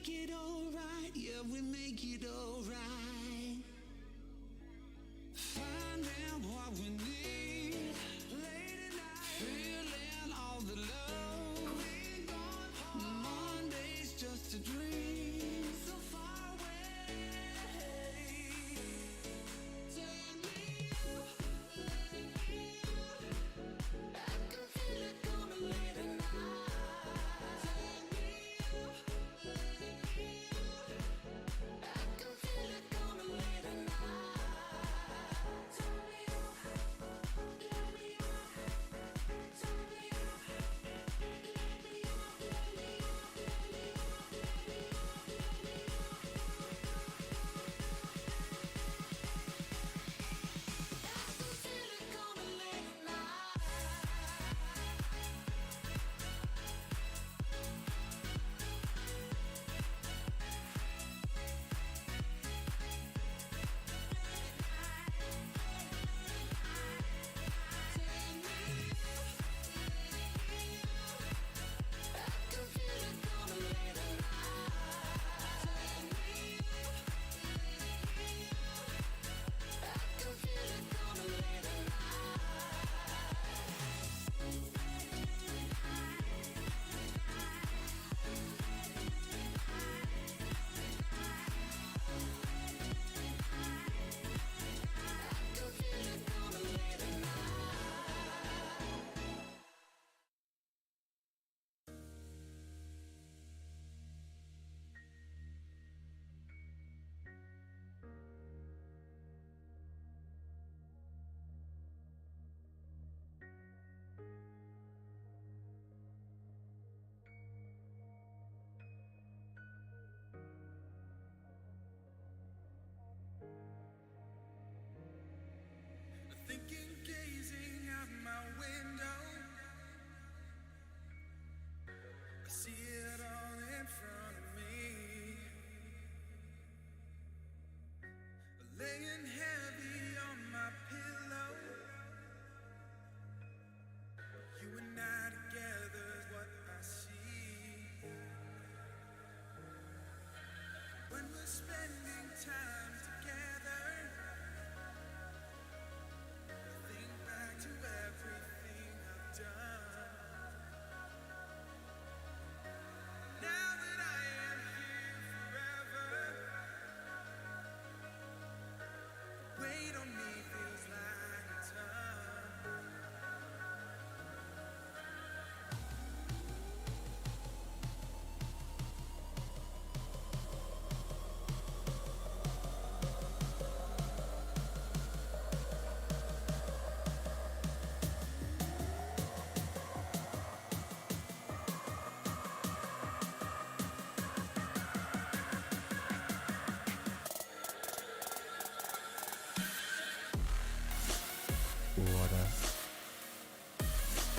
make it alright. Yeah, we make it alright. Finding what we need. Late at night, feeling all the love. We ain't going home. Monday's just a dream. So far away. Turn me up, let me up. I can feel it coming late at night. Turn me up, let me up. I can feel it coming late at night. Turn me up, let me up. Turn me up, let me up, let me up, let me up, let me up, let me up. I can feel it coming late at night. Thinking, gazing out my window, I see it all in front of me. Laying heavy on my pillow, you and I together is what I see. When we're spending time together, think back to everything I've done. Now that I am here forever, weight on me feels like a ton.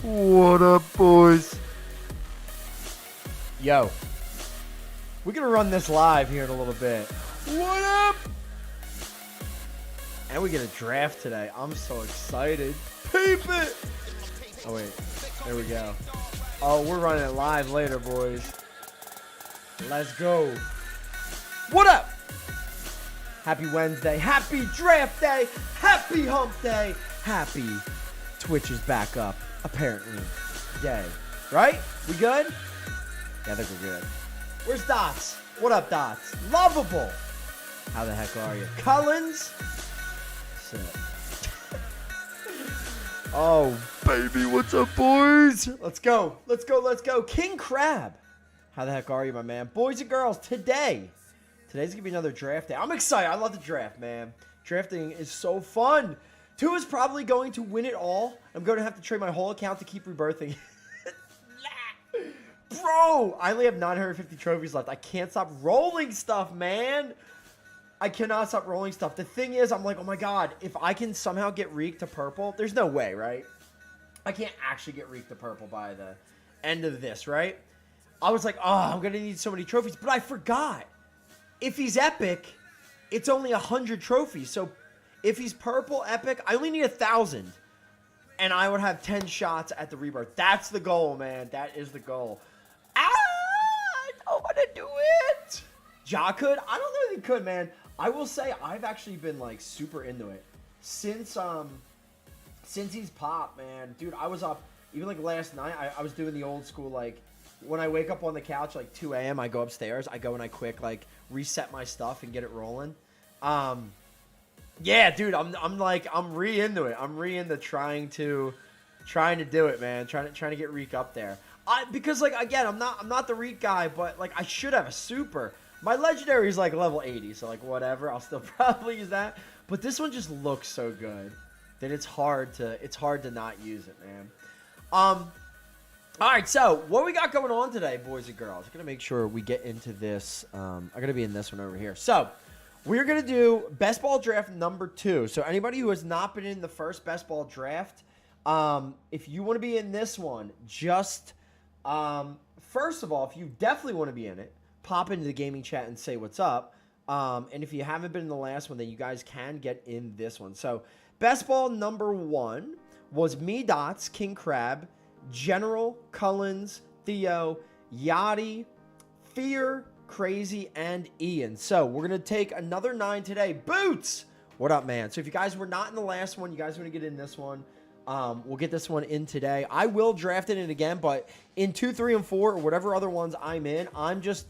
What up, boys? Yo, we're gonna run this live here in a little bit. What up? And we get a draft today. I'm so excited. Peep it! Oh wait, there we go. Oh, we're running it live later, boys. Let's go. What up? Happy Wednesday. Happy draft day. Happy hump day. Happy Twitch is back up. Apparently. Yay. Right? We good? Yeah, I think we're good. Where's Dots? What up, Dots? Lovable. How the heck are you? Cullens? Sit. Oh, Baby, what's up, boys? let's go. Let's go. Let's go. King Crab. How the heck are you, my man? Boys and girls, today's going to be another draft day. I'm excited. I love the draft, man. Drafting is so fun. 2 is probably going to win it all. I'm going to have to trade my whole account to keep rebirthing. Bro, I only have 950 trophies left. I can't stop rolling stuff, man. I cannot stop rolling stuff. The thing is, I'm like, oh my god, if I can somehow get Reek to purple, there's no way, right? I can't actually get Reek to purple by the end of this, right? I was like, oh, I'm going to need so many trophies. But I forgot. If he's epic, it's only 100 trophies. So if he's purple epic, I only need 1,000. And I would have 10 shots at the rebirth. That's the goal, man. That is the goal. Ah! I don't want to do it. Ja could? I don't know if he could, man. I will say I've actually been like super into it since he's popped, man. Dude, I was up even like last night. I was doing the old school, like when I wake up on the couch like 2 a.m. I go upstairs. I go and I quick like reset my stuff and get it rolling. Yeah, dude, I'm re into it. I'm re into trying to do it, man. Trying to get Reek up there. Because like again, I'm not the Reek guy, but like I should have a super. My legendary is like level 80, so like whatever. I'll still probably use that. But this one just looks so good that it's hard to not use it, man. All right, so what we got going on today, boys and girls? I'm gonna make sure we get into this. I'm gonna be in this one over here. So we're gonna do best ball draft number 2. So anybody who has not been in the first best ball draft, if you want to be in this one, just first of all, if you definitely want to be in it, pop into the gaming chat and say what's up. And if you haven't been in the last one, then you guys can get in this one. So best ball number 1 was me, Dots, King Crab, General, Cullens, Theo, Yachty, Fear, Crazy, and Ian. So we're going to take another 9 today. Boots! What up, man? So if you guys were not in the last one, you guys want to get in this one, we'll get this one in today. I will draft it in again, but in 2, 3, and 4, or whatever other ones I'm in, I'm just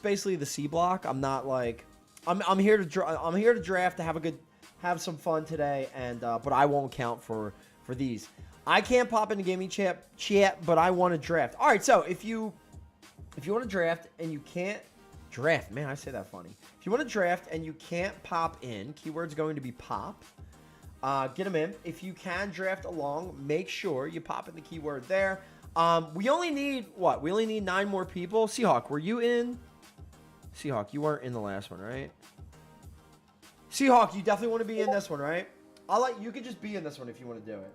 basically the C block. I'm not like I'm here to draft to have some fun today, and but I won't count for these. I can't pop into gaming chat, but I want to draft. All right, so if you want to draft and you can't draft, man, I say that funny. If you want to draft and you can't pop in, keyword's going to be pop. Get them in. If you can draft along, make sure you pop in the keyword there. We only need what? We only need 9 more people. Seahawk, were you in? Seahawk, you weren't in the last one, right? Seahawk, you definitely want to be in this one, right? You could just be in this one if you want to do it.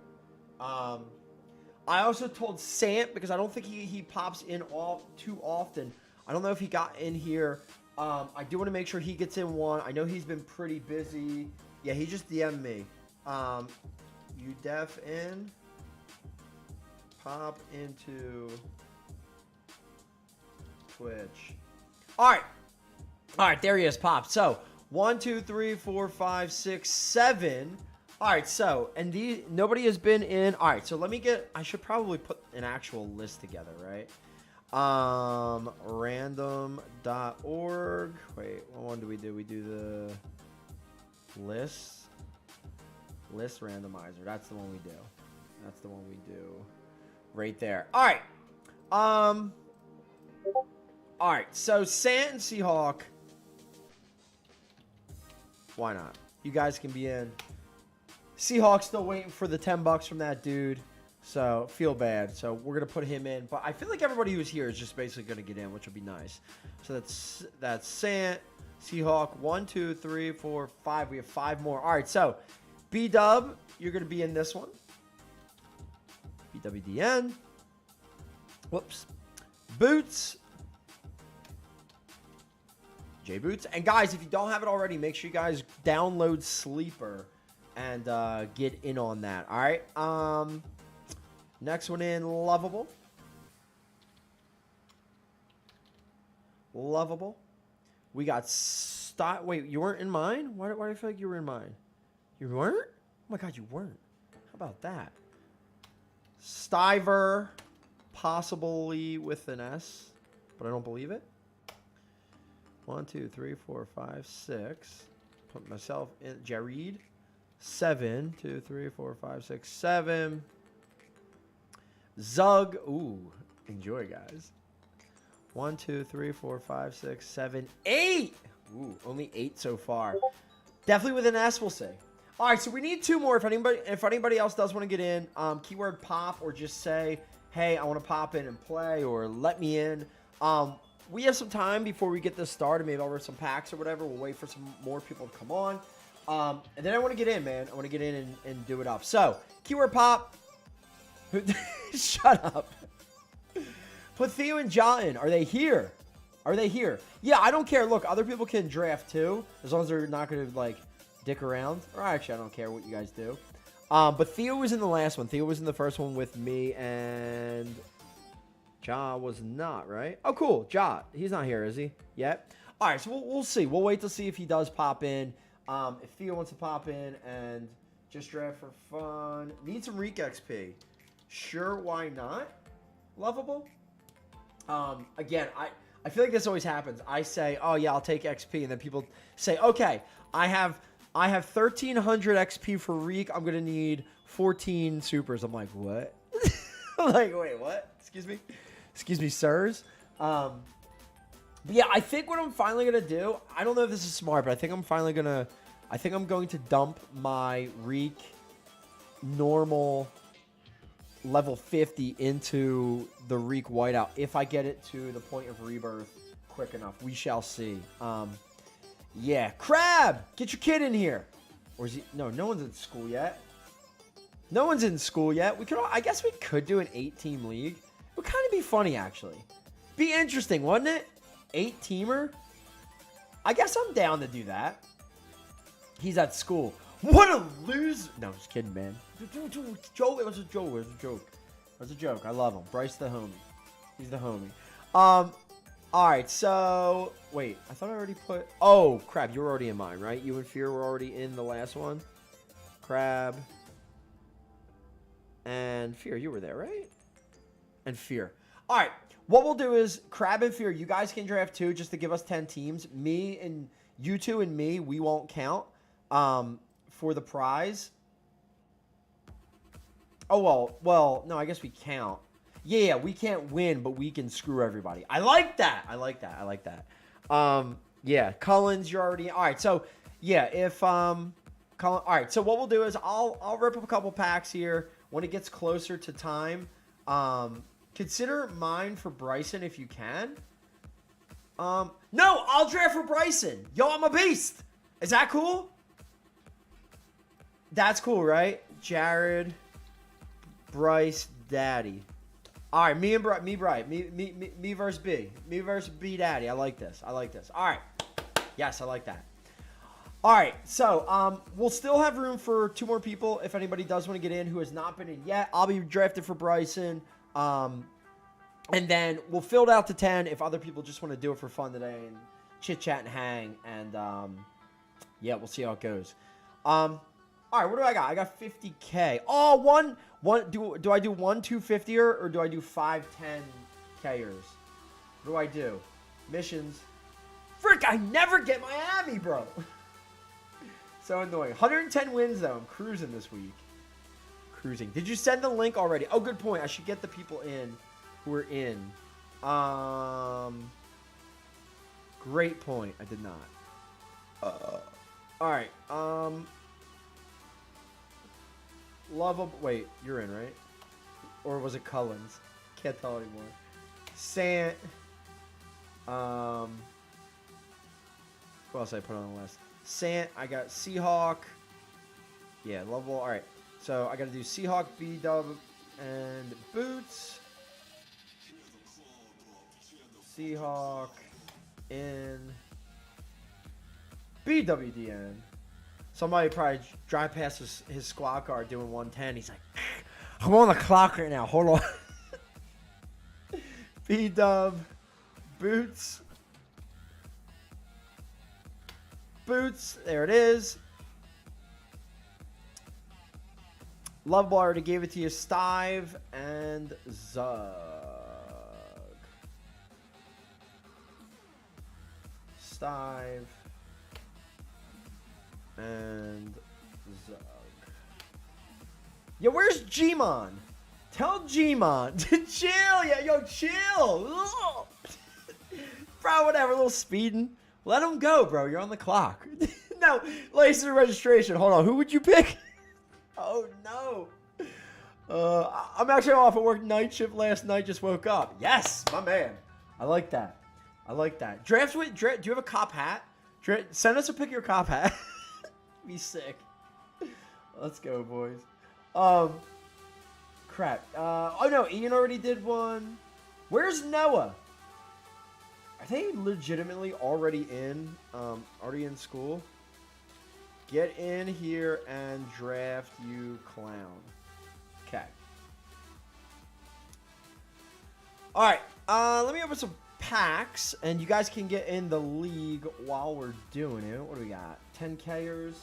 I also told Sant, because I don't think he pops in too often. I don't know if he got in here. I do want to make sure he gets in one. I know he's been pretty busy. Yeah, he just DM'd me. You def in. Pop into Twitch. All right, there he is, pop. So 1, 2, 3, 4, 5, 6, 7. All right, so and nobody has been in. All right, so I should probably put an actual list together, right? Random.org. Wait, what one do we do? We do the list randomizer. That's the one we do. That's the one we do. Right there. All right. All right. So Sant and Seahawk. Why not? You guys can be in. Seahawk's still waiting for the $10 from that dude. So feel bad. So we're gonna put him in. But I feel like everybody who's here is just basically gonna get in, which would be nice. So that's Sant, Seahawk. 1, 2, 3, 4, 5. We have 5 more. All right. So B-Dub, you're gonna be in this one. BWDN. Whoops. Boots. J Boots. And guys, if you don't have it already, make sure you guys download Sleeper and get in on that. All right. Next one in, Lovable. Lovable. We got Wait, you weren't in mine? Why do I feel like you were in mine? You weren't? Oh my god, you weren't. How about that? Stiver, possibly with an S, but I don't believe it. 1, 2, 3, 4, 5, 6. Put myself in. Jareed. 7. 2, 3, 4, 5, 6, 7. Zug. Ooh, enjoy, guys. 1, 2, 3, 4, 5, 6, 7, 8. Ooh, only 8 so far. Definitely with an S, we'll say. All right, so we need 2 more. If anybody else does want to get in, keyword pop, or just say, hey, I want to pop in and play, or let me in. We have some time before we get this started. Maybe over some packs or whatever. We'll wait for some more people to come on. And then I want to get in, man. I want to get in and do it up. So, keyword pop. Shut up. Put Theo and Ja in. Are they here? Are they here? Yeah, I don't care. Look, other people can draft too, as long as they're not going to, like, dick around. Or actually, I don't care what you guys do. But Theo was in the last one. Theo was in the first one with me, and Ja was not, right? Oh, cool. Ja. He's not here, is he? Yet? All right, so we'll see. We'll wait to see if he does pop in. If Theo wants to pop in and just draft for fun. Need some Reek XP. Sure, why not? Lovable. Again, I feel like this always happens. I say, oh yeah, I'll take XP, and then people say, okay, I have 1,300 XP for Reek. I'm gonna need 14 supers. I'm like, what? I'm like, wait, what? Excuse me, sirs. But yeah, I think what I'm finally gonna do. I don't know if this is smart, but I think I'm going to dump my Reek normal level 50 into the Reek Whiteout if I get it to the point of rebirth quick enough. We shall see. Yeah, Crab, get your kid in here. Or is he? No one's in school yet. No one's in school yet. I guess we could do an 8-team league. It would kind of be funny, actually. Be interesting, wouldn't it? 8-teamer. I guess I'm down to do that. He's at school. What a loser. No, I'm just kidding, man. Joke. It was a joke. It was a joke. I love him. Bryce the homie. He's the homie. All right, so wait. I thought I already put. Oh, crap. You were already in mine, right? You and Fear were already in the last one. Crab. And Fear, you were there, right? And Fear. All right. What we'll do is Crab and Fear, you guys can draft too, just to give us 10 teams. Me and you two and me, we won't count for the prize. Oh, well, no, I guess we count. Yeah, we can't win, but we can screw everybody. I like that. Yeah, Cullens, you're already... All right, so, yeah, if... Cullen, all right, so what we'll do is I'll rip up a couple packs here when it gets closer to time. Consider mine for Bryson if you can. No, I'll draft for Bryson. Yo, I'm a beast. Is that cool? That's cool, right? Jared, Bryce, Daddy. All right, me versus B. Me versus B Daddy. I like this. All right. Yes, I like that. All right, so we'll still have room for 2 more people if anybody does want to get in who has not been in yet. I'll be drafted for Bryson. And then we'll fill it out to 10 if other people just want to do it for fun today and chit-chat and hang. And, yeah, we'll see how it goes. All right, what do I got? I got 50K. Oh, do I do 1 250er or do I do 5 10Kers? What do I do? Missions. Frick, I never get Miami, bro. So annoying. 110 wins, though. I'm cruising this week. Cruising. Did you send the link already? Oh, good point. I should get the people in who are in. Great point. I did not. All right. Lovable. Wait, you're in, right? Or was it Cullens? Can't tell anymore. Sant. Who else I put on the list? Sant. I got Seahawk. Yeah, lovable. All right. So I got to do Seahawk, B-Dub, and Boots. Seahawk in BWDN. Somebody probably drive past his squad car doing 110. He's like, I'm on the clock right now. Hold on. B-Dub, Boots. Boots. There it is. Loveball already gave it to you. Stive and Zug. Stive and Zug. Yo, where's Gmon? Tell Gmon to chill. Yeah, yo, chill. Bro, whatever. A little speeding. Let him go, bro. You're on the clock. No, license registration. Hold on. Who would you pick? Oh, no. I'm actually off at work night shift last night. Just woke up. Yes, my man. I like that. Drafts with... Do you have a cop hat? Send us a pic of your cop hat. Be sick. Let's go, boys. Crap. Oh, no. Ian already did one. Where's Noah? Are they legitimately already in school? Get in here and draft, you clown. Okay. All right. Let me open some packs, and you guys can get in the league while we're doing it. What do we got? 10Kers.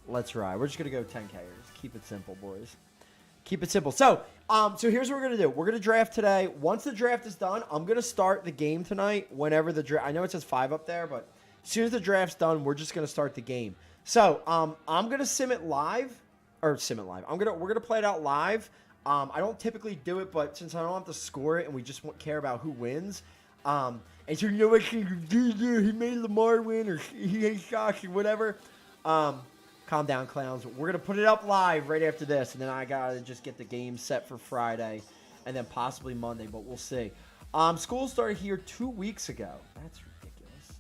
Let's ride. We're just gonna go 10Kers. Keep it simple, boys. Keep it simple. So here's what we're gonna do. We're gonna draft today. Once the draft is done, I'm gonna start the game tonight. Whenever the draft, I know it says 5 up there, but as soon as the draft's done, we're just gonna start the game. So I'm gonna sim it live. We're gonna play it out live. I don't typically do it, but since I don't have to score it and we just care about who wins, and so you know what he made Lamar win or he ain't shocked or whatever. Calm down, clowns. We're gonna put it up live right after this, and then I gotta just get the game set for Friday, and then possibly Monday, but we'll see. School started here 2 weeks ago. That's ridiculous.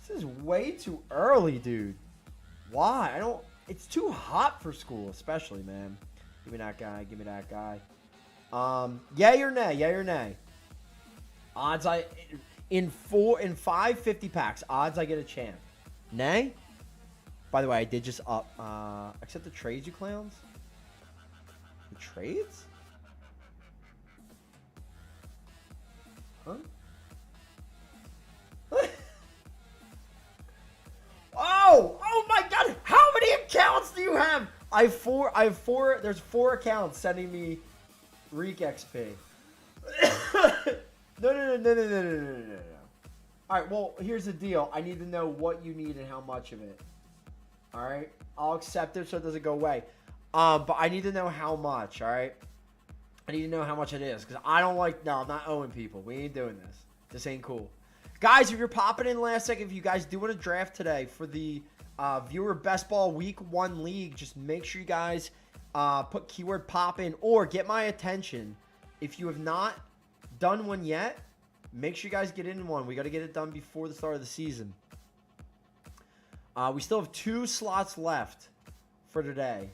This is way too early, dude. Why? It's too hot for school, especially, man. Give me that guy. Give me that guy. Yay or nay? Yay or nay? Odds in 5 50 packs. Odds I get a champ. Nay? By the way, I did just up. Accept the trades, you clowns. The trades? Huh? Oh my God! How many accounts do you have? I have four. There's 4 accounts sending me Reek XP. No. All right. Well, here's the deal. I need to know what you need and how much of it. All right. I'll accept it so it doesn't go away. But I need to know how much. All right. I need to know how much it is because I don't like. No, I'm not owing people. We ain't doing this. This ain't cool. Guys, if you're popping in last second, if you guys do want to draft today for the viewer best ball week 1 league, just make sure you guys put keyword pop in or get my attention. If you have not done one yet, make sure you guys get in one. We got to get it done before the start of the season. We still have 2 slots left for today.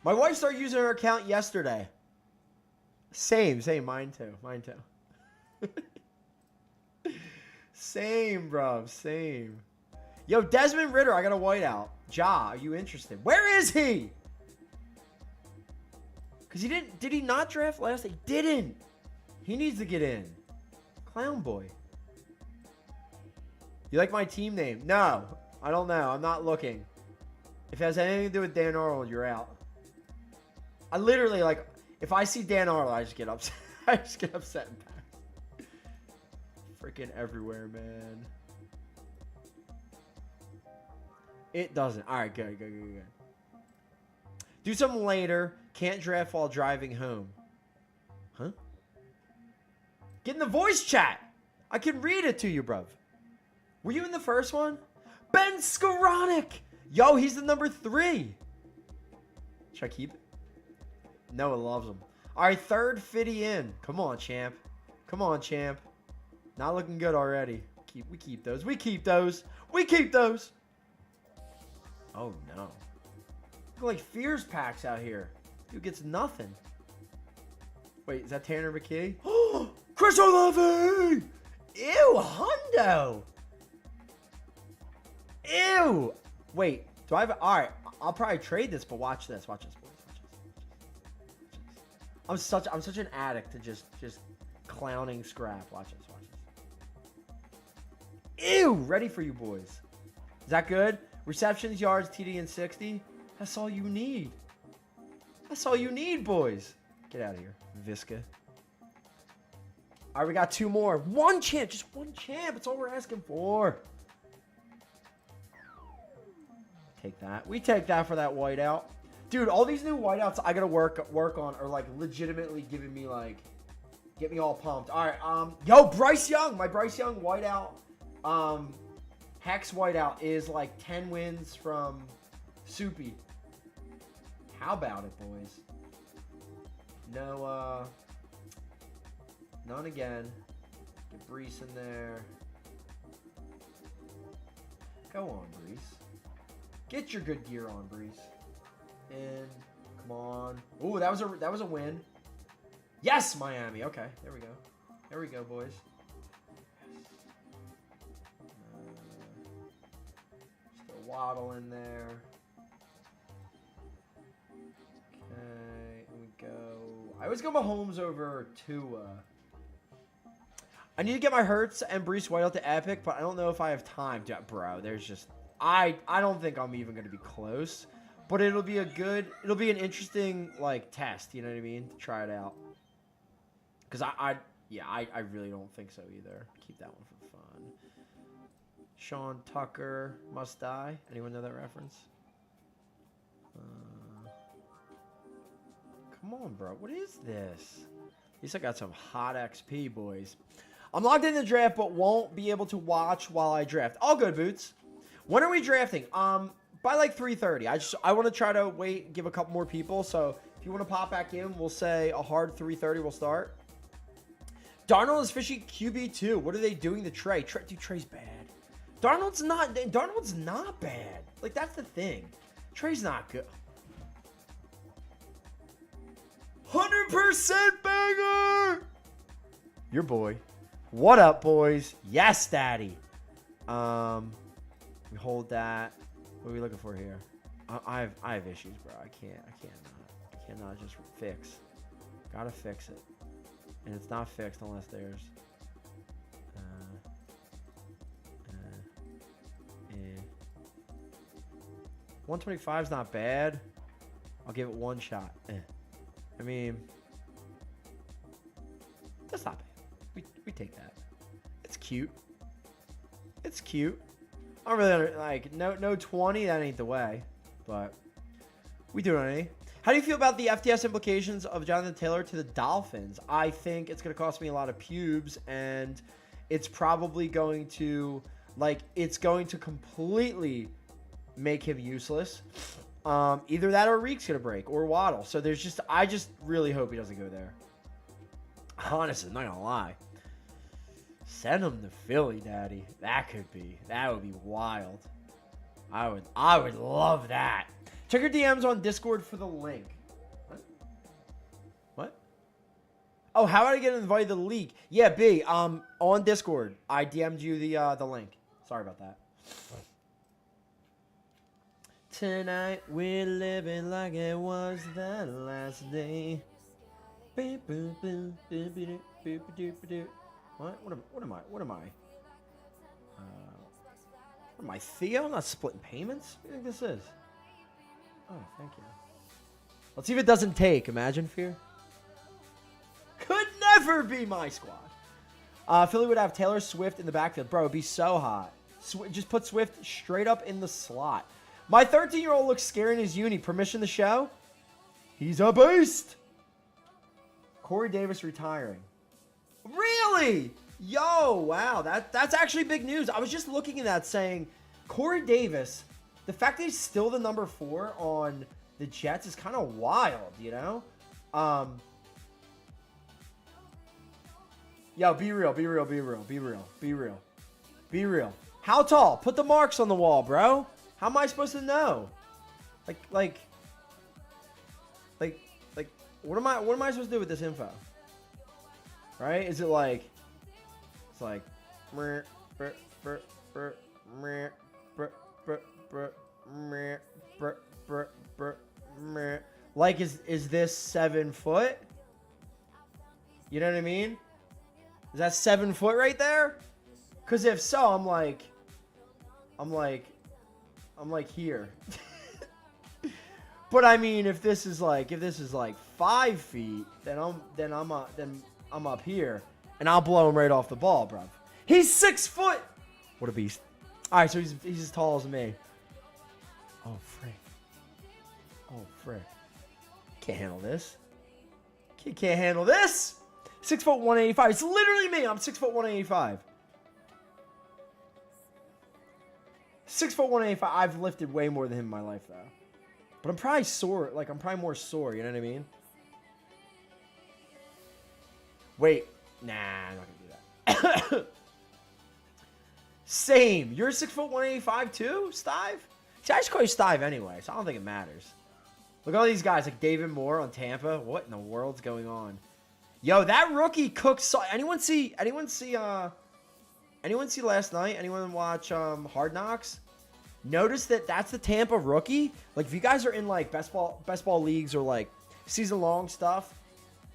My wife started using her account yesterday. Same, mine too. Same, bro, same. Yo, Desmond Ritter, I got a whiteout. Ja, are you interested? Where is he? Because did he not draft last? He didn't. He needs to get in. Clown boy. You like my team name? No, I don't know. I'm not looking. If it has anything to do with Dan Arnold, you're out. I literally, like, if I see Dan Arnold, I just get upset. I just get upset and pass. Freaking everywhere, man. It doesn't. All right, good. Do something later. Can't draft while driving home. Huh? Get in the voice chat. I can read it to you, bruv. Were you in the first one? Ben Skoranek. Yo, he's the number 3. Should I keep it? Noah loves him. All right, 3rd Fitty in. Come on, champ. Not looking good already. We keep those. Oh, no. Look like Fears packs out here. Dude gets nothing. Wait, is that Tanner McKee? Oh, Chris Olave! Ew, hundo. Ew. Wait, do I have... All right, I'll probably trade this, but watch this. Watch this, boys. I'm such an addict to just clowning scrap. Watch this. Ew, ready for you boys. Is that good? Receptions, yards, TD, and 60. That's all you need. Boys. Get out of here, Visca. All right, we got 2 more. 1 champ, just 1 champ. That's all we're asking for. Take that. We take that for that whiteout. Dude, all these new whiteouts I gotta work on are like legitimately giving me like, get me all pumped. All right, yo, Bryce Young, my Bryce Young whiteout, Hex whiteout is like 10 wins from Soupy. How about it, boys? No, none again. Get Brees in there. Go on, Brees. Get your good gear on, Brees. In. Come on. Ooh, that was a win. Yes, Miami. Okay, there we go. There we go, boys. Still Waddle in there. Okay, here we go. I always go Mahomes over Tua. I need to get my Hurts and Brees White out to Epic, but I don't know if I have time to. Bro, there's just... I don't think I'm even going to be close. But it'll be an interesting, like, test, you know what I mean? To try it out. Because I really don't think so either. Keep that one for fun. Sean Tucker, Must Die. Anyone know that reference? Come on, bro. What is this? At least I got some hot XP, boys. I'm logged in the draft, but won't be able to watch while I draft. All good, Boots. When are we drafting? By like 3:30. I want to try to wait, give a couple more people. So if you want to pop back in, we'll say a hard 3:30 will start. Darnold is fishy QB2. What are they doing to Trey? Dude, Trey's bad. Darnold's not bad. Like, that's the thing. Trey's not good. 100% banger! Your boy. What up, boys? Yes, daddy. We hold that. What are we looking for here? I have issues, bro. I cannot just fix. Gotta fix it. And it's not fixed unless there's 125 is not bad. I'll give it one shot. I mean, that's not bad. We take that. It's cute. It's cute. I don't really like no 20. That ain't the way, but we do it anyway. How do you feel about the FTS implications of Jonathan Taylor to the Dolphins? I think it's going to cost me a lot of pubes, and it's probably going to completely make him useless. Either that or Reek's going to break, or Waddle. So I just really hope he doesn't go there. Honestly, I'm not going to lie. Send him to Philly, daddy. That would be wild. I would love that. Check your DMs on Discord for the link. What? Oh, how would I get invited to the league? Yeah, B. On Discord, I DM'd you the link. Sorry about that. Tonight we're living like it was the last day. What? What am I? What am I, Theo? I'm not splitting payments? What do you think this is? Oh, thank you. Let's see if it doesn't take. Imagine Fear. Could never be my squad. Philly would have Taylor Swift in the backfield. Bro, it'd be so hot. Just put Swift straight up in the slot. My 13-year-old looks scary in his uni. Permission to show? He's a beast. Corey Davis retiring. Really? Yo, wow. That's actually big news. I was just looking at that saying, Corey Davis, the fact that he's still the number 4 on the Jets is kind of wild, you know? Yo, be real, be real, be real, be real, be real. Be real. How tall? Put the marks on the wall, bro. How am I supposed to know? Like, what am I supposed to do with this info? Right? Is it like, it's like, like, is this 7 foot? You know what I mean? Is that 7 foot right there? Because if so, I'm like here. But I mean, if this is like 5 feet, then I'm up here, and I'll blow him right off the ball, bro. He's 6 foot. What a beast! All right, so he's as tall as me. Oh frick! Oh frick! Can't handle this. Can't handle this. 6 foot 185. It's literally me. I'm 6 foot 185. 6 foot 185. I've lifted way more than him in my life, though. But I'm probably sore. Like, I'm probably more sore. You know what I mean? Wait. Nah, I'm not going to do that. Same. You're 6 foot 185 too, Stive? See, I just call you Stive anyway, so I don't think it matters. Look at all these guys, like David Moore on Tampa. What in the world's going on? Yo, that rookie cooks. Anyone see last night? Anyone watch Hard Knocks? Notice that's the Tampa rookie. Like, if you guys are in like best ball leagues or like season long stuff,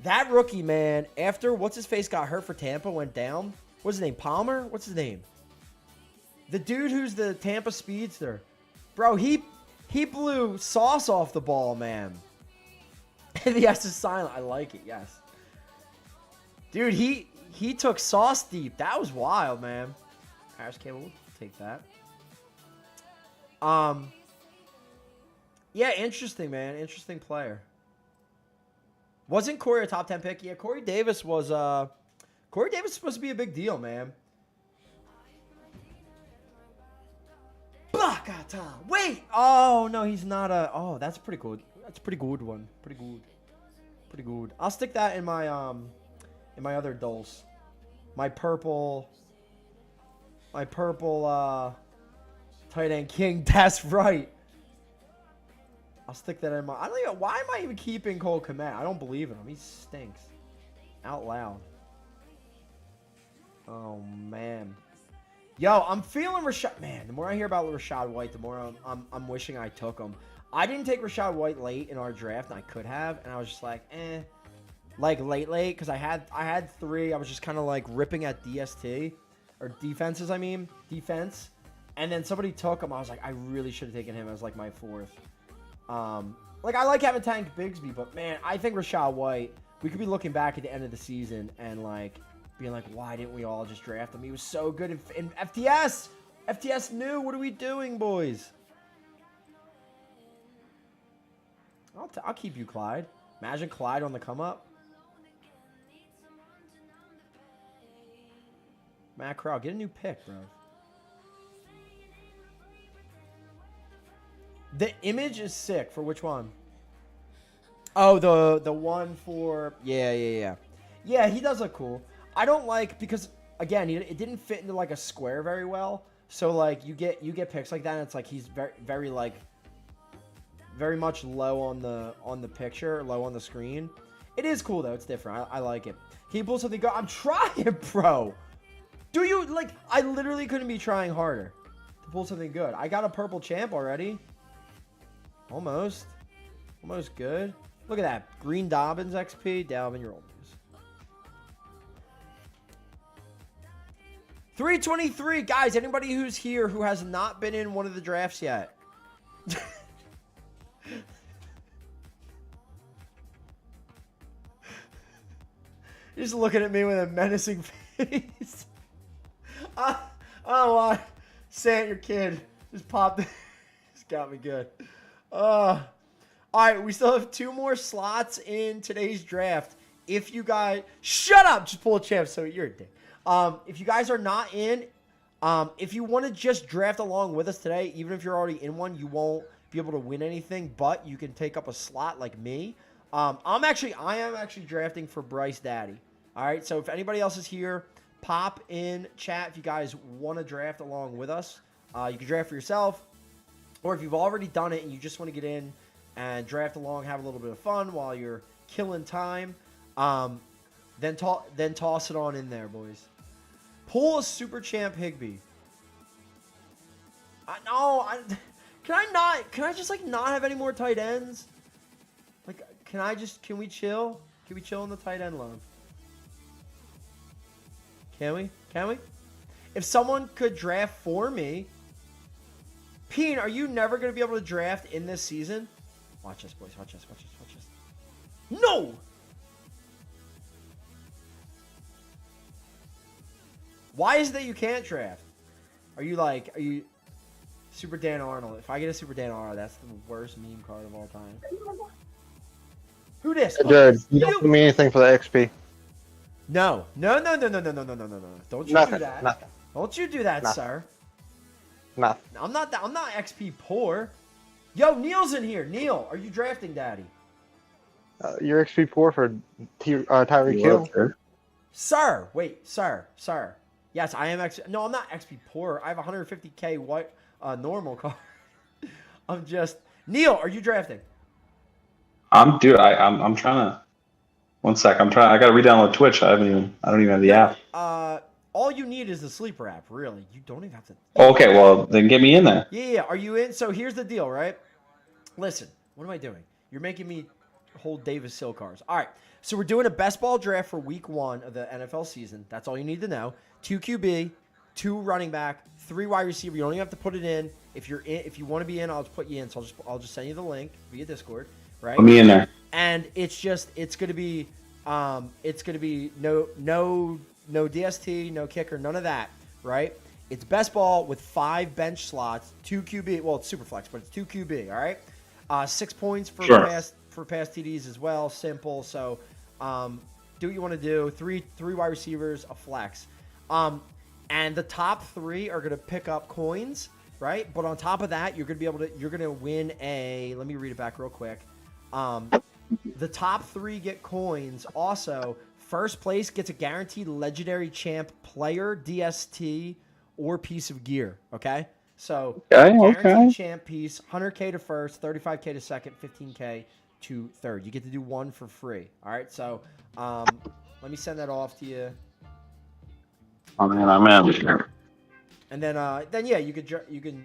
That rookie, man, after what's-his-face got hurt for Tampa, went down. What's his name? Palmer? What's his name? The dude who's the Tampa speedster. Bro, he blew Sauce off the ball, man. And the S is silent. I like it, yes. Dude, he took Sauce deep. That was wild, man. Harris Cable, we'll take that. Yeah, interesting, man. Interesting player. Wasn't Corey a top 10 pick? Yeah, Corey Davis was supposed to be a big deal, man. Bakata. Wait. Oh, no, he's not a... Oh, that's pretty good. That's a pretty good one. Pretty good. Pretty good. I'll stick that in my other dulls. My purple tight end king. That's right. I'll stick that in my... I don't even... Why am I even keeping Cole Kmet? I don't believe in him. He stinks. Out loud. Oh, man. Yo, I'm feeling Rashad... Man, the more I hear about Rashad White, the more I'm wishing I took him. I didn't take Rashad White late in our draft, and I could have, and I was just like, eh. Like, late, because I had 3. I was just kind of, like, ripping at DST. Or defenses, I mean. Defense. And then somebody took him. I was like, I really should have taken him as, like, my 4th. Like, I like having Tank Bigsby, but, man, I think Rashad White, we could be looking back at the end of the season and, like, being like, why didn't we all just draft him? He was so good in FTS. FTS knew. What are we doing, boys? I'll keep you, Clyde. Imagine Clyde on the come-up. Matt Corral, get a new pick, bro. The image is sick. For which one? Oh, the one for... Yeah. Yeah, he does look cool. I don't like... Because, again, it didn't fit into, like, a square very well. So, like, you get picks like that, and it's like he's very like... Very much low on the picture, low on the screen. It is cool, though. It's different. I like it. Can you pull something good? I'm trying, bro. Do you... Like, I literally couldn't be trying harder to pull something good. I got a purple champ already. Almost good. Look at that. Green Dobbins XP. Dalvin, you're old news. 323. Guys, anybody who's here who has not been in one of the drafts yet. You're just looking at me with a menacing face. I don't know why. Sant, your kid, just popped. Just got me good. All right, we still have 2 more slots in today's draft. If you guys... Shut up! Just pull a champ, so you're a dick. If you guys are not in, if you want to just draft along with us today, even if you're already in one, you won't be able to win anything, but you can take up a slot like me. I am actually drafting for Bryce Daddy. All right, so if anybody else is here, pop in chat if you guys want to draft along with us. You can draft for yourself, or if you've already done it and you just want to get in and draft along, have a little bit of fun while you're killing time, then toss it on in there, boys. Pull a Super Champ Higbee. Can I just, like, not have any more tight ends? Like, can we chill? Can we chill in the tight end love? Can we? If someone could draft for me. Peen, are you never going to be able to draft in this season? Watch this, boys. Watch this. No! Why is it that you can't draft? Are you Super Dan Arnold? If I get a Super Dan Arnold, that's the worst meme card of all time. Who this? Jared, you don't give me anything for the XP. No. Don't you do that. Nothing. Don't you do that, Nothing. sir. Nothing. I'm not XP poor. Yo, Neil's in here. Neil, are you drafting Daddy? You're XP poor for Tyreek Hill. Sir, wait, sir. Yes, I am XP. No, I'm not XP poor. I have 150K white normal card. I'm just... Neil, are you drafting? I'm trying to... One sec. I got to re-download Twitch. I don't even have the app. All you need is the sleeper app, really. You don't even have to... Okay, well, then get me in there. Yeah. Are you in? So here's the deal, right? Listen, what am I doing? You're making me hold Davis Hill cards. All right. So we're doing a best ball draft for week 1 of the NFL season. That's all you need to know. 2 QB, 2 running back, 3 wide receiver. You don't even have to put it in. If you want to be in, I'll just put you in. So I'll just send you the link via Discord, right? Put me in there. And it's gonna be no DST, no kicker, none of that, right? It's best ball with 5 bench slots, 2 QB. Well, it's super flex, but it's 2 QB. All right, 6 points for Sure. pass TDs as well. Simple. So, do what you want to do. Three wide receivers, a flex. And the top 3 are gonna pick up coins, right? But on top of that, you're gonna win a. Let me read it back real quick. The top 3 get coins. Also, first place gets a guaranteed legendary champ player, DST, or piece of gear. Okay? So, guaranteed champ piece, 100K to first, 35K to second, 15K to third. You get to do 1 for free. All right? So, let me send that off to you. Oh man, I'm in. And then yeah, you can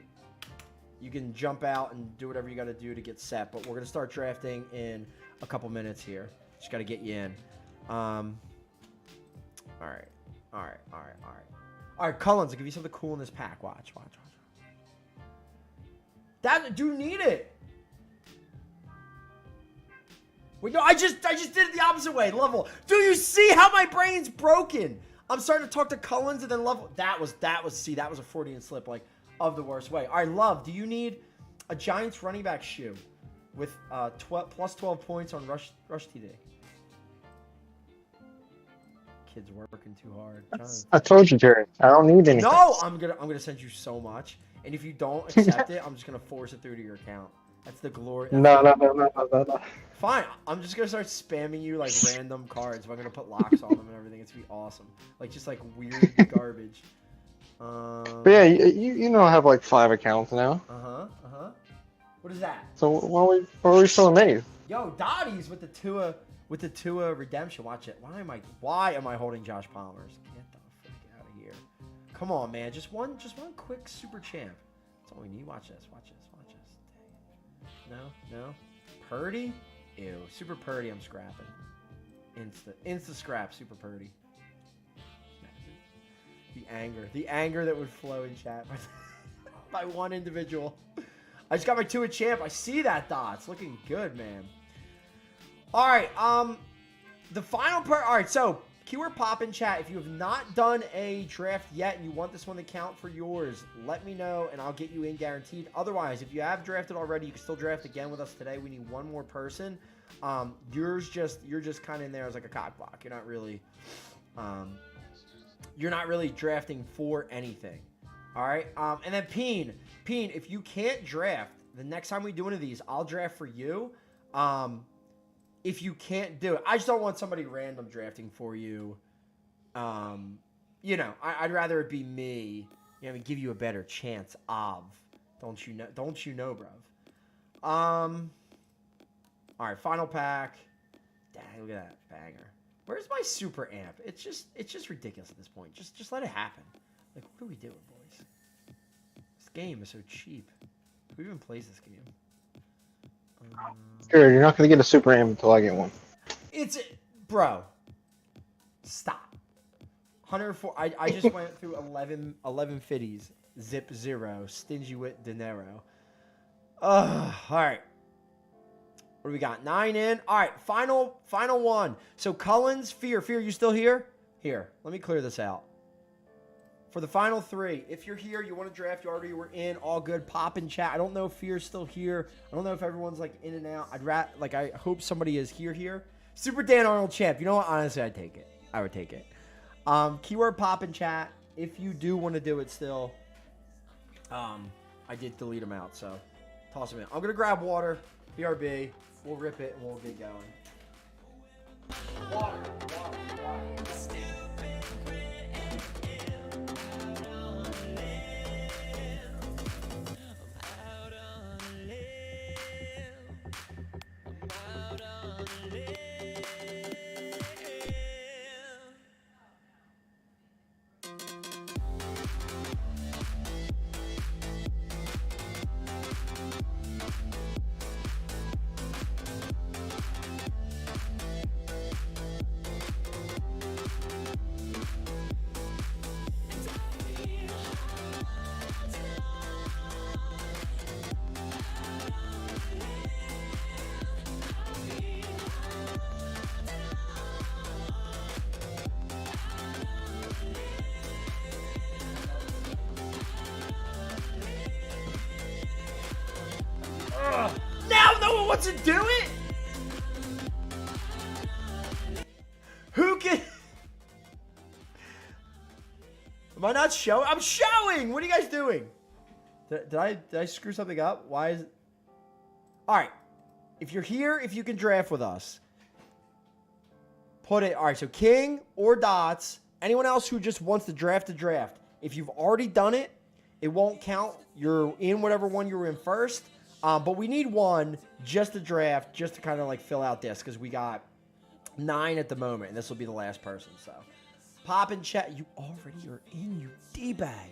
jump out and do whatever you got to do to get set. But we're gonna start drafting in a couple minutes here. Just got to get you in. All right. Cullens, I'll give you something cool in this pack. Watch. That do you need it? Wait, no, I just did it the opposite way. Level. Do you see how my brain's broken? I'm starting to talk to Cullens and then level. That was a Freudian slip, like, of the worst way. All right, Love, do you need a Giants running back shoe with plus 12 points on rush TD? Kid's working too hard. I told you, Jerry. I don't need anything. No, I'm gonna send you so much, and if you don't accept it, I'm just gonna force it through to your account. That's the glory. No. Fine, I'm just gonna start spamming you like random cards. I'm gonna put locks on them and everything. It's gonna be awesome. Like just like weird garbage. But yeah, you know I have like 5 accounts now. What is that? So why are we still amazed? Yo, Dottie's with the Tua redemption. Watch it. Why am I holding Josh Palmer's? Get the frick out of here. Come on, man. Just one quick super champ. That's all we need. Watch this. No. Purdy? Ew. Super Purdy, I'm scrapping. Insta scrap, Super Purdy. The anger that would flow in chat by one individual. I just got my Tua champ. I see that, Dots. Looking good, man. All right, the final part. All right, so keyword pop in chat. If you have not done a draft yet and you want this one to count for yours, let me know and I'll get you in guaranteed. Otherwise, if you have drafted already, you can still draft again with us today. We need 1 more person. You're just kind of in there as like a cock block. You're not really drafting for anything. All right. And then Peen, if you can't draft, the next time we do one of these, I'll draft for you. If you can't do it, I just don't want somebody random drafting for you. I'd rather it be me. Give you a better chance of. Don't you know, bruv? All right, final pack. Dang, look at that banger. Where's my super amp? It's just ridiculous at this point. Just let it happen. Like, what are we doing, boys? This game is so cheap. Who even plays this game? Sure, you're not gonna get a super aim until I get one. Bro. Stop. 104. I just went through 11 fitties. Zip 0. Stingy with dinero. All right. What do we got? 9 in. All right. Final one. So Cullens, Fear, you still here? Here. Let me clear this out. For the final 3, if you're here, you want to draft, you already were in, all good, pop in chat. I don't know if Fear's still here. I don't know if everyone's like in and out. I hope somebody is here. Super Dan Arnold champ. You know what? Honestly, I'd take it. I would take it. Keyword pop in chat. If you do want to do it still, I did delete them out, so toss them in. I'm gonna grab water. BRB. We'll rip it and we'll get going. Water. wants to do it? Who can... Am I not showing? I'm showing! What are you guys doing? Did I screw something up? Why is it... Alright. If you're here, if you can draft with us, put it... Alright, so king or dots. Anyone else who just wants to draft a draft. If you've already done it, it won't count. You're in whatever one you were in first. But we need one just to draft, just to kind of like fill out this, because we got 9 at the moment, and this will be the last person. So, pop in chat. You already are in, you D-bag.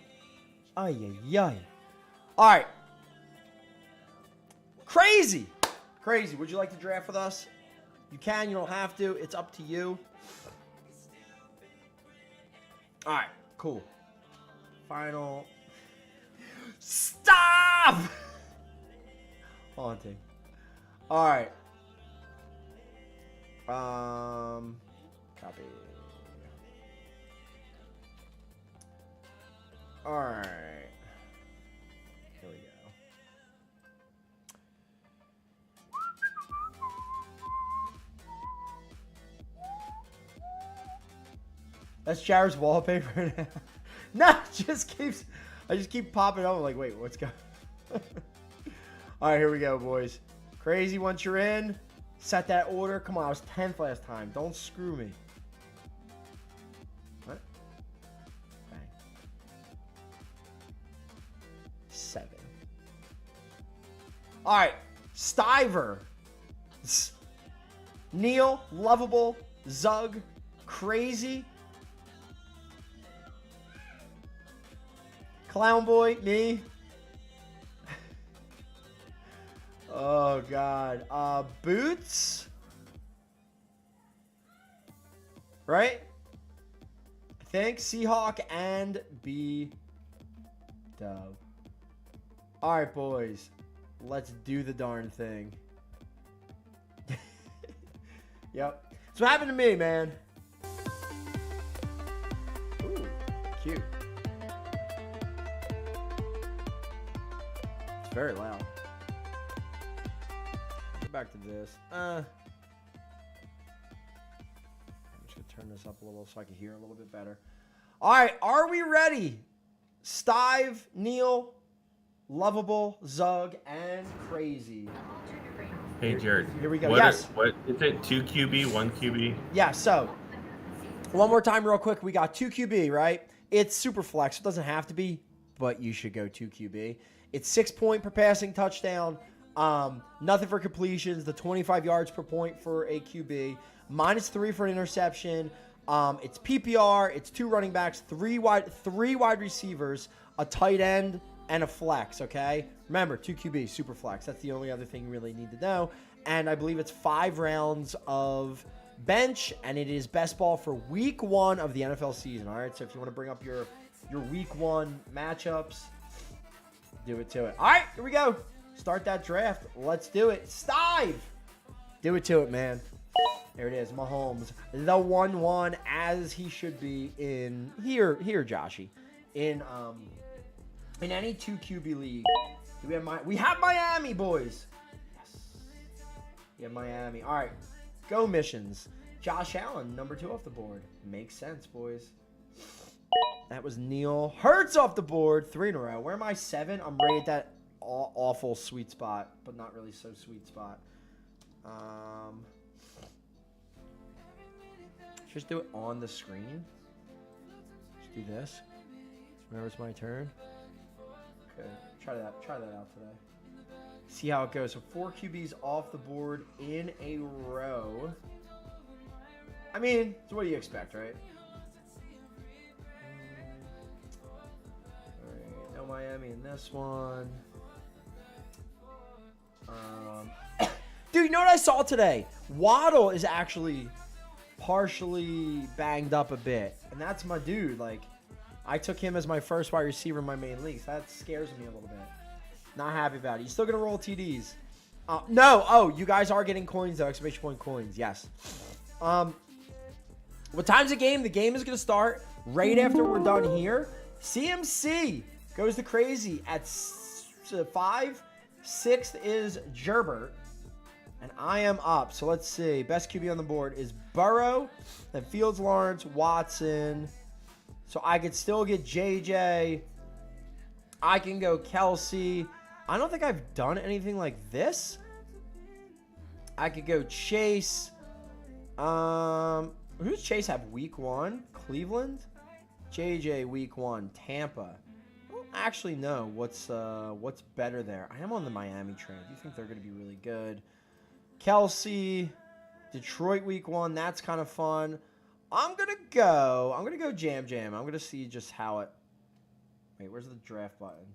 Ay, ay, ay. All right. Crazy. Crazy. Would you like to draft with us? You can. You don't have to. It's up to you. All right. Cool. Final. Stop! Haunting. All right. Copy. All right. Here we go. That's Jared's wallpaper now. No, it just keeps. I just keep popping up. I'm like, wait, what's going? All right, here we go, boys. Crazy. Once you're in, set that order. Come on, I was 10th last time. Don't screw me. What? Bang. 7. All right, Stiver, Neil, Lovable, Zug, Crazy, Clown Boy, me. Oh, God. Boots? Right? I think Seahawk and B-Dub. All right, boys. Let's do the darn thing. Yep. That's what happened to me, man. Ooh, cute. It's very loud. Back to this. I'm just gonna turn this up a little so I can hear a little bit better. All right, are we ready? Stive, Neil, Lovable, Zug, and Crazy. Hey Jared. Here we go. What Yes. What is it? 2 QB, 1 QB? Yeah. So one more time, real quick. We got 2 QB, right? It's super flex. It doesn't have to be, but you should go 2 QB. It's 6 point per passing touchdown. Nothing for completions. The 25 yards per point for a QB. -3 for an interception. It's PPR. It's 2 running backs, 3 wide receivers, a tight end, and a flex. Okay. Remember, 2 QB, super flex. That's the only other thing you really need to know. And I believe it's 5 rounds of bench, and it is best ball for week 1 of the NFL season. All right. So if you want to bring up your week 1 matchups, do it to it. All right. Here we go. Start that draft. Let's do it. Stive! Do it to it, man. There it is. Mahomes. The 1-1 as he should be in here, Joshy. In any 2 QB league. We have Miami, boys. Yes. We have Miami. All right. Go missions. Josh Allen, number 2 off the board. Makes sense, boys. That was Neil. Hurts off the board. 3 in a row. Where am I? 7? I'm right at that awful sweet spot, but not really so sweet spot. Just do it on the screen. Just do this. Whenever it's my turn. Okay, try that out today. See how it goes. So 4 QBs off the board in a row. I mean, so what do you expect, right? All right, no Miami in this one. Dude, you know what I saw today? Waddle is actually partially banged up a bit. And that's my dude. Like, I took him as my first wide receiver in my main league. So that scares me a little bit. Not happy about it. You still going to roll TDs? No. Oh, you guys are getting coins, though. Exclamation point coins. Yes. What time's the game? The game is going to start right after we're done here. CMC goes to Crazy at 5. 6th is Gerbert. And I am up. So let's see. Best QB on the board is Burrow, then Fields, Lawrence, Watson. So I could still get JJ. I can go Kelsey. I don't think I've done anything like this. I could go Chase. Who does Chase have week 1? Cleveland? JJ week 1. Tampa. I don't actually know what's better there. I am on the Miami train. I do think they're going to be really good. Kelsey. Detroit week 1. That's kind of fun. I'm going to go Jam Jam. I'm going to see just how it... Wait, where's the draft button?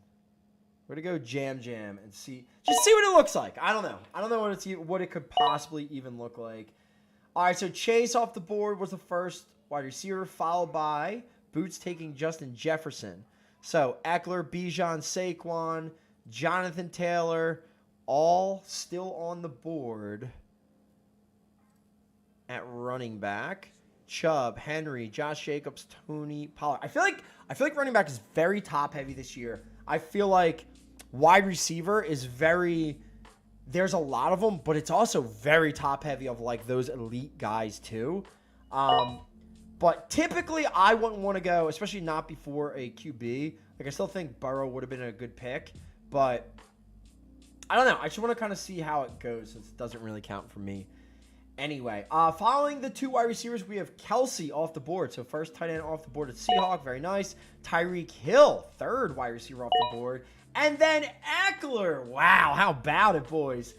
We're going to go Jam Jam and see what it looks like. I don't know. I don't know what it could possibly even look like. All right, so Chase off the board was the first wide receiver, followed by Boots taking Justin Jefferson. So Eckler, Bijan, Saquon, Jonathan Taylor, all still on the board at running back. Chubb, Henry, Josh Jacobs, Tony Pollard. I feel like running back is very top heavy this year. I feel like wide receiver is there's a lot of them, but it's also very top heavy of like those elite guys too. But typically I wouldn't want to go, especially not before a QB. Like I still think Burrow would have been a good pick, but I don't know. I just want to kind of see how it goes since it doesn't really count for me. Anyway, following the 2 wide receivers, we have Kelsey off the board. So first tight end off the board at Seahawk. Very nice. Tyreek Hill, 3rd wide receiver off the board. And then Eckler. Wow, how about it, boys?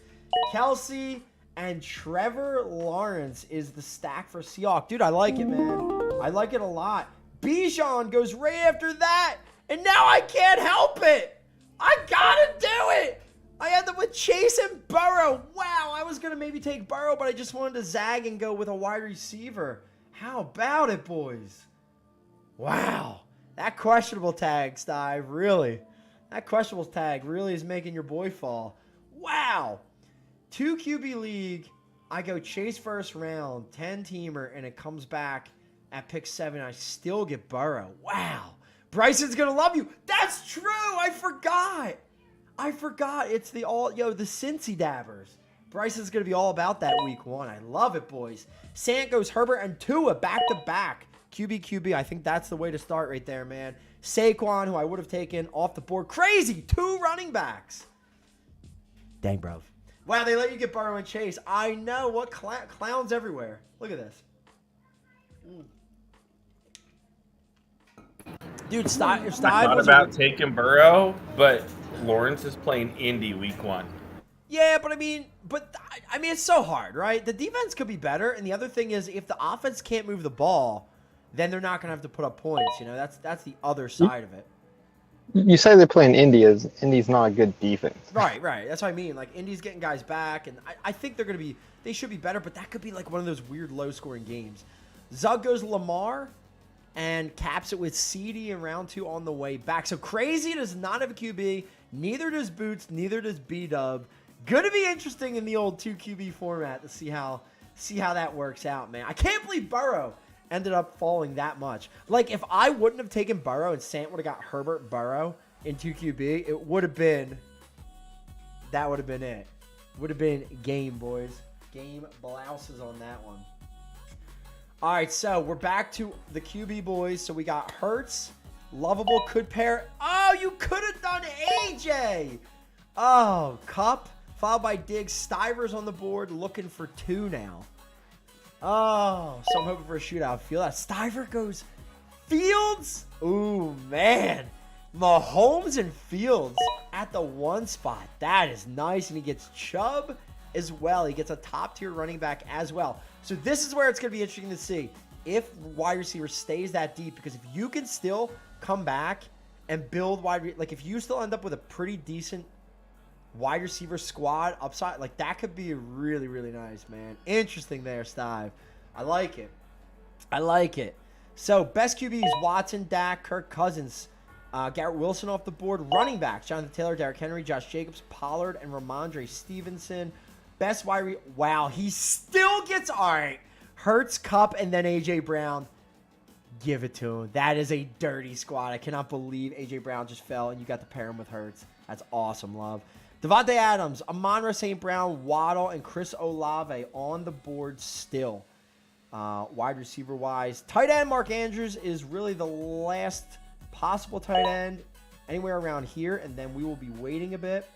Kelsey and Trevor Lawrence is the stack for Seahawk. Dude, I like it, man. I like it a lot. Bijan goes right after that. And now I can't help it. I gotta do it. I end up with Chase and Burrow. Wow, I was going to maybe take Burrow, but I just wanted to zag and go with a wide receiver. How about it, boys? Wow. That questionable tag, Stive, really. That questionable tag really is making your boy fall. Wow. 2 QB league. I go Chase first round, 10-teamer, and it comes back at pick 7. I still get Burrow. Wow. Bryson's going to love you. That's true. I forgot. It's the Cincy Dabbers. Bryson's going to be all about that week 1. I love it, boys. Sant goes Herbert and Tua back-to-back. QB. I think that's the way to start right there, man. Saquon, who I would have taken off the board. Crazy. 2 running backs. Dang, bro. Wow, they let you get Burrow and Chase. I know. What clowns everywhere. Look at this. Dude, stop. I thought about taking Burrow, but Lawrence is playing Indy week 1. Yeah, but I mean, it's so hard, right? The defense could be better, and the other thing is, if the offense can't move the ball, then they're not gonna have to put up points. You know, that's the other side of it. You say they're playing India's. Indy's not a good defense. Right. That's what I mean. Like Indy's getting guys back, and I think they should be better, but that could be like one of those weird low-scoring games. Zug goes Lamar and caps it with CD in round 2 on the way back. So Crazy does not have a QB. Neither does Boots. Neither does B-Dub. Going to be interesting in the old 2 QB format to see how that works out, man. I can't believe Burrow ended up falling that much. Like, if I wouldn't have taken Burrow and Sant would have got Herbert Burrow in 2 QB, it would have been it. Would have been game, boys. Game blouses on that one. All right, so we're back to the QB boys. So we got Hurts, Lovable, could pair. Oh, you could have done AJ. Oh, Cup, followed by Diggs. Stivers on the board, looking for 2 now. Oh, so I'm hoping for a shootout. Feel that. Stiver goes Fields. Ooh, man. Mahomes and Fields at the 1 spot. That is nice. And he gets Chubb as well. He gets a top-tier running back as well. So this is where it's going to be interesting to see if wide receiver stays that deep. Because if you can still come back and build like if you still end up with a pretty decent wide receiver squad upside, like that could be really, really nice, man. Interesting there, Stive. I like it. So best QBs: Watson, Dak, Kirk Cousins, Garrett Wilson off the board. Running backs: Jonathan Taylor, Derrick Henry, Josh Jacobs, Pollard, and Ramondre Stevenson. Best wide wow, he still gets all right. Hurts, Cup, and then AJ Brown. Give it to him. That is a dirty squad. I cannot believe AJ Brown just fell and you got to pair him with Hurts. That's awesome, love. Devontae Adams, Amon-Ra St. Brown, Waddle, and Chris Olave on the board still. Wide receiver-wise. Tight end, Mark Andrews is really the last possible tight end anywhere around here, and then we will be waiting a bit.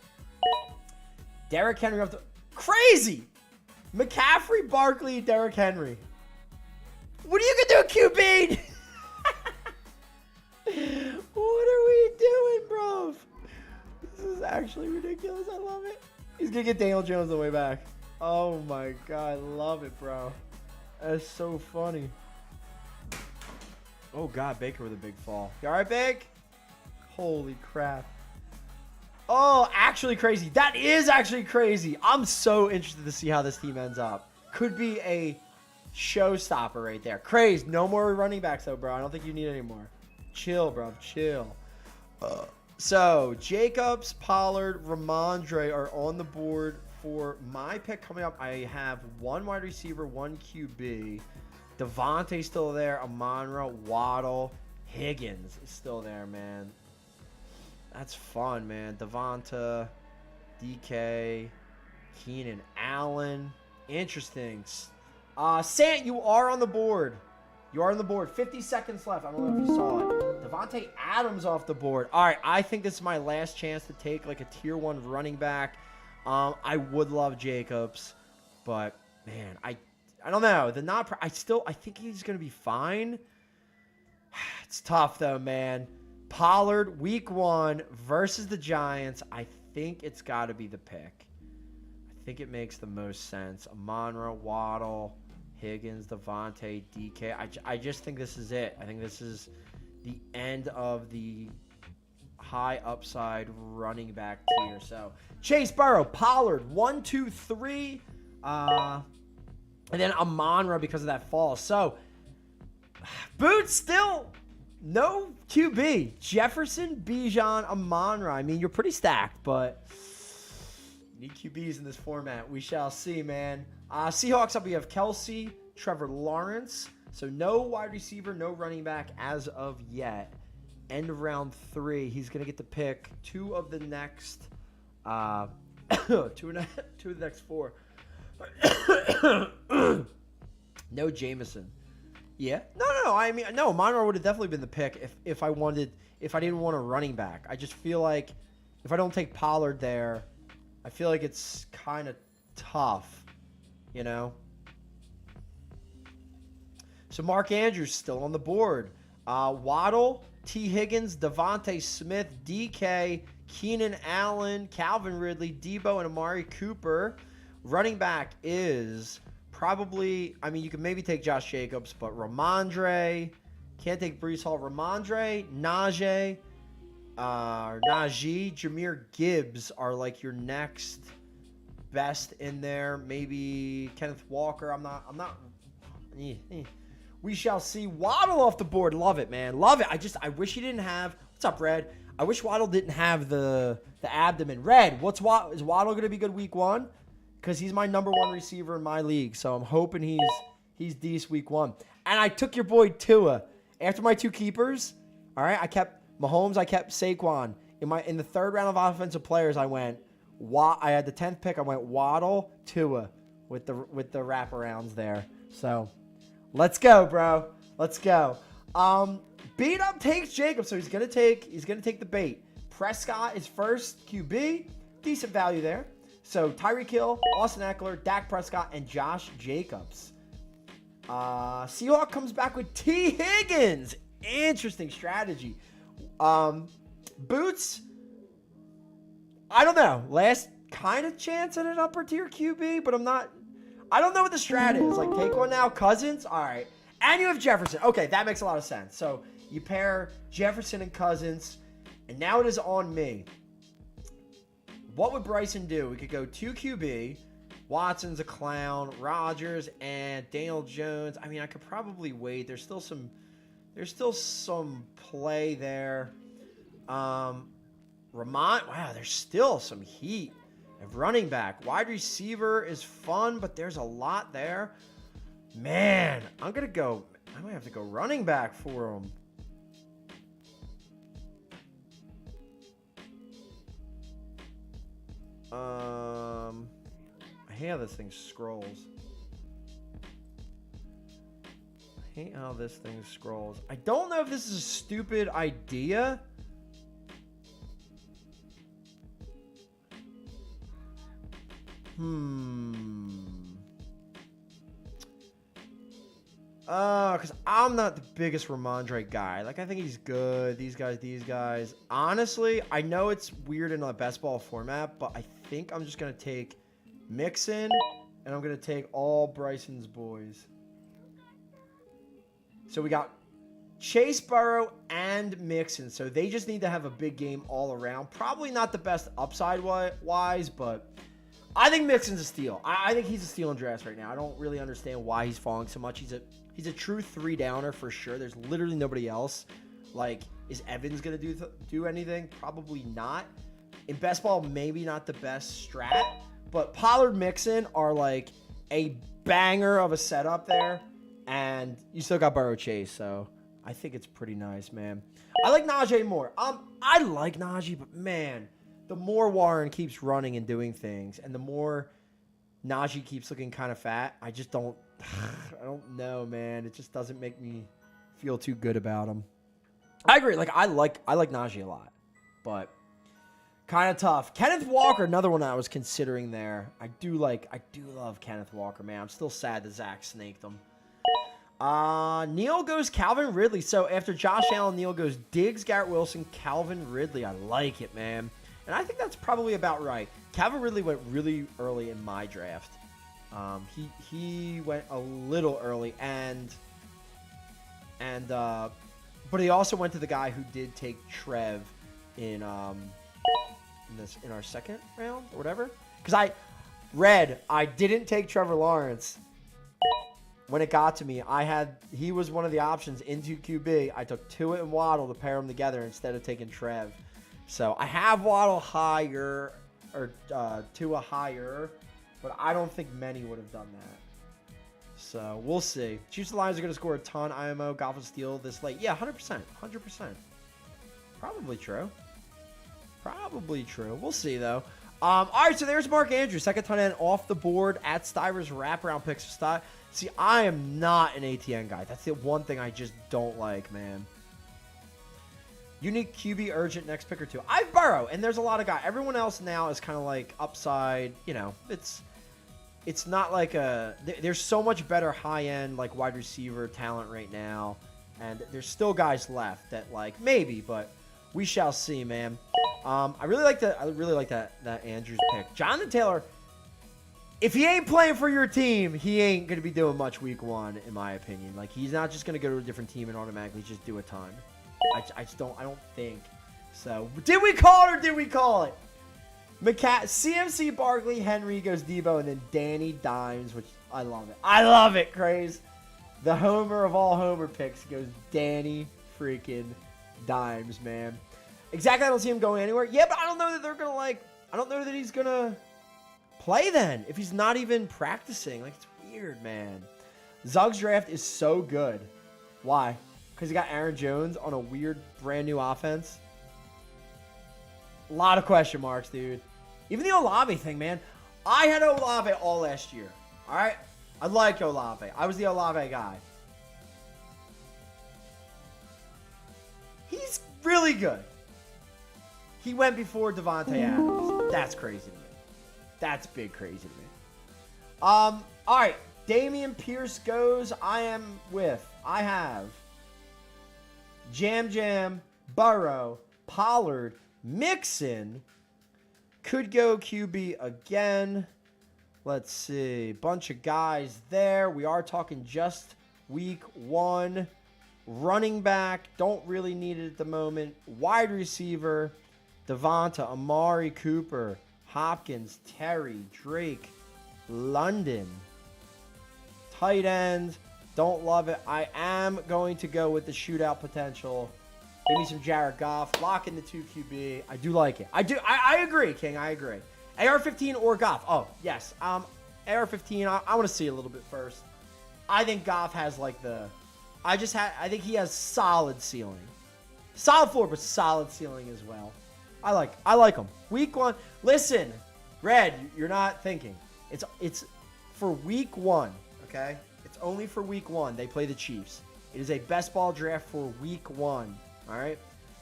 Derrick Henry off the... Crazy! McCaffrey, Barkley, Derrick Henry. What are you going to do, QB? What are we doing, bro? This is actually ridiculous. I love it. He's going to get Daniel Jones on the way back. Oh, my God. I love it, bro. That's so funny. Oh, God. Baker with a big fall. You all right, Big? Holy crap. Oh, actually crazy. That is actually crazy. I'm so interested to see how this team ends up. Could be a showstopper right there. Crazy. No more running backs, though, bro. I don't think you need any more. Chill, bro. Chill. So, Jacobs, Pollard, Ramondre are on the board for my pick coming up. I have one wide receiver, one QB. Devontae's still there. Amon-Ra, Waddle, Higgins is still there, man. That's fun, man. Devonta, DK, Keenan Allen. Interesting. Sant, you are on the board. You are on the board. 50 seconds left. I don't know if you saw it. Devontae Adams off the board. All right, I think this is my last chance to take like a tier 1 running back. I would love Jacobs, but man, I don't know. I think he's gonna be fine. It's tough though, man. Pollard, week 1 versus the Giants. I think it's got to be the pick. I think it makes the most sense. Amon-Ra, Waddle, Higgins, Devontae, DK. I just think this is it. I think this is the end of the high upside running back tier. So Chase Burrow, Pollard, 1, 2, 3. And then Amon-Ra because of that fall. So Boots still... No QB. Jefferson, Bijan, Amon-Ra. I mean, you're pretty stacked, but you need QBs in this format. We shall see, man. Seahawks up, we have Kelsey, Trevor Lawrence. So no wide receiver, no running back as of yet. End of round 3. He's going to get to pick 2 of the next 2 of the next 4. No Jameson. Yeah. No. I mean, no. Amon-Ra would have definitely been the pick if I didn't want a running back. I just feel like if I don't take Pollard there, I feel like it's kind of tough, you know. So Mark Andrews still on the board. Waddle, T. Higgins, Devontae Smith, DK, Keenan Allen, Calvin Ridley, Debo, and Amari Cooper. Running back is... probably, I mean, you can maybe take Josh Jacobs, but Ramondre, can't take Breece Hall. Ramondre, Najee, Jameer Gibbs are like your next best in there. Maybe Kenneth Walker. I'm not. We shall see. Waddle off the board. Love it, man. Love it. I wish he didn't have. What's up, Red? I wish Waddle didn't have the abdomen. Red, is Waddle going to be good week 1? Because he's my number 1 receiver in my league. So I'm hoping he's decent week 1. And I took your boy Tua. After my 2 keepers, all right, I kept Mahomes, I kept Saquon. In the 3rd round of offensive players, I had the 10th pick, I went Waddle, Tua with the wraparounds there. So let's go, bro. Let's go. Beat up takes Jacob, so he's gonna take the bait. Prescott is first QB. Decent value there. So, Tyreek Hill, Austin Eckler, Dak Prescott, and Josh Jacobs. Seahawk comes back with T. Higgins. Interesting strategy. Boots, I don't know. Last kind of chance at an upper tier QB, but I don't know what the strat is. Like, take one now. Cousins? All right. And you have Jefferson. Okay, that makes a lot of sense. So, you pair Jefferson and Cousins, and now it is on me. What would Bryson do? We could go 2 QB. Watson's a clown. Rodgers and Daniel Jones. I mean, I could probably wait. There's still some play there. Wow, there's still some heat. At running back. Wide receiver is fun, but there's a lot there. Man, I might have to go running back for him. I hate how this thing scrolls. I hate how this thing scrolls. I don't know if this is a stupid idea. Because I'm not the biggest Ramondre guy. Like, I think he's good. These guys. Honestly, I know it's weird in a best ball format, but I think I'm just going to take Mixon, and I'm going to take all Bryson's boys. So we got Chase, Burrow, and Mixon. So they just need to have a big game all around. Probably not the best upside-wise, but I think Mixon's a steal. I think he's a steal in drafts right now. I don't really understand why he's falling so much. He's a true 3-downer for sure. There's literally nobody else. Like, is Evans going to do anything? Probably not. In best ball, maybe not the best strat. But Pollard, Mixon are like a banger of a setup there. And you still got Burrow, Chase. So I think it's pretty nice, man. I like Najee more. I like Najee, but man, the more Warren keeps running and doing things, and the more Najee keeps looking kind of fat, I just don't. I don't know, man. It just doesn't make me feel too good about him. I agree. Like I like Najee a lot, but kind of tough. Kenneth Walker, another one I was considering there. I do love Kenneth Walker, man. I'm still sad that Zach snaked him. Neil goes Calvin Ridley. So after Josh Allen, Neil goes Diggs, Garrett Wilson, Calvin Ridley. I like it, man. And I think that's probably about right. Calvin Ridley went really early in my draft. He went a little early, but he also went to the guy who did take Trev in our second round or whatever. Because I didn't take Trevor Lawrence. When it got to me, he was one of the options into QB. I took Tua and Waddle to pair them together instead of taking Trev. So I have Waddle higher, or Tua higher, but I don't think many would have done that. So we'll see. Chiefs and Lions are going to score a ton. IMO, Goff will steal this late. Yeah, 100%. 100%. Probably true. Probably true. We'll see, though. All right, so there's Mark Andrews. Second tight end off the board at Stiver's wraparound picks for Stiver. See, I am not an ATN guy. That's the one thing I just don't like, man. Unique QB urgent next pick or two. I Burrow, and there's a lot of guys. Everyone else now is kind of like upside. You know, it's not like there's so much better high-end like wide receiver talent right now, and there's still guys left that like maybe, but we shall see, man. I really like that Andrews pick. Jonathan Taylor, if he ain't playing for your team, he ain't gonna be doing much week one, in my opinion. Like he's not just gonna go to a different team and automatically just do a ton. I don't think so. Did we call it or did we call it? CMC, Barkley, Henry goes Debo, and then Danny Dimes, which I love it. I love it, Craze. The homer of all homer picks goes Danny freaking Dimes, man. Exactly, I don't see him going anywhere. Yeah, but I don't know that they're going to, like, I don't know that he's going to play then if he's not even practicing. Like, it's weird, man. Zug's draft is so good. Why? Because he got Aaron Jones on a weird, brand new offense. A lot of question marks, dude. Even the Olave thing, man. I had Olave all last year. All right? I like Olave. I was the Olave guy. He's really good. He went before Devontae Adams. That's crazy to me. That's big crazy to me. All right. Damian Pierce goes. I have Jam, Burrow, Pollard, Mixon. Could go QB again. Let's see. Bunch of guys there. We are talking just week one. Running back. Don't really need it at the moment. Wide receiver. Devonta, Amari Cooper, Hopkins, Terry, Drake, London. Tight end. Don't love it. I am going to go with the shootout potential. Give me some Jared Goff. Lock in the 2 QB. I do like it. I agree, King. I agree. AR-15 or Goff. Oh, yes. AR-15, I want to see a little bit first. I think Goff has like the... I think he has solid ceiling. Solid floor, but solid ceiling as well. I like him. Week one. Listen, Red, you're not thinking. It's for week 1, okay? It's only for week 1. They play the Chiefs. It is a best ball draft for week 1. All right.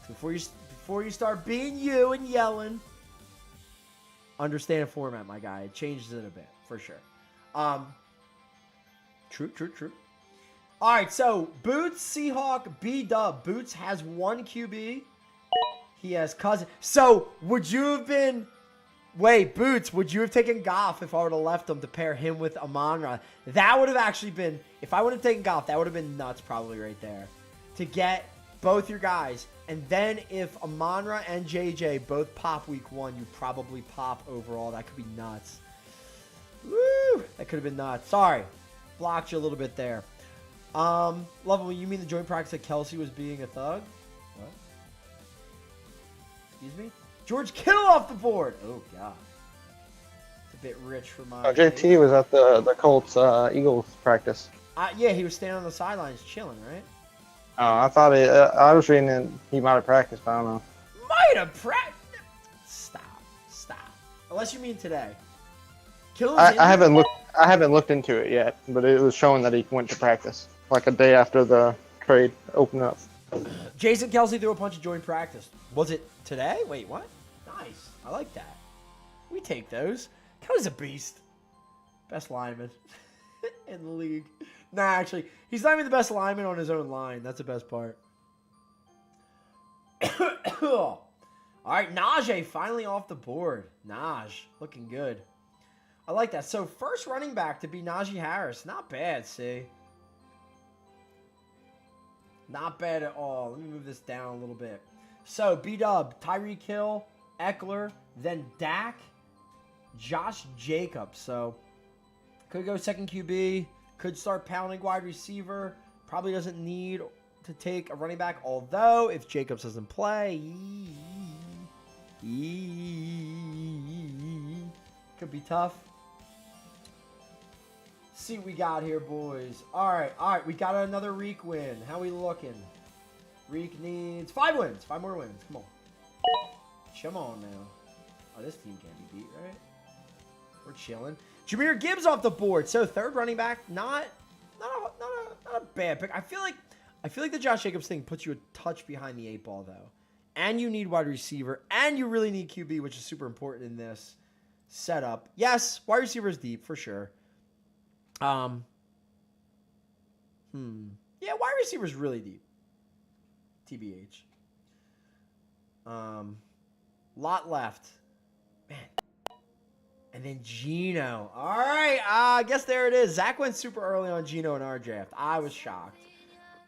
So before you start being you and yelling, understand the format, my guy. It changes it a bit for sure. True. All right. So Boots, Seahawk, B-Dub. Boots has 1 QB. He has Cousin. So would you have been? Wait, Boots, would you have taken Goff if I would have left him to pair him with Amon-Ra? That would have actually been, if I would have taken Goff, that would have been nuts probably right there. To get both your guys. And then if Amon-Ra and JJ both pop week 1, you probably pop overall. That could be nuts. Woo! That could have been nuts. Sorry. Blocked you a little bit there. Lovely, you mean the joint practice that Kelsey was being a thug? What? Excuse me? George Kittle off the board. Oh, God. It's a bit rich for my... JT was at the Colts Eagles practice. Yeah, he was standing on the sidelines chilling, right? Oh, I thought I was reading that he might have practiced, but I don't know. Might have practiced. Stop. Unless you mean today. I haven't looked into it yet, but it was showing that he went to practice like a day after the trade opened up. Jason Kelsey threw a punch at joint practice. Was it today? Wait, what? Nice. I like that. We take those. Kelly's a beast. Best lineman in the league. Nah, actually, he's not even the best lineman on his own line. That's the best part. All right, Najee finally off the board. Naj, looking good. I like that. So first running back to be Najee Harris. Not bad, see? Not bad at all. Let me move this down a little bit. So B-Dub, Tyreek Hill, Eckler, then Dak, Josh Jacobs. So could go second QB. Could start pounding wide receiver. Probably doesn't need to take a running back. Although, if Jacobs doesn't play, could be tough. See what we got here, boys. All right. We got another Reek win. How we looking? Reek needs 5 wins. 5 more wins. Come on now. Oh, this team can't be beat, right? We're chilling. Jahmyr Gibbs off the board. So third running back, not a bad pick. I feel like the Josh Jacobs thing puts you a touch behind the 8 ball though. And you need wide receiver, and you really need QB, which is super important in this setup. Yes, wide receiver is deep for sure. Yeah, wide receiver is really deep. TBH. Lot left. Man. And then Geno. All right. I guess there it is. Zach went super early on Geno in our draft. I was shocked.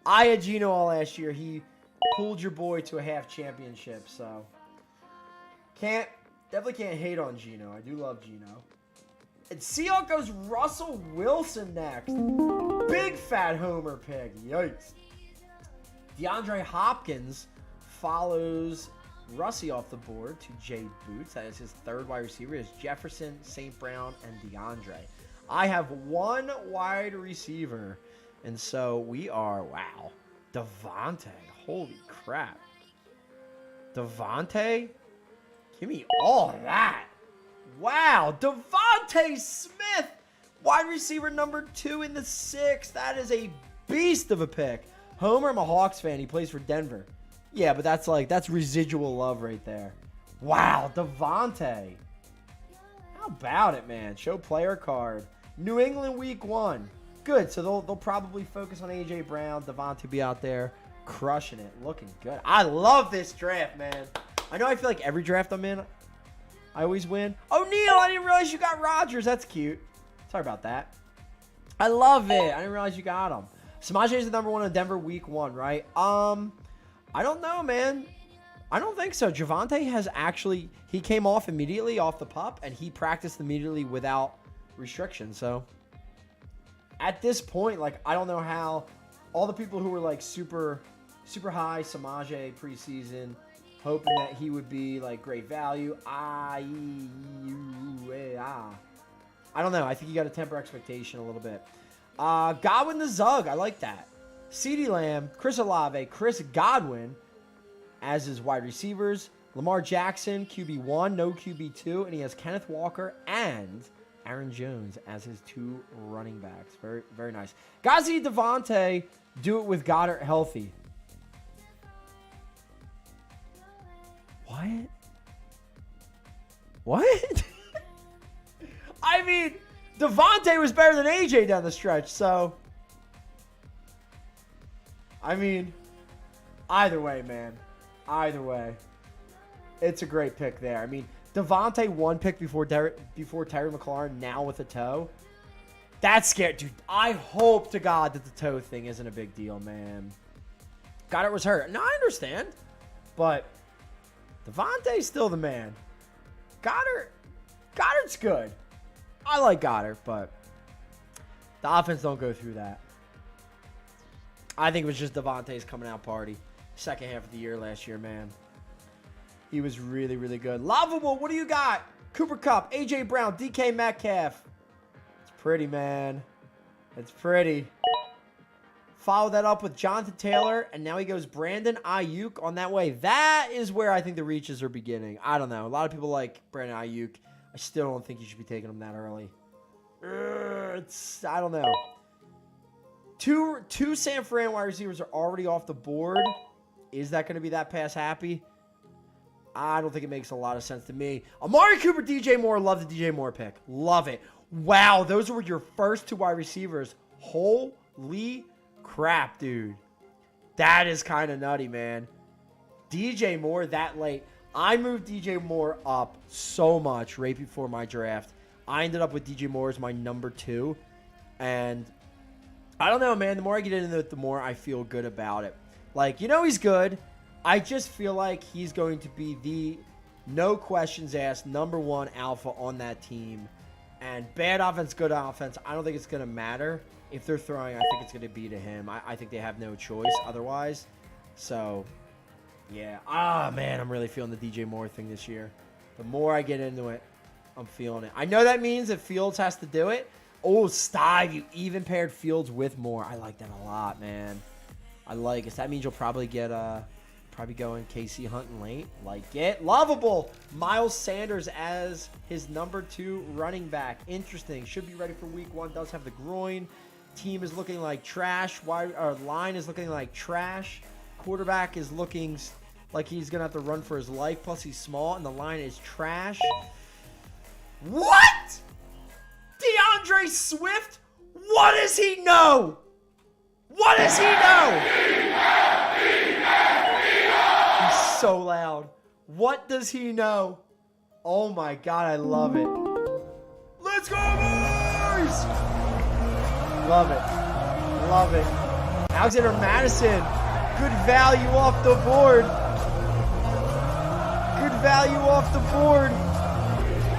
I had Geno all last year. He pulled your boy to a half championship. So definitely can't hate on Geno. I do love Geno. And Seahawks goes Russell Wilson next. Big fat homer pick. Yikes. DeAndre Hopkins follows Russie off the board to Jay Boots. That is his third wide receiver. Is Jefferson, St. Brown, and DeAndre. I have 1 wide receiver. And so we are, wow. Devontae. Holy crap. Devontae? Give me all that. Wow. Devontae Smith. Wide receiver number 2 in the 6th. That is a beast of a pick. Homer, I'm a Hawks fan. He plays for Denver. Yeah, but that's residual love right there. Wow, Devontae. How about it, man? Show player card. New England week 1. Good. So they'll probably focus on A.J. Brown. Devontae be out there crushing it. Looking good. I love this draft, man. I know I feel like every draft I'm in, I always win. Oh, Neil, I didn't realize you got Rodgers. That's cute. Sorry about that. I love it. I didn't realize you got him. Samaje is the number 1 in Denver week 1, right? I don't know, man. I don't think so. Javonte has actually, he came off immediately off the pup, and he practiced immediately without restriction. So at this point, like, I don't know how all the people who were like super high Samaje preseason, hoping that he would be like great value. I don't know. I think you got to temper expectation a little bit. Godwin the Zug. I like that. CeeDee Lamb, Chris Olave, Chris Godwin as his wide receivers. Lamar Jackson, QB1, no QB2, and he has Kenneth Walker and Aaron Jones as his 2 running backs. Very, very nice. Guys, need Devontae do it with Goddard healthy. What? What? I mean, Devontae was better than AJ down the stretch, so. I mean, either way, man. Either way. It's a great pick there. I mean, Devontae 1 pick before Terry McLaurin, now with a toe. That's scary. Dude, I hope to God that the toe thing isn't a big deal, man. Goddard was hurt. No, I understand. But Devontae's still the man. Goddard's good. I like Goddard, but the offense don't go through that. I think it was just Devontae's coming out party. Second half of the year last year, man. He was really, really good. Lovable, what do you got? Cooper Kupp, A.J. Brown, DK Metcalf. It's pretty, man. It's pretty. Follow that up with Jonathan Taylor, and now he goes Brandon Ayuk on that way. That is where I think the reaches are beginning. I don't know. A lot of people like Brandon Ayuk. I still don't think you should be taking him that early. I don't know. Two San Fran wide receivers are already off the board. Is that going to be that pass happy? I don't think it makes a lot of sense to me. Amari Cooper, DJ Moore. Love the DJ Moore pick. Love it. Wow, those were your first 2 wide receivers. Holy crap, dude. That is kind of nutty, man. DJ Moore that late. I moved DJ Moore up so much right before my draft. I ended up with DJ Moore as my number 2. And I don't know, man. The more I get into it, the more I feel good about it. Like, you know he's good. I just feel like he's going to be the, no questions asked, number 1 alpha on that team. And bad offense, good offense, I don't think it's going to matter. If they're throwing, I think it's going to be to him. I think they have no choice otherwise. So, yeah. Man, I'm really feeling the DJ Moore thing this year. The more I get into it, I'm feeling it. I know that means that Fields has to do it. Oh, Stive, you even paired Fields with Moore. I like that a lot, man. I like it. That means you'll probably get probably going KC Hunting late. Like it. Lovable. Miles Sanders as his number 2 running back. Interesting. Should be ready for week 1. Does have the groin. Team is looking like trash. Line is looking like trash. Quarterback is looking like he's going to have to run for his life. Plus he's small and the line is trash. What? DeAndre Swift? What does he know? What does he know? He's so loud. What does he know? Oh my God, I love it. Let's go, boys! Love it. Love it. Alexander Madison. Good value off the board. Good value off the board.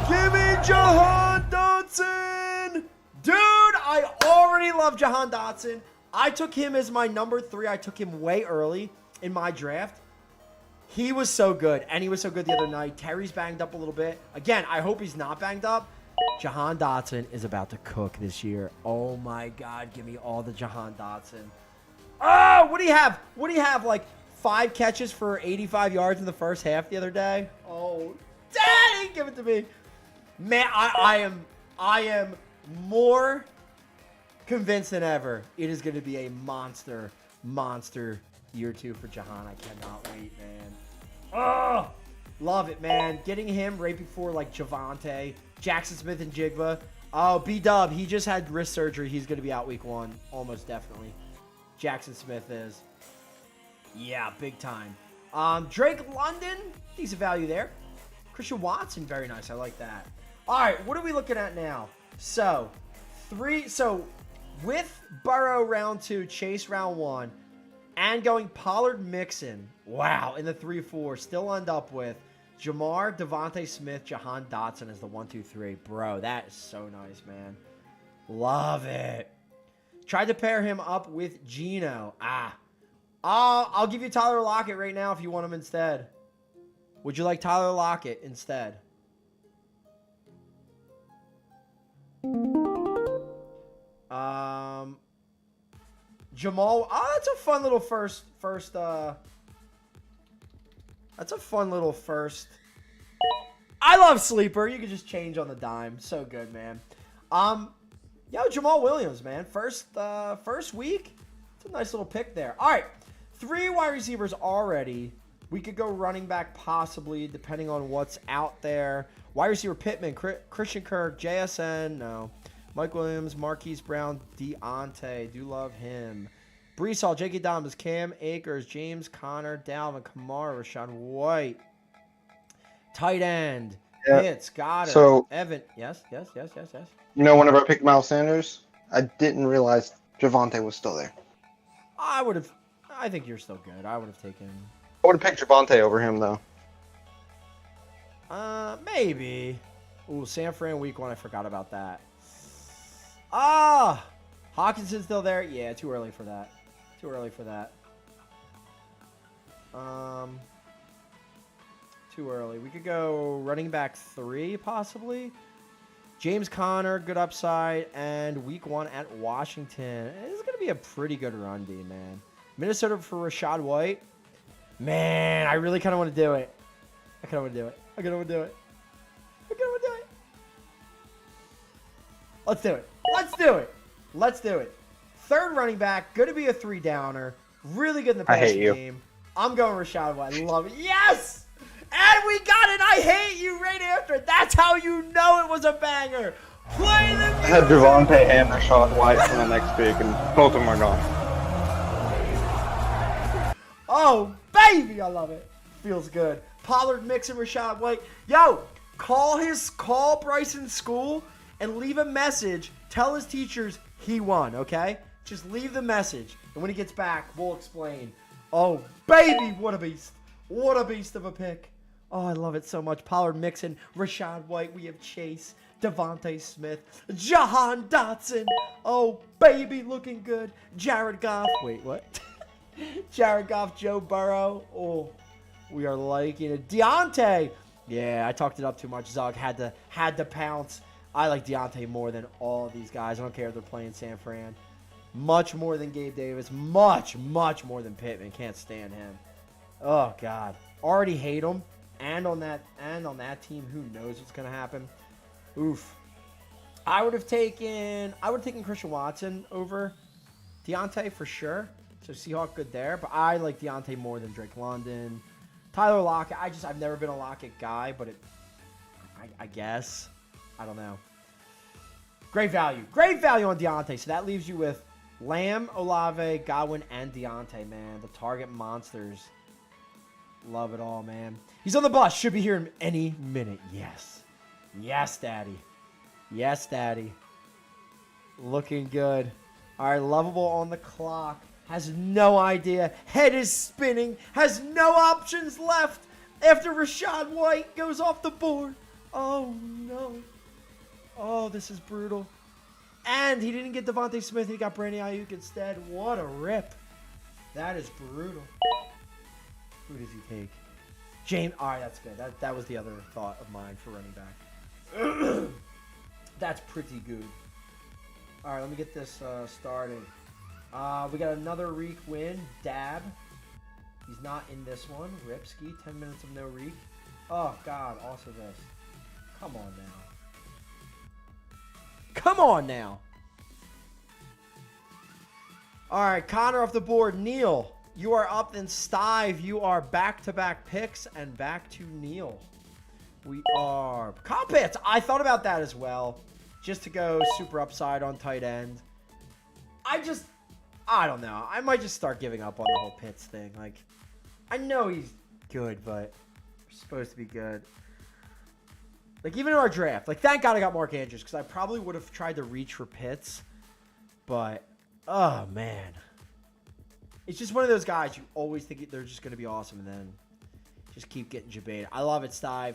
Give me Jahan Dotson. Dude, I already love Jahan Dotson. I took him as my number 3. I took him way early in my draft. He was so good, and he was so good the other night. Terry's banged up a little bit. Again, I hope he's not banged up. Jahan Dotson is about to cook this year. Oh, my God. Give me all the Jahan Dotson. Oh, what do you have? What do you have? Like 5 catches for 85 yards in the first half the other day? Oh, Daddy, give it to me. Man, I am more convinced than ever it is going to be a monster year 2 for Jahan. I cannot wait, man. Oh, love it, man. Getting him right before like Javonte, Jackson Smith, and Jigba. Oh, B-Dub, he just had wrist surgery. He's going to be out week 1, almost definitely. Jackson Smith is. Yeah, big time. Drake London, decent value there. Christian Watson, very nice. I like that. All right, what are we looking at now? So, with Burrow round 2, Chase round 1, and going Pollard Mixon, wow, in the 3-4, still end up with Jamar, Devontae Smith, Jahan Dotson as the 1-2-3. Bro, that is so nice, man. Love it. Tried to pair him up with Geno. I'll give you Tyler Lockett right now if you want him instead. Would you like Tyler Lockett instead? Jamal. Oh, that's a fun little first. That's That's a fun little first. I love sleeper. You can just change on the dime. So good, man. Yo, Jamal Williams, man. First week. It's a nice little pick there. All right. 3 wide receivers already. We could go running back possibly, depending on what's out there. Wide receiver Pittman, Christian Kirk, JSN, no. Mike Williams, Marquise Brown, Deontay. Do love him. Brees Hall, J.K. Dobbins, Cam Akers, James Conner, Dalvin Kamara, Rashawn White. Tight end. Pitts, got it. So- Evan. Yes. You know, whenever I picked Miles Sanders, I didn't realize Javonte was still there. I think you're still good. I would have taken. I would have picked Javonte over him, though. Maybe. Ooh, San Fran week 1. I forgot about that. Hawkinson's still there? Yeah, too early for that. Too early. We could go running back 3, possibly. James Conner, good upside. And week 1 at Washington. This is going to be a pretty good run, D, man. Minnesota for Rashad White. Man, I really kind of want to do it. I kind of want to do it. Let's do it. Third running back, going to be a 3-downer. Really good in the passing game. I'm going Rashad White. Love it. Yes! And we got it. I hate you right after. That's how you know it was a banger. Play the I had Javonte and Rashad White for the next pick, and both of them are gone. Oh, baby, I love it. Feels good. Pollard, Mixon, Rashad White. Yo, call Bryson's school and leave a message. Tell his teachers he won, okay? Just leave the message. And when he gets back, we'll explain. Oh, baby, what a beast. What a beast of a pick. Oh, I love it so much. Pollard, Mixon, Rashad White. We have Chase, Devontae Smith, Jahan Dotson. Oh, baby, looking good. Jared Goff. Wait, what? Jared Goff, Joe Burrow. Oh, we are liking it. Deontay. Yeah, I talked it up too much. Zog had to pounce. I like Deontay more than all of these guys. I don't care if they're playing San Fran. Much more than Gabe Davis. Much more than Pittman. Can't stand him. Oh God. Already hate him. And on that team, who knows what's gonna happen? Oof. I would have taken Christian Watson over Deontay for sure. So Seahawk good there. But I like Deontay more than Drake London. Tyler Lockett. I've never been a Lockett guy, but I guess. I don't know. Great value. Great value on Deontay. So that leaves you with Lamb, Olave, Godwin, and Deontay, man. The target monsters. Love it all, man. He's on the bus. Should be here in any minute. Yes. Yes, Daddy. Yes, Daddy. Looking good. All right, Lovable on the clock. Has no idea. Head is spinning. Has no options left after Rashad White goes off the board. Oh, no. Oh, this is brutal. And he didn't get Devontae Smith. He got Brandon Ayuk instead. What a rip. That is brutal. Who does he take? James. All right, that's good. That was the other thought of mine for running back. That's pretty good. All right, let me get this started. We got another Reek win. Dab. He's not in this one. Ripski. 10 minutes of no Reek. Oh, God. Also this. Come on now. Come on now. All right, Connor off the board. Neil, you are up. Then Stive, you are back-to-back picks and back to Neil. We are Kyle Pitts. I thought about that as well, just to go super upside on tight end. I don't know. I might just start giving up on the whole Pitts thing. Like, I know he's good, but we're supposed to be good. Like, even in our draft, like, thank God I got Mark Andrews, because I probably would have tried to reach for Pitts. But, oh, man. It's just one of those guys you always think they're just going to be awesome, and then just keep getting jebaited. I love it, Stive.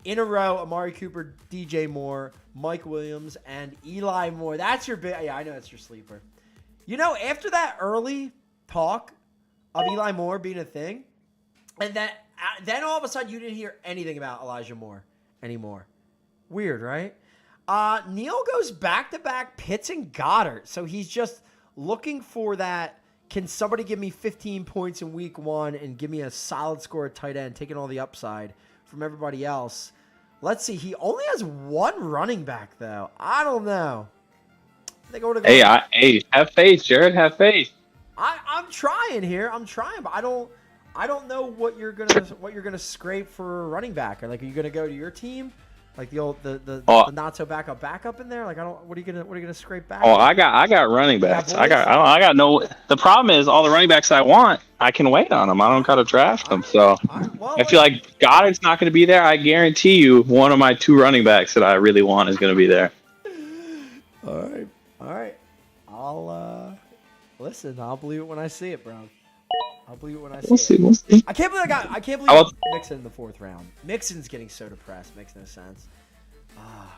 In a row, Amari Cooper, DJ Moore, Mike Williams, and Eli Moore. That's your big... Yeah, I know that's your sleeper. You know, after that early talk of Eli Moore being a thing, and then all of a sudden you didn't hear anything about Elijah Moore anymore. Weird, right? Neil goes back-to-back Pitts and Goddard. So he's just looking for that Can somebody give me 15 points in week 1 and give me a solid score at tight end, taking all the upside from everybody else? Let's see. He only has 1 running back, though. I don't know. I think I would've gone- Hey, have faith, Jared. Have faith. I'm trying here. I'm trying, but I don't know what you're gonna scrape for running back. Or like, are you gonna go to your team, like the old the not so backup in there? Like, I don't. What are you gonna scrape back? Oh, I got running backs. boys? I got no. The problem is all the running backs I want, I can wait on them. I don't gotta draft them. So I feel like Goddard's not gonna be there. I guarantee you, one of my 2 running backs that I really want is gonna be there. All right. I'll listen. I'll believe it when I see it, bro. I'll believe it when I see it. We'll see. I can't believe Mixon in the 4th round. Mixon's getting so depressed. Makes no sense.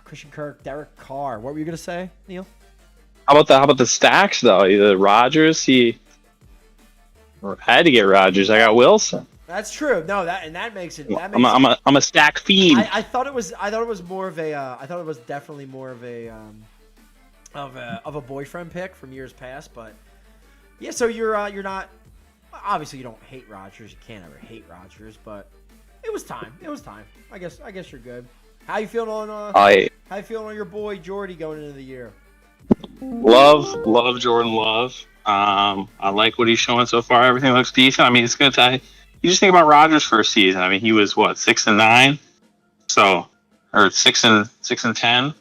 Christian Kirk, Derek Carr. What were you gonna say, Neil? How about the stacks though? Either Rodgers, I had to get Rodgers. I got Wilson. That's true. No, that makes it. I'm a stack fiend. I thought it was more of a. I thought it was definitely more of a of a boyfriend pick from years past. But yeah, so you're not. Obviously, you don't hate Rodgers. You can't ever hate Rodgers, but it was time. I guess you're good. How you feeling on? How you feeling on your boy Jordy going into the year? Love Jordan Love. I like what he's showing so far. Everything looks decent. I mean, it's gonna take. You just think about Rodgers' first season. I mean, he was 6-9, so or 6-10.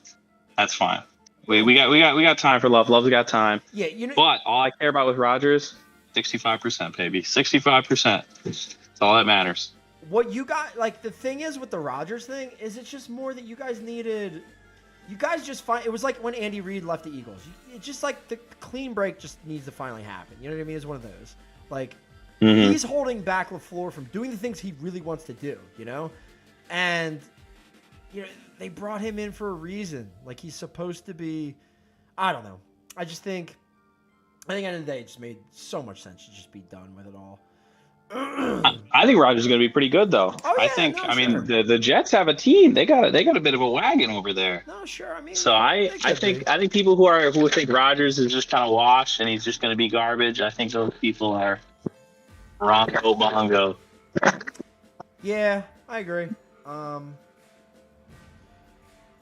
That's fine. We got time for Love. Love's got time. Yeah, you know. But all I care about with Rodgers, 65%, baby. 65%. That's all that matters. What you got, like, the thing is with the Rodgers thing, is it's just more that you guys needed. You guys just find it was like when Andy Reid left the Eagles. It's just like the clean break just needs to finally happen. You know what I mean? It's one of those. Like, he's holding back LaFleur from doing the things he really wants to do, you know? And, you know, they brought him in for a reason. Like, he's supposed to be, I don't know. I think at the end of the day, it just made so much sense to just be done with it all. I think Rodgers is going to be pretty good, though. Oh, yeah, I mean, the Jets have a team. They got a bit of a wagon over there. No, sure. I mean, so I think people who think Rodgers is just kind of washed and he's just going to be garbage. I think those people are Bronco Bongo. Yeah, I agree.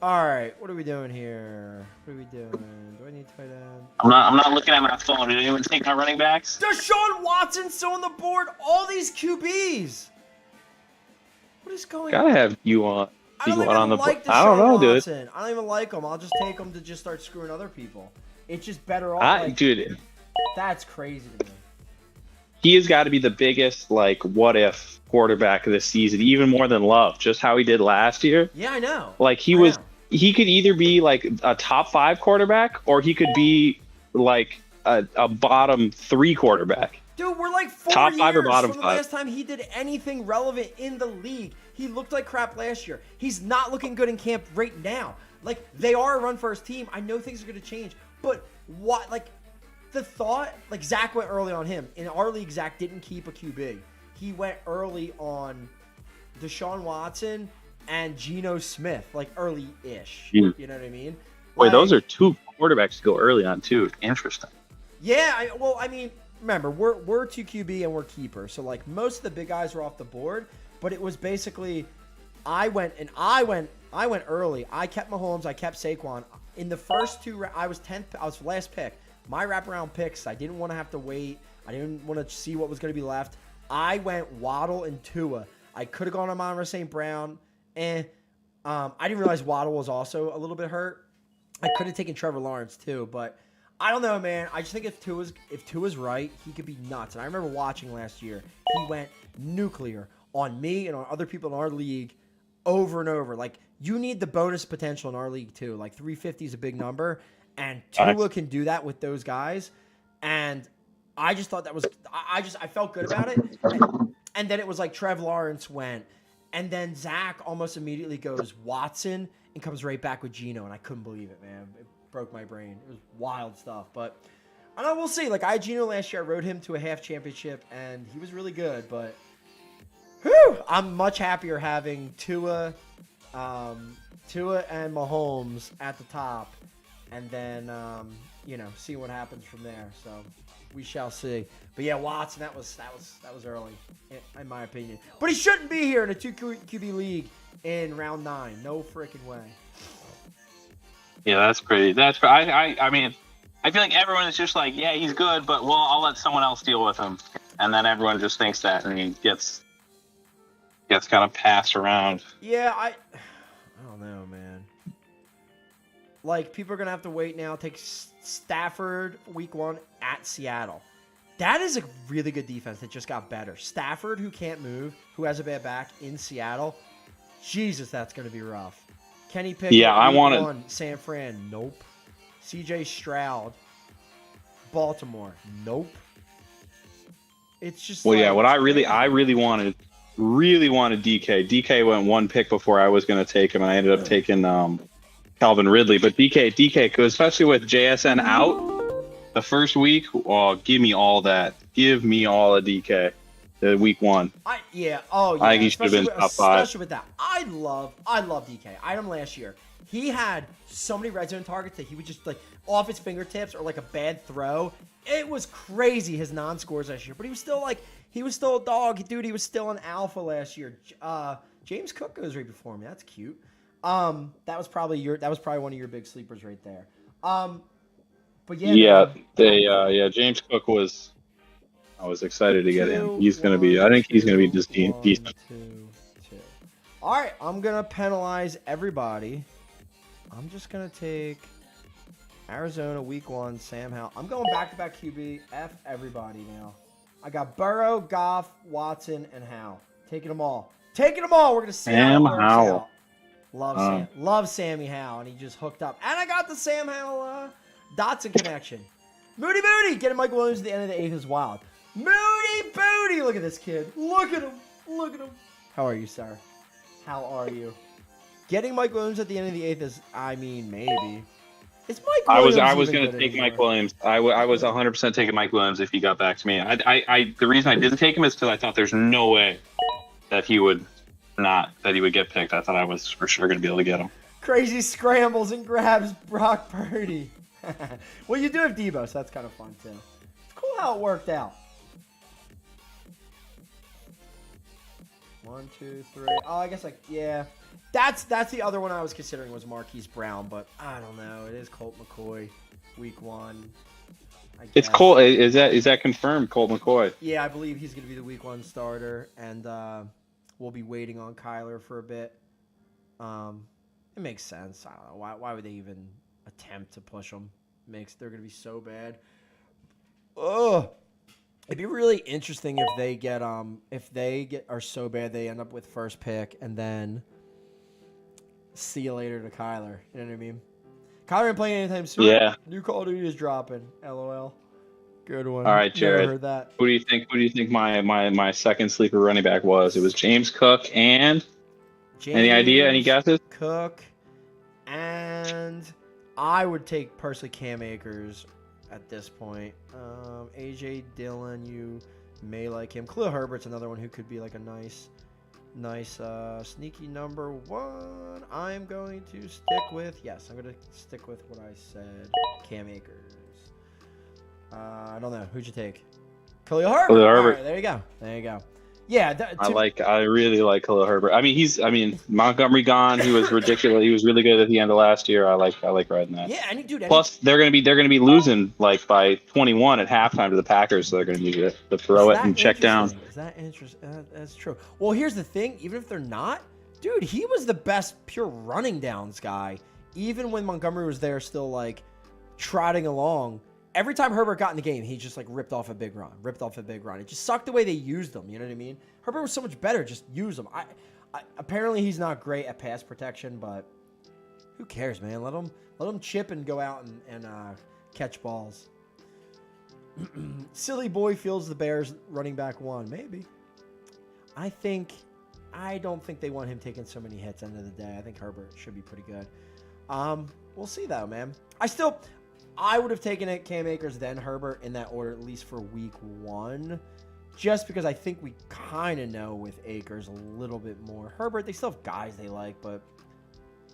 All right, what are we doing here? What are we doing? Do I need tight end? I'm not looking at my phone. Did anyone take my running backs? Deshaun Watson still on the board. All these QBs. What is going on? Gotta have you on. I don't even on the like Deshaun I don't know, Watson. dude. I don't even like him. I'll just take him to just start screwing other people. It's just better off. Dude, that's crazy to me. he has got to be the biggest what if quarterback of the season, even more than Love. Just how he did last year. Yeah, I know. He could either be like a top 5 quarterback or he could be like a bottom 3 quarterback. Dude, we're like 4 top years 5 or bottom from the 5. last time he did anything relevant in the league. He looked like crap last year. He's not looking good in camp right now. Like, they are a run-first team. I know things are going to change. But what, like, the thought, like, Zach went early on him. In our league, Zach didn't keep a QB. He went early on Deshaun Watson and Geno Smith, like early-ish. You know what I mean? Wait, those are 2 quarterbacks to go early on, too. Interesting. Yeah, I mean, remember, we're 2 QB and we're keeper. So, like, most of the big guys were off the board. But it was basically, I went early. I kept Mahomes. I kept Saquon. In the first 2, I was 10th. I was last pick. My wraparound picks, I didn't want to have to wait. I didn't want to see what was going to be left. I went Waddle and Tua. I could have gone on Amon-Ra St. Brown. I didn't realize Waddle was also a little bit hurt. I could have taken Trevor Lawrence too, but I don't know, man. I just think if Tua's right, he could be nuts. And I remember watching last year, he went nuclear on me and on other people in our league over and over. Like, you need the bonus potential in our league too. Like, 350 is a big number, and Tua can do that with those guys. And I just thought that was I felt good about it. And then it was like Trev Lawrence went, and then Zach almost immediately goes Watson and comes right back with Geno, and I couldn't believe it, man. It broke my brain. It was wild stuff. But I don't know, we'll see. Like, I had Geno last year. I rode him to a half championship, and he was really good. But I'm much happier having Tua and Mahomes at the top, and then see what happens from there. So we shall see. But yeah, Watson, that was early, in my opinion. But he shouldn't be here in a 2 QB league in round 9. No freaking way. Yeah, that's crazy. I mean, I feel like everyone is just like, yeah, he's good, but well, I'll let someone else deal with him, and then everyone just thinks that, and he gets kind of passed around. Yeah, I don't know, man. Like, people are going to have to wait now. Take Stafford week 1 at Seattle. That is a really good defense that just got better. Stafford, who can't move, who has a bad back in Seattle. Jesus, that's going to be rough. Kenny Pickett, Yeah, I week want to. 1, San Fran, nope. CJ Stroud, Baltimore, nope. It's just Well, like, yeah, what I really wanted DK. DK went 1 pick before I was going to take him, and I ended up taking Calvin Ridley. But DK, especially with JSN out the first week, oh, give me all that. Give me all of DK. The week 1. Yeah. I think he should have been top 5. Especially with that. I love DK. I had him last year. He had so many red zone targets that he would just like off his fingertips or like a bad throw. It was crazy, his non-scores last year. But he was still a dog. Dude, he was still an alpha last year. James Cook goes right before me. That's cute. That was probably one of your big sleepers right there. But yeah. Yeah, James Cook was. I was excited to get him. He's going to be. I think he's going to be just decent. 2. All right, I'm gonna penalize everybody. I'm just gonna take Arizona week 1, Sam Howell. I'm going back-to-back QB. F everybody now. I got Burrow, Goff, Watson, and Howell. Taking them all. We're gonna see how it works out. Love Sammy Howell, and he just hooked up. And I got the Sam Howell Dotson connection. Moody Booty getting Mike Williams at the end of the 8th is wild. Moody Booty! Look at this kid. Look at him. How are you, sir? How are you? Getting Mike Williams at the end of the 8th is, I mean, maybe. Is Mike Williams I was even going to good take anymore? Mike Williams. I was 100% taking Mike Williams if he got back to me. The reason I didn't take him is because I thought there's no way that he would get picked. I thought I was for sure going to be able to get him. Crazy scrambles and grabs Brock Purdy. Well, you do have Debo, so that's kind of fun, too. It's cool how it worked out. 1, 2, 3. Oh, I guess yeah. That's the other one I was considering was Marquise Brown, but I don't know. It is Colt McCoy, week 1. It's Colt. Is that confirmed? Colt McCoy. Yeah, I believe he's going to be the week 1 starter, and we'll be waiting on Kyler for a bit. It makes sense. I don't know why would they even attempt to push them. They're going to be so bad. Ugh. It'd be really interesting if they are so bad they end up with first pick and then see you later to Kyler. You know what I mean? Kyler ain't playing anytime soon. Yeah. New Call of Duty is dropping. LOL. Good one. All right, Never Jared. heard that. Who do you think my second sleeper running back was? It was James Cook and any idea? Any guesses? Cook, and I would take personally Cam Akers at this point. AJ Dillon, you may like him. Khalil Herbert's another one who could be like a nice sneaky number 1. I'm going to stick with what I said. Cam Akers. I don't know. Who'd you take? Khalil Herbert. Khalil Herbert. All right, there you go. Yeah, I really like Khalil Herbert. I mean, Montgomery gone. He was ridiculous. He was really good at the end of last year. I like riding that. Yeah, Plus, they're gonna be losing like by 21 at halftime to the Packers, so they're gonna need to throw it and check down. Is that interesting? That's true. Well, here's the thing. Even if they're not, dude, he was the best pure running downs guy. Even when Montgomery was there, still like trotting along. Every time Herbert got in the game, he just like ripped off a big run. It just sucked the way they used him. You know what I mean? Herbert was so much better. Just use him. Apparently he's not great at pass protection, but who cares, man? Let him chip and go out and catch balls. Silly boy feels the Bears running back 1. Maybe. I don't think they want him taking so many hits end of the day. I think Herbert should be pretty good. We'll see though, man. I would have taken it Cam Akers, then Herbert in that order, at least for week 1. Just because I think we kind of know with Akers a little bit more. Herbert, they still have guys they like, but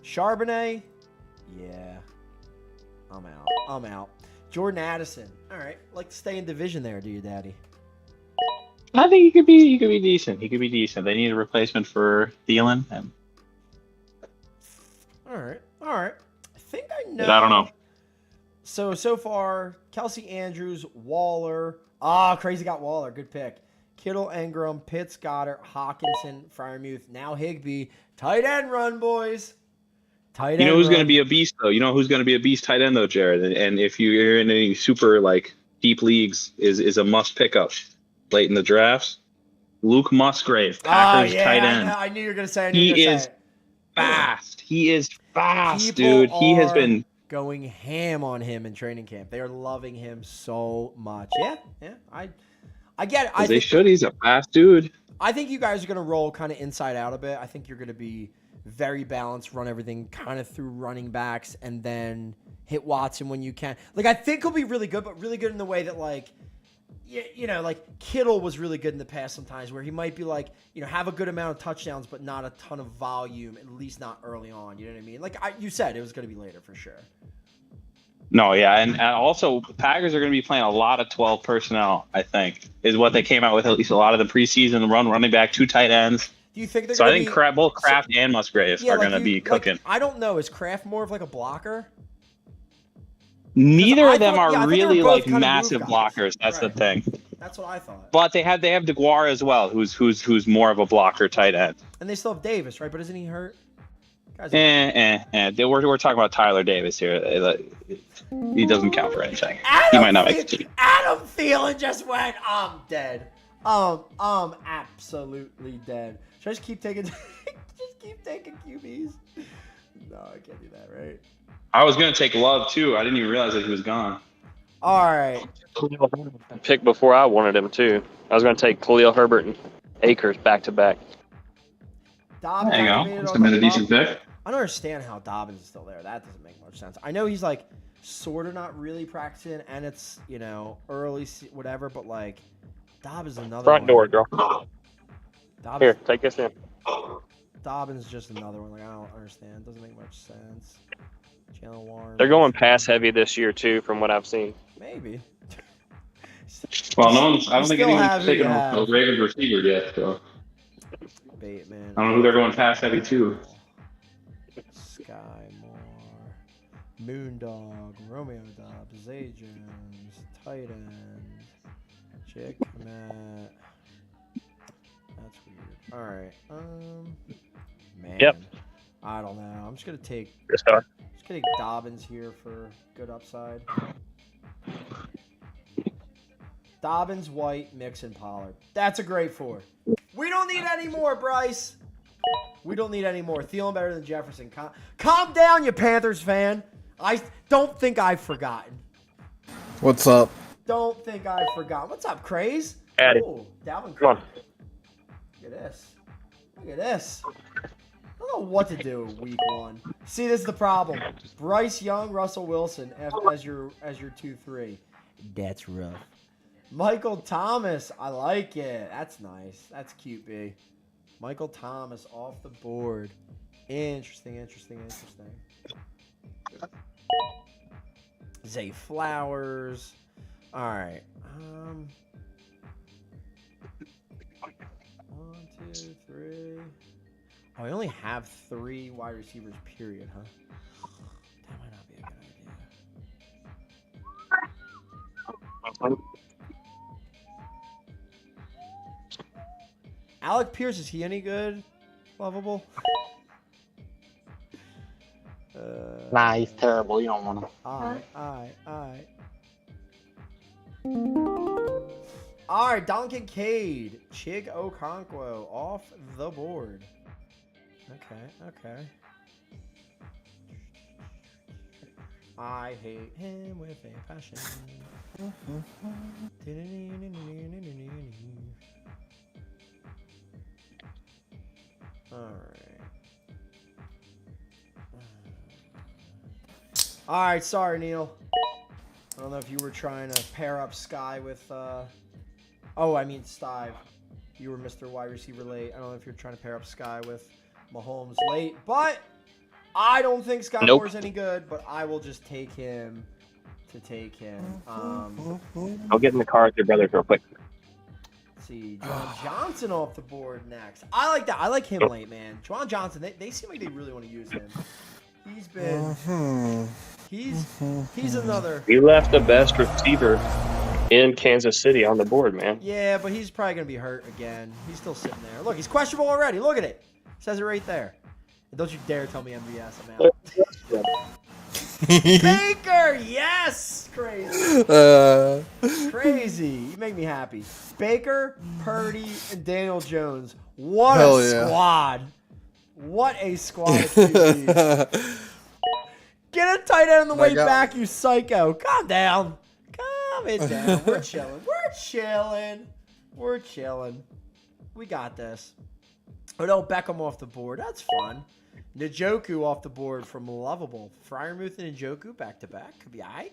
Charbonnet, yeah. I'm out. Jordan Addison. All right. Like to stay in division there, do you, Daddy? I think he could be decent. He could be decent. They need a replacement for Thielen, and All right. All right. I think I know. I don't know. So far, Kelsey Andrews, Waller. Crazy got Waller. Good pick. Kittle, Ingram, Pitts, Goddard, Hawkinson, Freiermuth, now Higbee. Tight end run, boys. Tight end. You know who's going to run. be a beast though? You know who's going to be a beast tight end though, Jared. And if you're in any super like deep leagues, is a must pickup late in the drafts. Luke Musgrave, Packers tight end. I knew you were going to say. He is fast. He is fast, People dude. He has been going ham on him in training camp. They are loving him so much. Yeah. I get it. they should. He's a fast dude. I think you guys are going to roll kind of inside out a bit. I think you're going to be very balanced, run everything kind of through running backs, and then hit Watson when you can. Like, I think he'll be really good, but really good in the way that, like, you know, like Kittle was really good in the past sometimes where he might be like, you know, have a good amount of touchdowns, but not a ton of volume, at least not early on. You know what I mean? Like you said, it was going to be later for sure. No, yeah, and also the Packers are going to be playing a lot of 12 personnel. I think is what they came out with. At least a lot of the preseason running back, 2 tight ends. Do you think they're? So gonna I think both Kraft and Musgrave are going to be cooking. Like, I don't know. Is Kraft more of like a blocker? Neither of them I are think they were really both like kind of massive move guys. blockers. That's Right. the thing. That's what I thought. But they have DeGuara as well, who's more of a blocker tight end. And they still have Davis, right? But isn't he hurt? Guys, We're talking about Tyler Davis here. He doesn't count for anything. Adam He might not make the team. Adam Thielen just went. I'm dead. Absolutely dead. Should I just keep taking? Just keep taking QBs. No, I can't do that, right? I was gonna take Love too. I didn't even realize that he was gone. All right. Pick before I wanted him too. I was going to take Khalil Herbert and Akers back to back. Dobbins There you go. activated That's on been the a decent bump. pick. I don't understand how Dobbins is still there. That doesn't make much sense. I know he's like sort of not really practicing, and it's, you know, early whatever, but like Dobbins is another Front one. door, girl. Dobbins, Here, take this in. Dobbins is just another one. Like, I don't understand. Doesn't make much sense. Jalen Warren. They're going pass heavy this year too, from what I've seen. Maybe. Well, I don't think still anyone's have- taken yeah. a Ravens receiver yet. So Bateman. I don't know who they're going pass heavy to. Sky Moore. Moondog. Romeo Dobbs. Zay Jones. Tight end. Chick Matt. That's weird. All right. Man. Yep. I don't know. I'm just gonna take Dobbins here for good upside. Dobbins, White, Mixon, Pollard. That's a great 4. We don't need any more, Bryce. We don't need any more. Thielen better than Jefferson. Calm down, you Panthers fan. I don't think I've forgotten. What's up? Don't think I've forgotten. What's up, Craze? Addy. Oh, Dalvin Come on. Cook. Look at this. Look at this. I don't know what to do week 1. See, this is the problem. Bryce Young, Russell Wilson as your 2-3. That's rough. Michael Thomas, I like it. That's nice. That's cute, B. Michael Thomas off the board. Interesting. Zay Flowers. All right. 1, 2, 3. Oh, I only have 3 wide receivers, period, huh? That might not be a good idea. Alec Pierce, is he any good? Lovable? Nah, he's terrible. You don't want him. Alright. Alright, Don Kincaid. Chig Okonkwo off the board. Okay. I hate him with a passion. Alright, sorry, Neil. I don't know if you were trying to pair up Sky with, Stive. You were Mr. Wide Receiver late. I don't know if you're trying to pair up Sky with Mahomes late, but I don't think Sky Moore's any good, but I will just take him to take him. I'll get in the car with your brothers real quick. Let's see, Juwan Johnson off the board next. I like that. I like him late, man. Juwan Johnson, they seem like they really want to use him. He's been, he's another. You left the best receiver in Kansas City on the board, man. Yeah, but he's probably gonna be hurt again. He's still sitting there. Look, he's questionable already. Look at it. Says it right there. And don't you dare tell me MVS. I'm out. Baker, yes! Crazy. Crazy. You make me happy. Baker, Purdy, and Daniel Jones. What Hell a yeah. squad. What a squad of QBs. Get a tight end on the way back, you psycho. Calm down. Calm it down. We're chilling. We're chilling. We're chilling. We got this. Odell Beckham off the board. That's fun. Njoku off the board from Lovable. Freiermuth and Njoku back to back. Could be all right.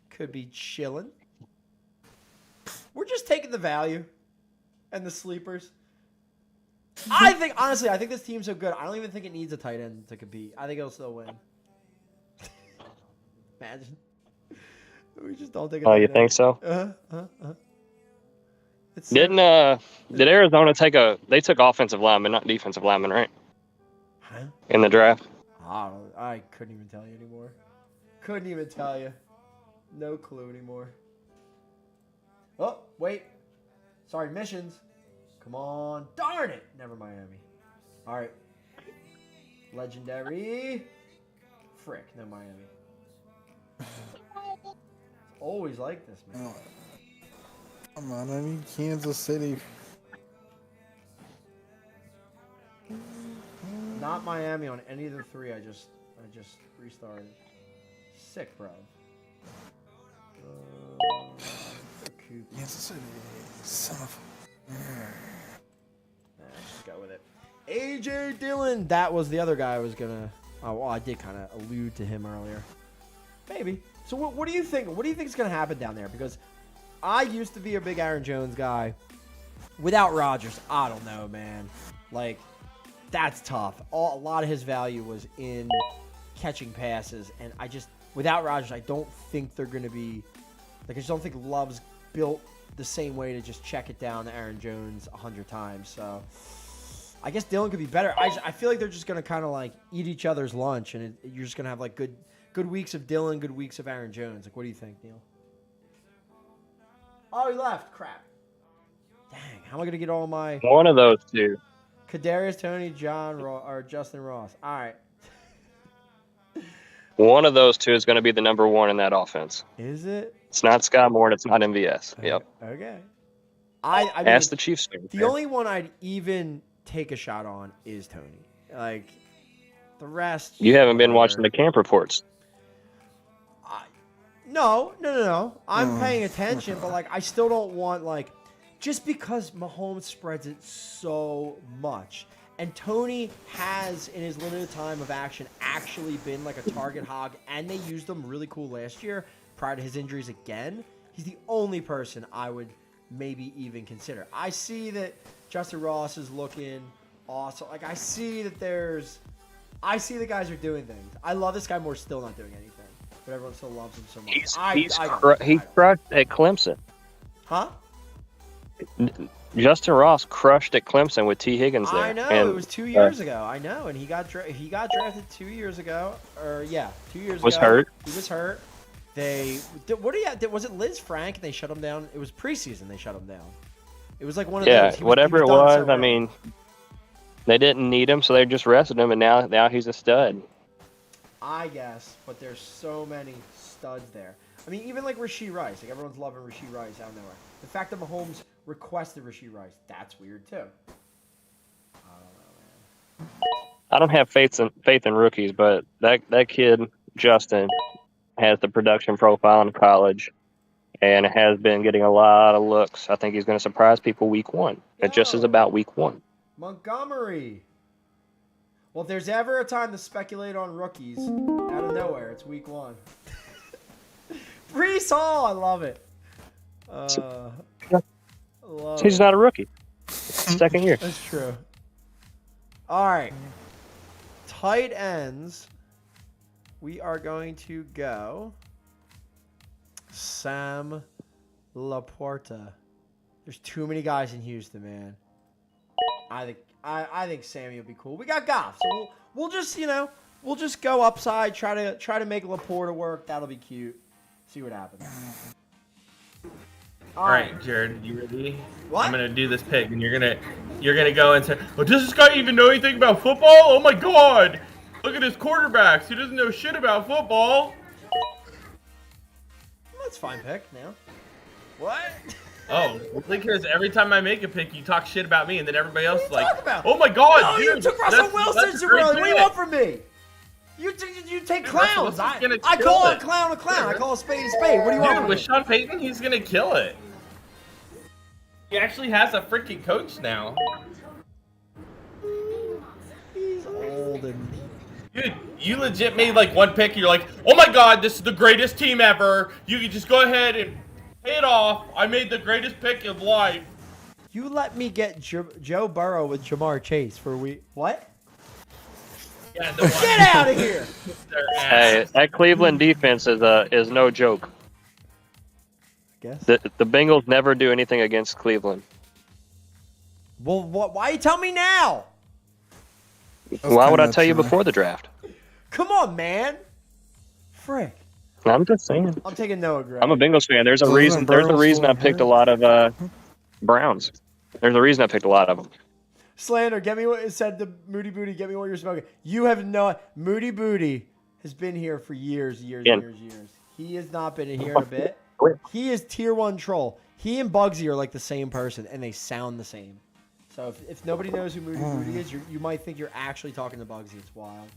Could be chilling. We're just taking the value and the sleepers. I think, honestly, I think this team's so good. I don't even think it needs a tight end to compete. I think it'll still win. Imagine. We just don't take a tight Oh, you end. think so? It's Did Arizona they took offensive lineman, not defensive lineman, right? Huh? In the draft? I couldn't even tell you anymore. Couldn't even tell you. No clue anymore. Oh, wait. Sorry, missions. Come on. Darn it. Never Miami. All right. Legendary. Frick. No Miami. Always like this, man. Come on, I need Kansas City. Not Miami on any of the three. I just restarted. Sick, bro. Kansas City. Son of a... Just go with it. AJ Dillon. That was the other guy I was gonna. Oh, well, I did kind of allude to him earlier. Maybe. So what do you think? What do you think is gonna happen down there? Because I used to be a big Aaron Jones guy. Without Rodgers, I don't know, man. Like, that's tough. A lot of his value was in catching passes, and without Rodgers, I don't think they're gonna be. Like, I just don't think Love's built the same way to just check it down to Aaron Jones 100 times. So I guess Dillon could be better. I feel like they're just gonna kind of like eat each other's lunch, and you're just gonna have like good weeks of Dillon, good weeks of Aaron Jones. Like, what do you think, Neil? Oh, he left. Crap. Dang, how am I gonna get all my One of those two. Kadarius Toney, Justin Ross? All right. One of those two is going to be the number one in that offense. Is it? It's not Sky Moore and it's not MVS. Yep. Okay. I mean, Ask the Chiefs. the only one I'd even take a shot on is Toney. Like, the rest. You haven't been watching the camp reports. No. I'm paying attention, but like, I still don't want like, just because Mahomes spreads it so much, and Toney has in his limited time of action actually been like a target hog, and they used him really cool last year prior to his injuries again. He's the only person I would maybe even consider. I see that Justin Ross is looking awesome. Like, I see the guys are doing things. I love this guy more still not doing anything. But everyone still loves him so much. He crushed at Clemson. Huh? Justin Ross crushed at Clemson with T. Higgins there. I know, it was 2 years ago. I know, and he got drafted 2 years ago. 2 years ago. Was hurt. He was hurt. Was it Liz Frank? And they shut him down. It was preseason. They shut him down. It was like one of those. Whatever it was. I mean, they didn't need him, so they just rested him, and now he's a stud. I guess, but there's so many studs there. I mean, even like Rashee Rice. Like, everyone's loving Rashee Rice out of nowhere. The fact that Mahomes requested Rashee Rice, that's weird too. I don't know, man. I don't have faith in rookies, but that kid Justin has the production profile in college, and has been getting a lot of looks. I think he's going to surprise people week one. It just is about week one. Montgomery. Well, if there's ever a time to speculate on rookies out of nowhere, it's week one. Brees Hall, I love it. He's not a rookie. Second year. That's true. All right. Tight ends. We are going to go Sam Laporta. There's too many guys in Houston, man. I think Sammy will be cool. We got Goff, so we'll just we'll just go upside, try to make Laporta work. That'll be cute. See what happens. All right, Jared, you ready? What? I'm gonna do this pick, and you're gonna go and say, "Oh, does this guy even know anything about football? Oh my God! Look at his quarterbacks. He doesn't know shit about football." That's a fine pick now. What? Oh, because every time I make a pick, you talk shit about me, and then everybody else is like, talking about? "Oh my God, No, dude, you took Russell that's Wilson a too great early. What do you pick." want from me? You take Russell clowns. Wilson's gonna I kill call it. a clown a clown. I call a spade a spade. What do you want Dude, from with me? Sean Payton, he's gonna kill it. He actually has a freaking coach now. He's old and... Dude, you legit made like one pick, and you're like, "Oh my God, this is the greatest team ever. You can just go ahead and pay it off. I made the greatest pick of life." You let me get Joe Burrow with Jamar Chase for a week. What? Yeah, the Get out of here! Hey, that Cleveland defense is no joke. Guess. The Bengals never do anything against Cleveland. Well, why you tell me now? Why would I kinda tell you true. before the draft? Come on, man. Frick. I'm just saying. I'm taking Noah Gray. I'm a Bengals fan. There's a Doesn't reason. There's a Burrow reason I still picked a hurt? lot of Browns. There's a reason I picked a lot of them. Slander, get me what it said to Moody Booty. Get me what you're smoking. You have no... Moody Booty has been here for years. He has not been in here in a bit. He is tier 1 troll. He and Bugsy are like the same person, and they sound the same. So if nobody knows who Moody Booty is, you might think you're actually talking to Bugsy. It's wild.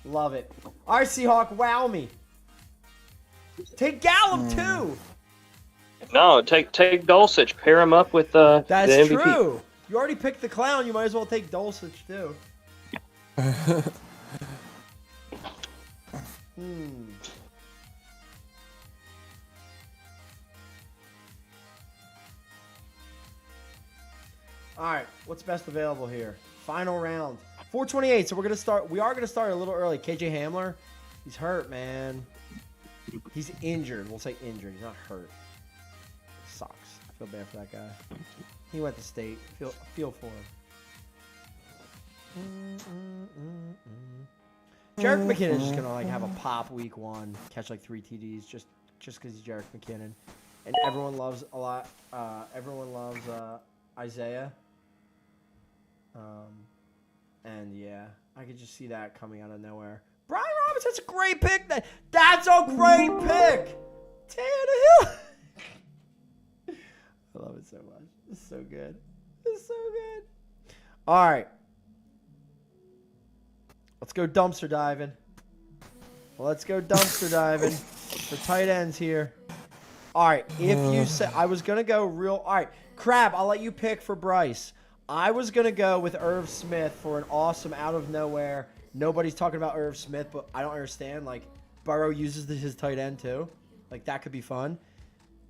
Love it. All right, Seahawk, wow me. Take Gallup, too. No, take Dulcich, pair him up with the That's MVP. true. You already picked the clown. You might as well take Dulcich, too. All right, what's best available here? Final round. 428, so we're going to start. We are going to start a little early. KJ Hamler, he's hurt, man. He's injured. We'll say injured. He's not hurt. Sucks. I feel bad for that guy. He went to state. Feel for him. Jerick McKinnon's just gonna like have a pop week 1, catch like 3 TDs just because he's Jerick McKinnon, and everyone loves a lot. Everyone loves Isaiah. And yeah, I could just see that coming out of nowhere. Brian Robinson's a great pick. That's a great pick. Tannehill. I love it so much. It's so good. It's so good. All right. Let's go dumpster diving. Let's go dumpster diving for tight ends here. All right. If you say I was gonna go real. All right, Crab. I'll let you pick for Bryce. I was gonna go with Irv Smith for an awesome out of nowhere. Nobody's talking about Irv Smith, but I don't understand. Like Burrow uses his tight end too. Like that could be fun.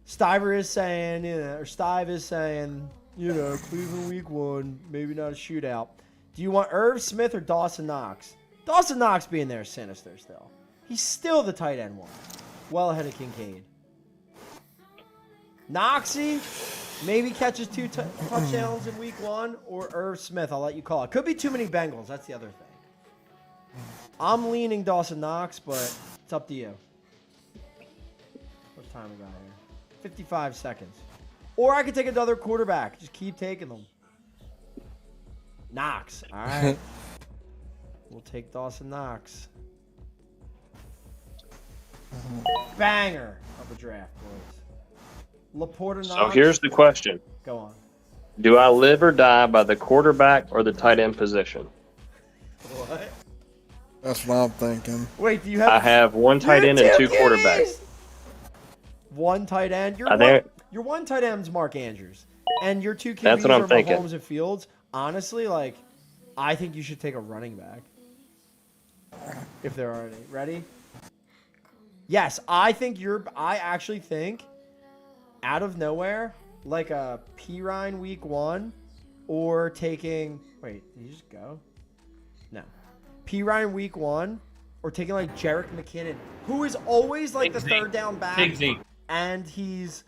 Stiver is saying, or Stive is saying, Cleveland week 1, maybe not a shootout. Do you want Irv Smith or Dawson Knox? Dawson Knox being there is sinister still. He's still the tight end 1. Well ahead of Kincaid. Knoxy maybe catches 2 touchdowns in week 1, or Irv Smith. I'll let you call it. Could be too many Bengals. That's the other thing. I'm leaning Dawson Knox, but it's up to you. What time we got here? 55 seconds. Or I could take another quarterback. Just keep taking them. Knox. All right. We'll take Dawson Knox. Banger of a draft, boys. Laporta Knox. So here's the question. Go on. Do I live or die by the quarterback or the tight end position? What? That's what I'm thinking. Wait, do you have... I have one tight end and 2 quarterbacks. One tight end? Your one tight end's Mark Andrews. And your 2 QBs That's what I'm are thinking. Mahomes and Fields. Honestly, I think you should take a running back. If there are any. Ready? Yes, I actually think out of nowhere, like a Pirine week 1 or taking... Wait, did you just go? No. Pirine week 1 or taking like Jerick McKinnon, who is always like the Take Zeke. third down back. Take Zeke. and he's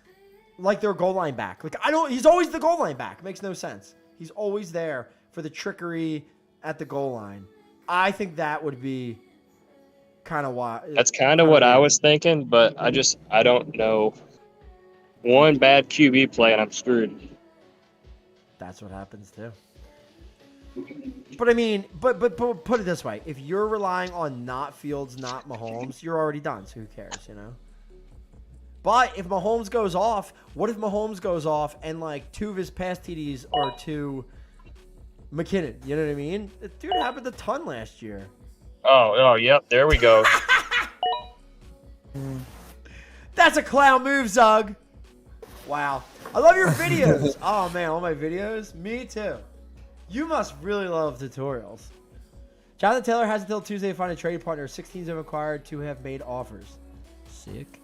like their goal line back. Like he's always the goal line back. It makes no sense. He's always there for the trickery at the goal line. I think that would be kind of why. That's kind of what I was thinking, but I don't know. One bad QB play and I'm screwed. That's what happens too. But I mean, but put it this way: if you're relying on not Fields, not Mahomes, you're already done. So who cares, you know? But if Mahomes goes off, what if Mahomes goes off and like 2 of his pass TDs are to McKinnon? You know what I mean? It, dude, happened a ton last year. Oh, yep. There we go. That's a clown move, Zug. Wow. I love your videos. Oh, man, all my videos? Me too. You must really love tutorials. Jonathan Taylor has until Tuesday to find a trade partner. 6 teams have acquired, 2 have made offers. Sick.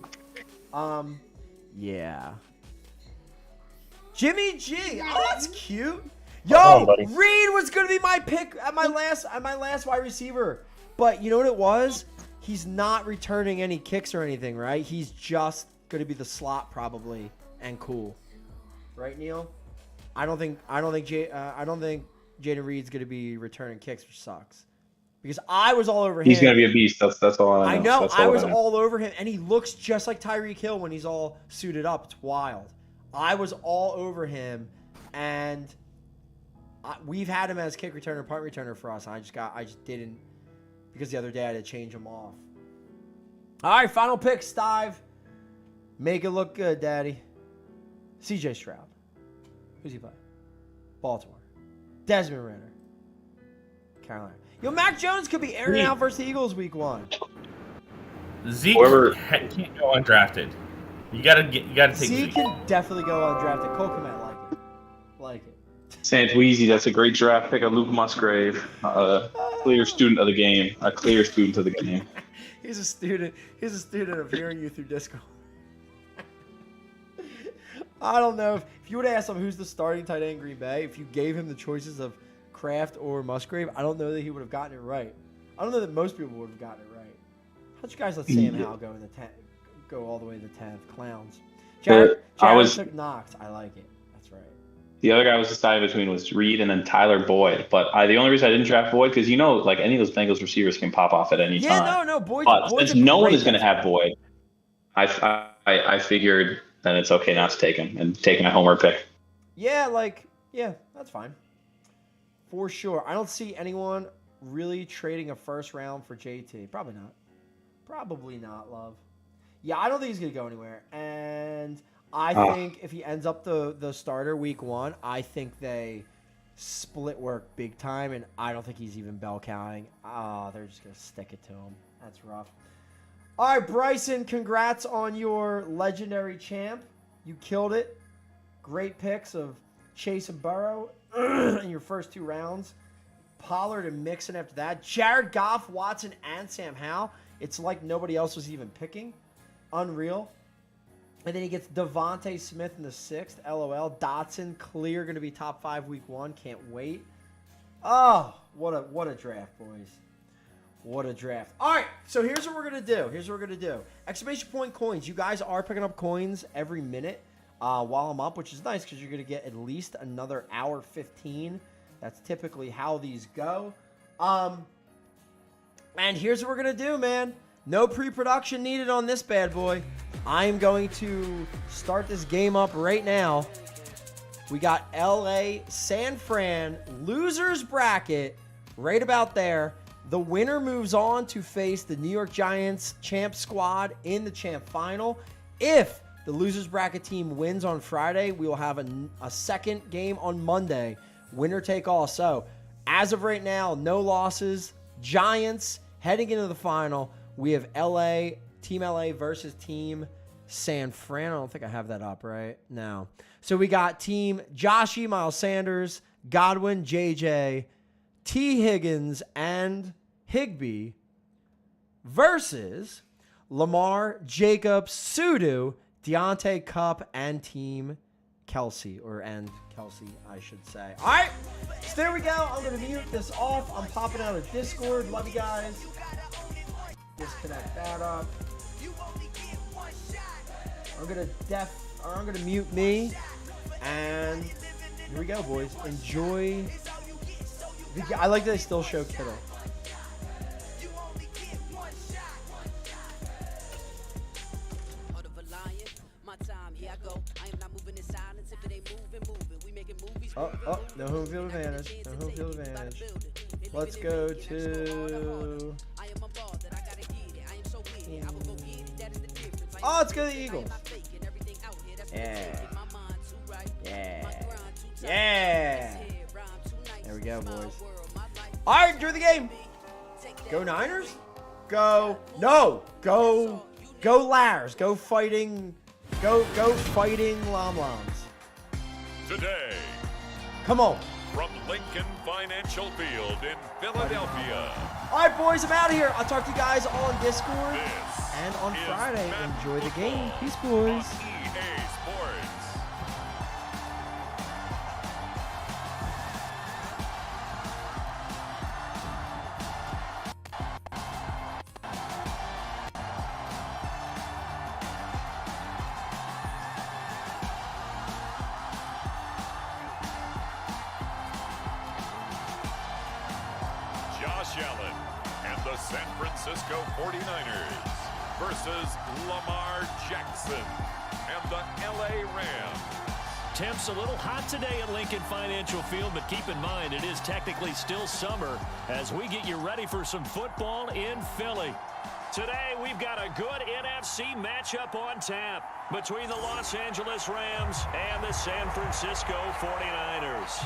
Yeah. Jimmy G. Oh, that's cute. Yo, Reed was gonna be my pick at my last wide receiver. But you know what it was? He's not returning any kicks or anything, right? He's just gonna be the slot probably and cool. Right, Neil? I don't think Jaden Reed's gonna be returning kicks, which sucks. Because I was all over him. He's gonna be a beast. That's all I know. I know. I was all over him, and he looks just like Tyreek Hill when he's all suited up. It's wild. I was all over him, and we've had him as kick returner, punt returner for us. I just didn't, because the other day I had to change him off. All right, final pick, Stive. Make it look good, Daddy. CJ Stroud. Who's he playing? Baltimore. Desmond Ritter. Carolina. Yo, Mac Jones could be airing out versus the Eagles week 1. Zeke can't go undrafted. You gotta take Zeke. Zeke can definitely go undrafted. Cole Kmet like it. Santweezy, that's a great draft pick of Luke Musgrave. Clear student of the game. A clear student of the game. He's a student of hearing you through Discord. I don't know. If you would ask him who's the starting tight end in Green Bay, if you gave him the choices of Kraft or Musgrave, I don't know that he would have gotten it right. I don't know that most people would have gotten it right. How'd you guys let Sam Howell go all the way to the 10th? Clowns. Jared took Knox. I like it. That's right. The other guy was decided between was Reed and then Tyler Boyd. But the only reason I didn't draft Boyd, because like any of those Bengals receivers can pop off at any time. Yeah, no, Boyd. But since no one is going to have Boyd, I figured then it's okay not to take him and take my homer pick. Yeah, that's fine. For sure. I don't see anyone really trading a first round for JT. Probably not, love. Yeah, I don't think he's going to go anywhere. And I think if he ends up the starter week 1, I think they split work big time, and I don't think he's even bell counting. They're just going to stick it to him. That's rough. All right, Bryson, congrats on your legendary champ. You killed it. Great picks of Chase and Burrow in your first 2 rounds. Pollard and Mixon after that. Jared Goff, Watson, and Sam Howell. It's like nobody else was even picking. Unreal. And then he gets Devontae Smith in the 6th. LOL. Dotson, clear, going to be top 5 week 1. Can't wait. Oh, what a draft, boys. What a draft. All right, so here's what we're going to do. Exclamation point coins. You guys are picking up coins every minute while I'm up, which is nice because you're going to get at least another hour 15. That's typically how these go. And here's what we're going to do, man. No pre-production needed on this bad boy. I am going to start this game up right now. We got LA, San Fran, losers bracket right about there. The winner moves on to face the New York Giants champ squad in the champ final. If the losers bracket team wins on Friday, we will have a second game on Monday. Winner take all. So as of right now, no losses. Giants heading into the final. We have Team LA versus Team San Fran. I don't think I have that up, right? No. So we got Team Joshy, Miles Sanders, Godwin, JJ, T. Higgins, and Higbee versus Lamar, Jacobs, Sudu, Deontay, Cup, and Team Kelsey, Kelsey, I should say. All right, so there we go. I'm going to mute this off. I'm popping out of Discord. Love you guys. Disconnect that up. I'm gonna mute me, and here we go, boys. Enjoy. I like that they still show Kittle. Oh, no home field advantage. No home field advantage. Let's go to. Oh, let's go to the Eagles. Yeah. Yeah. Yeah. There we go, boys. All right, enjoy the game. Go Niners. Go. No. Go. Go Lars. Go fighting. Go fighting Lom-Loms. Today, Come on. from Lincoln Financial Field in Philadelphia, All right, boys, I'm out of here. I'll talk to you guys on Discord this and on is Friday. Madden Enjoy the game. Football Peace, on boys. EA Sports. Josh Allen and the San Francisco 49ers versus Lamar Jackson and the LA Rams. Temps a little hot today at Lincoln Financial Field, but keep in mind it is technically still summer as we get you ready for some football in Philly. Today we've got a good NFC matchup on tap between the Los Angeles Rams and the San Francisco 49ers.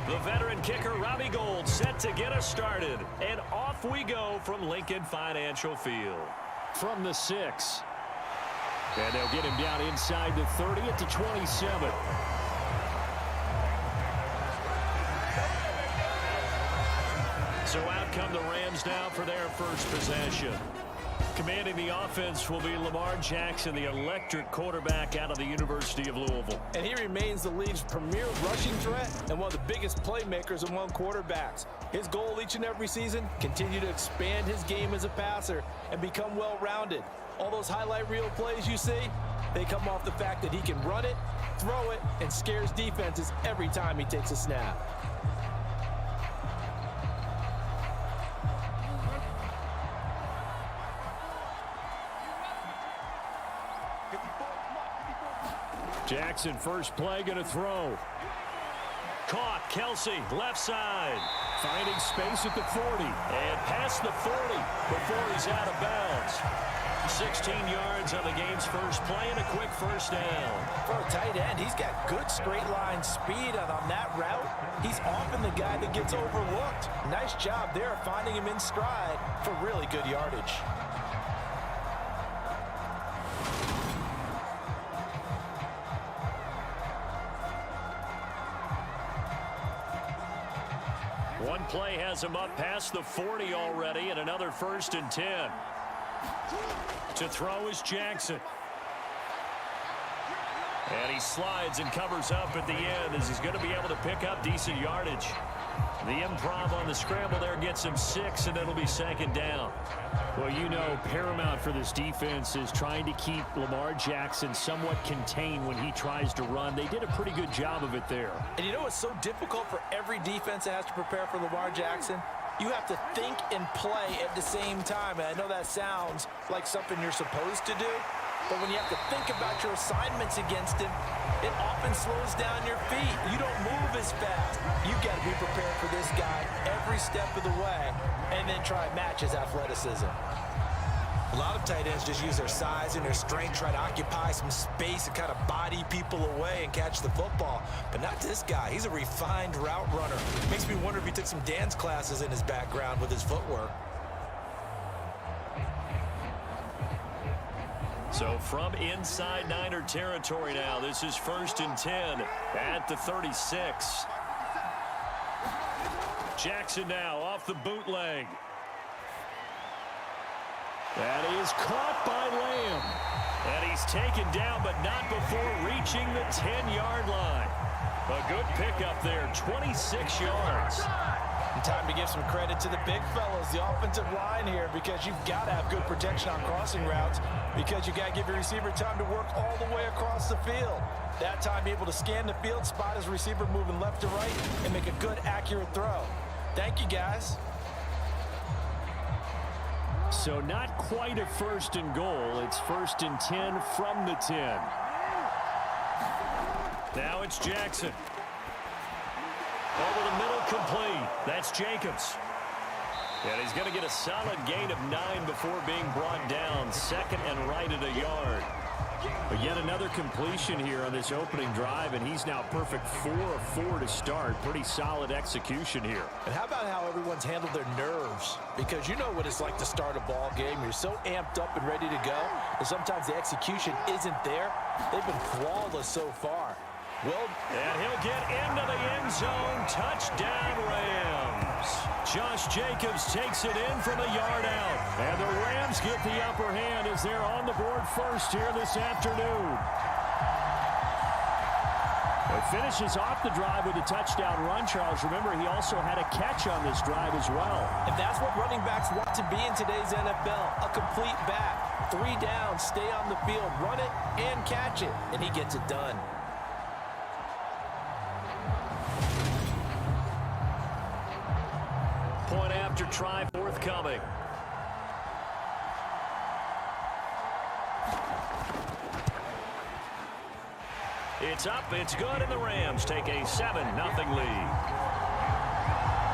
The veteran kicker, Robbie Gould, set to get us started. And off we go from Lincoln Financial Field. From the 6. And they'll get him down inside the 30 at the 27. So out come the Rams now for their first possession. Commanding the offense will be Lamar Jackson, the electric quarterback out of the University of Louisville. And he remains the league's premier rushing threat and one of the biggest playmakers among quarterbacks. His goal each and every season, continue to expand his game as a passer and become well-rounded. All those highlight reel plays you see, they come off the fact that he can run it, throw it, and scares defenses every time he takes a snap. Jackson, first play, going to throw. Caught, Kelsey, left side. Finding space at the 40. And past the 40 before he's out of bounds. 16 yards on the game's first play and a quick first down. For a tight end, he's got good straight line speed, and on that route, he's often the guy that gets overlooked. Nice job there finding him in stride for really good yardage. One play has him up past the 40 already, and another 1st and 10. To throw is Jackson. And he slides and covers up at the end as he's going to be able to pick up decent yardage. The improv on the scramble there gets him 6, and it'll be 2nd down. Well, you know, paramount for this defense is trying to keep Lamar Jackson somewhat contained when he tries to run. They did a pretty good job of it there. And you know it's so difficult for every defense that has to prepare for Lamar Jackson? You have to think and play at the same time. And I know that sounds like something you're supposed to do, but when you have to think about your assignments against him, it often slows down your feet. You don't move as fast. You've got to be prepared for this guy every step of the way and then try and match his athleticism. A lot of Some tight ends just use their size and their strength, try to occupy some space and kind of body people away and catch the football. But not this guy. He's a refined route runner. Makes me wonder if he took some dance classes in his background with his footwork. So from inside Niner territory now, this is 1st and 10 at the 36. Jackson now off the bootleg. That is caught by Lamb. And he's taken down, but not before reaching the 10-yard line. A good pickup there, 26 yards. And time to give some credit to the big fellas, the offensive line here, because you've got to have good protection on crossing routes, because you got to give your receiver time to work all the way across the field. That time, be able to scan the field, spot his receiver moving left to right, and make a good, accurate throw. Thank you, guys. So not quite a 1st and goal. It's 1st and 10 from the 10. Now it's Jackson. Over the middle, complete. That's Jacobs. And he's going to get a solid gain of 9 before being brought down. 2nd and right at a yard. But yet another completion here on this opening drive, and he's now perfect 4 of 4 to start. Pretty solid execution here. And how about how everyone's handled their nerves? Because you know what it's like to start a ball game. You're so amped up and ready to go, and sometimes the execution isn't there. They've been flawless so far. Well, and he'll get into the end zone. Touchdown, Rams. Josh Jacobs takes it in from a yard out. And the Rams get the upper hand as they're on the board first here this afternoon. It finishes off the drive with a touchdown run, Charles. Remember, he also had a catch on this drive as well. And that's what running backs want to be in today's NFL, a complete back. 3 down, stay on the field, run it, and catch it. And he gets it done. Point after try forthcoming. It's up, it's good, and the Rams take a 7-0 lead.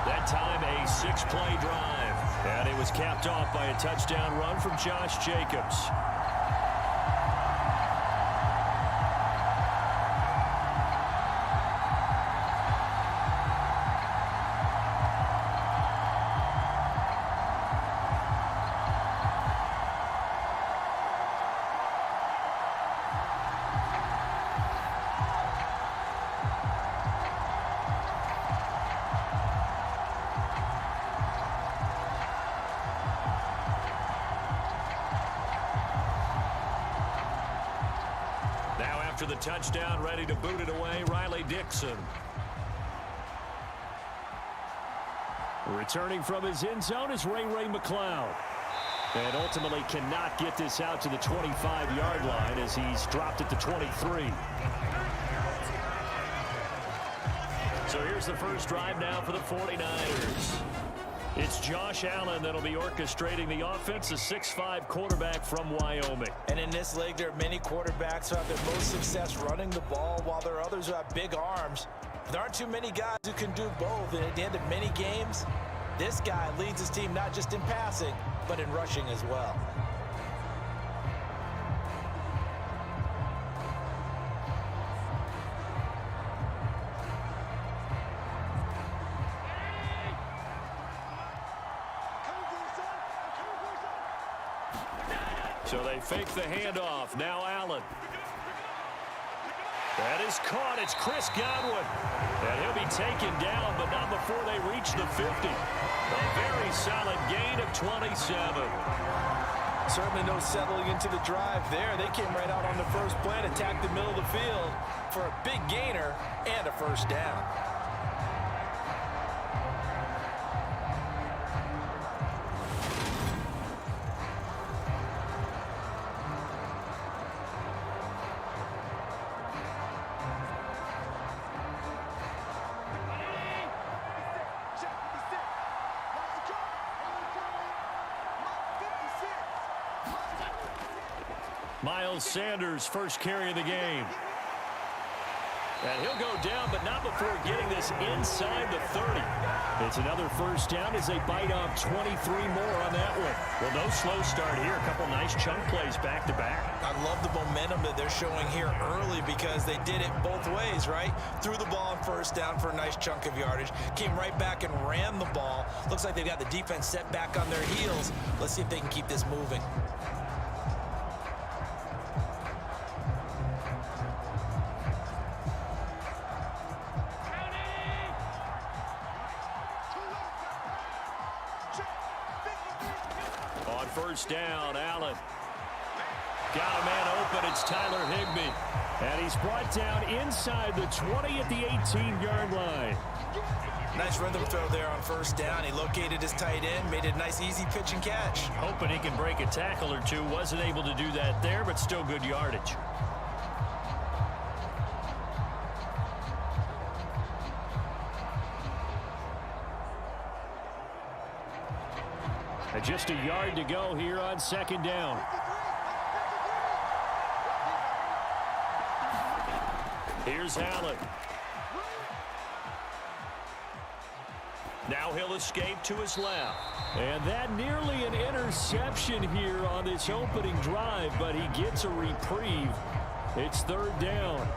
That time a 6-play drive. And it was capped off by a touchdown run from Josh Jacobs. After the touchdown, ready to boot it away, Riley Dixon. Returning from his end zone is Ray McCloud. And ultimately cannot get this out to the 25-yard line as he's dropped at the 23. So here's the first drive now for the 49ers. It's Josh Allen that'll be orchestrating the offense, a 6'5" quarterback from Wyoming. And in this league, there are many quarterbacks who have their most success running the ball, while there are others who have big arms. There aren't too many guys who can do both, and at the end of many games, this guy leads his team not just in passing, but in rushing as well. So they fake the handoff. Now Allen. That is caught. It's Chris Godwin. And he'll be taken down, but not before they reach the 50. A very solid gain of 27. Certainly no settling into the drive there. They came right out on the first play and attacked the middle of the field for a big gainer and a first down. Miles Sanders, first carry of the game. And he'll go down, but not before getting this inside the 30. It's another first down as they bite off 23 more on that one. Well, no slow start here. A couple nice chunk plays back-to-back. I love the momentum that they're showing here early because they did it both ways, right? Threw the ball on first down for a nice chunk of yardage. Came right back and ran the ball. Looks like they've got the defense set back on their heels. Let's see if they can keep this moving. First down, Allen. Got a man open. It's Tyler Higbee. And he's brought down inside the 20 at the 18-yard line. Nice rhythm throw there on first down. He located his tight end, made it a nice easy pitch and catch. Hoping he can break a tackle or two. Wasn't able to do that there, but still good yardage. And just a yard to go here on second down. Here's Allen. Now he'll escape to his left. And that nearly an interception here on this opening drive, but he gets a reprieve. It's third down.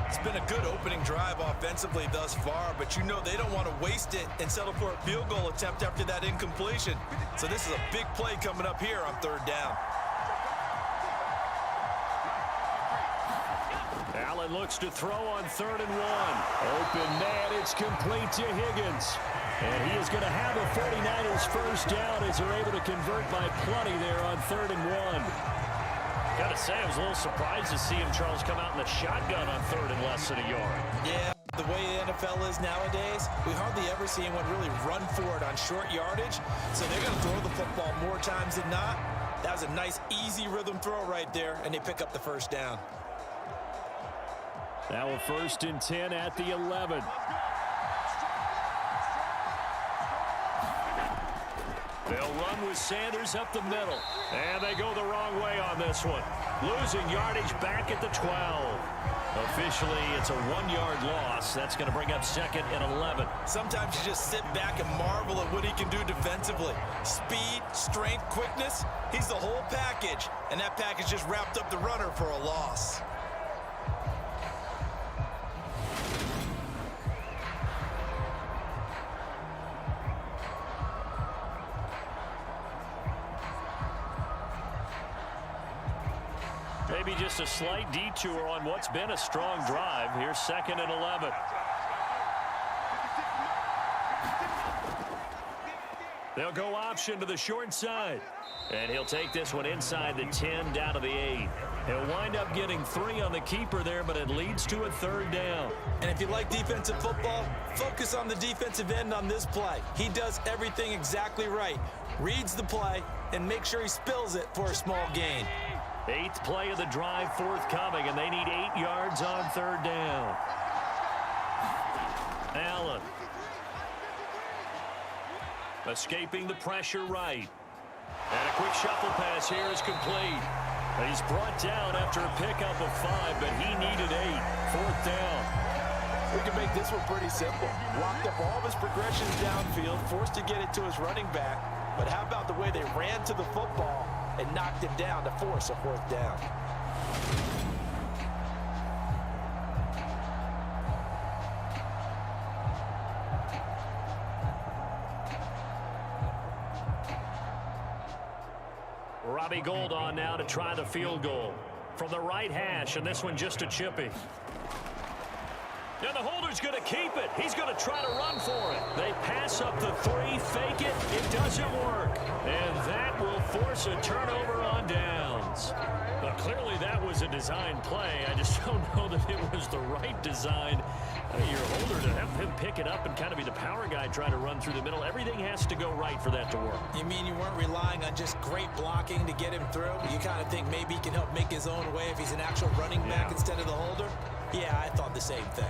It's been a good opening drive offensively thus far, but you know they don't want to waste it and settle for a field goal attempt after that incompletion. So this is a big play coming up here on third down. Allen looks to throw on 3rd and 1. Open man, it's complete to Higgins. And he is going to have a 49ers first down as they're able to convert by plenty there on 3rd and 1. Got to say, I was a little surprised to see him, Charles, come out in the shotgun on 3rd and less than a yard. Yeah, the way the NFL is nowadays, we hardly ever see anyone really run for it on short yardage. So they're going to throw the football more times than not. That was a nice, easy rhythm throw right there, and they pick up the first down. Now a 1st and 10 at the 11. They'll run with Sanders up the middle. And they go the wrong way on this one. Losing yardage back at the 12. Officially, it's a 1-yard loss. That's going to bring up 2nd and 11. Sometimes you just sit back and marvel at what he can do defensively. Speed, strength, quickness. He's the whole package. And that package just wrapped up the runner for a loss. Maybe just a slight detour on what's been a strong drive. Here's 2nd and 11. They'll go option to the short side. And he'll take this one inside the 10 down to the 8. He'll wind up getting 3 on the keeper there, but it leads to a 3rd down. And if you like defensive football, focus on the defensive end on this play. He does everything exactly right. Reads the play and makes sure he spills it for a small gain. 8th play of the drive forthcoming, and they need 8 yards on 3rd down. Allen. Escaping the pressure right. And a quick shuffle pass here is complete. He's brought down after a pickup of 5, but he needed 8. 4th down. We can make this one pretty simple. Locked up all of his progressions downfield, forced to get it to his running back. But how about the way they ran to the football and knocked him down to force a 4th down? Robbie Gould on now to try the field goal. From the right hash, and this one just a chippy. And the holder's going to keep it. He's going to try to run for it. They pass up the 3, fake it. It doesn't work. And that will force a turnover on downs. But clearly that was a design play. I just don't know that it was the right design. Your holder, to have him pick it up and kind of be the power guy trying to run through the middle, everything has to go right for that to work. You mean you weren't relying on just great blocking to get him through? You kind of think maybe he can help make his own way if he's an actual running back instead of the holder? Yeah, I thought the same thing.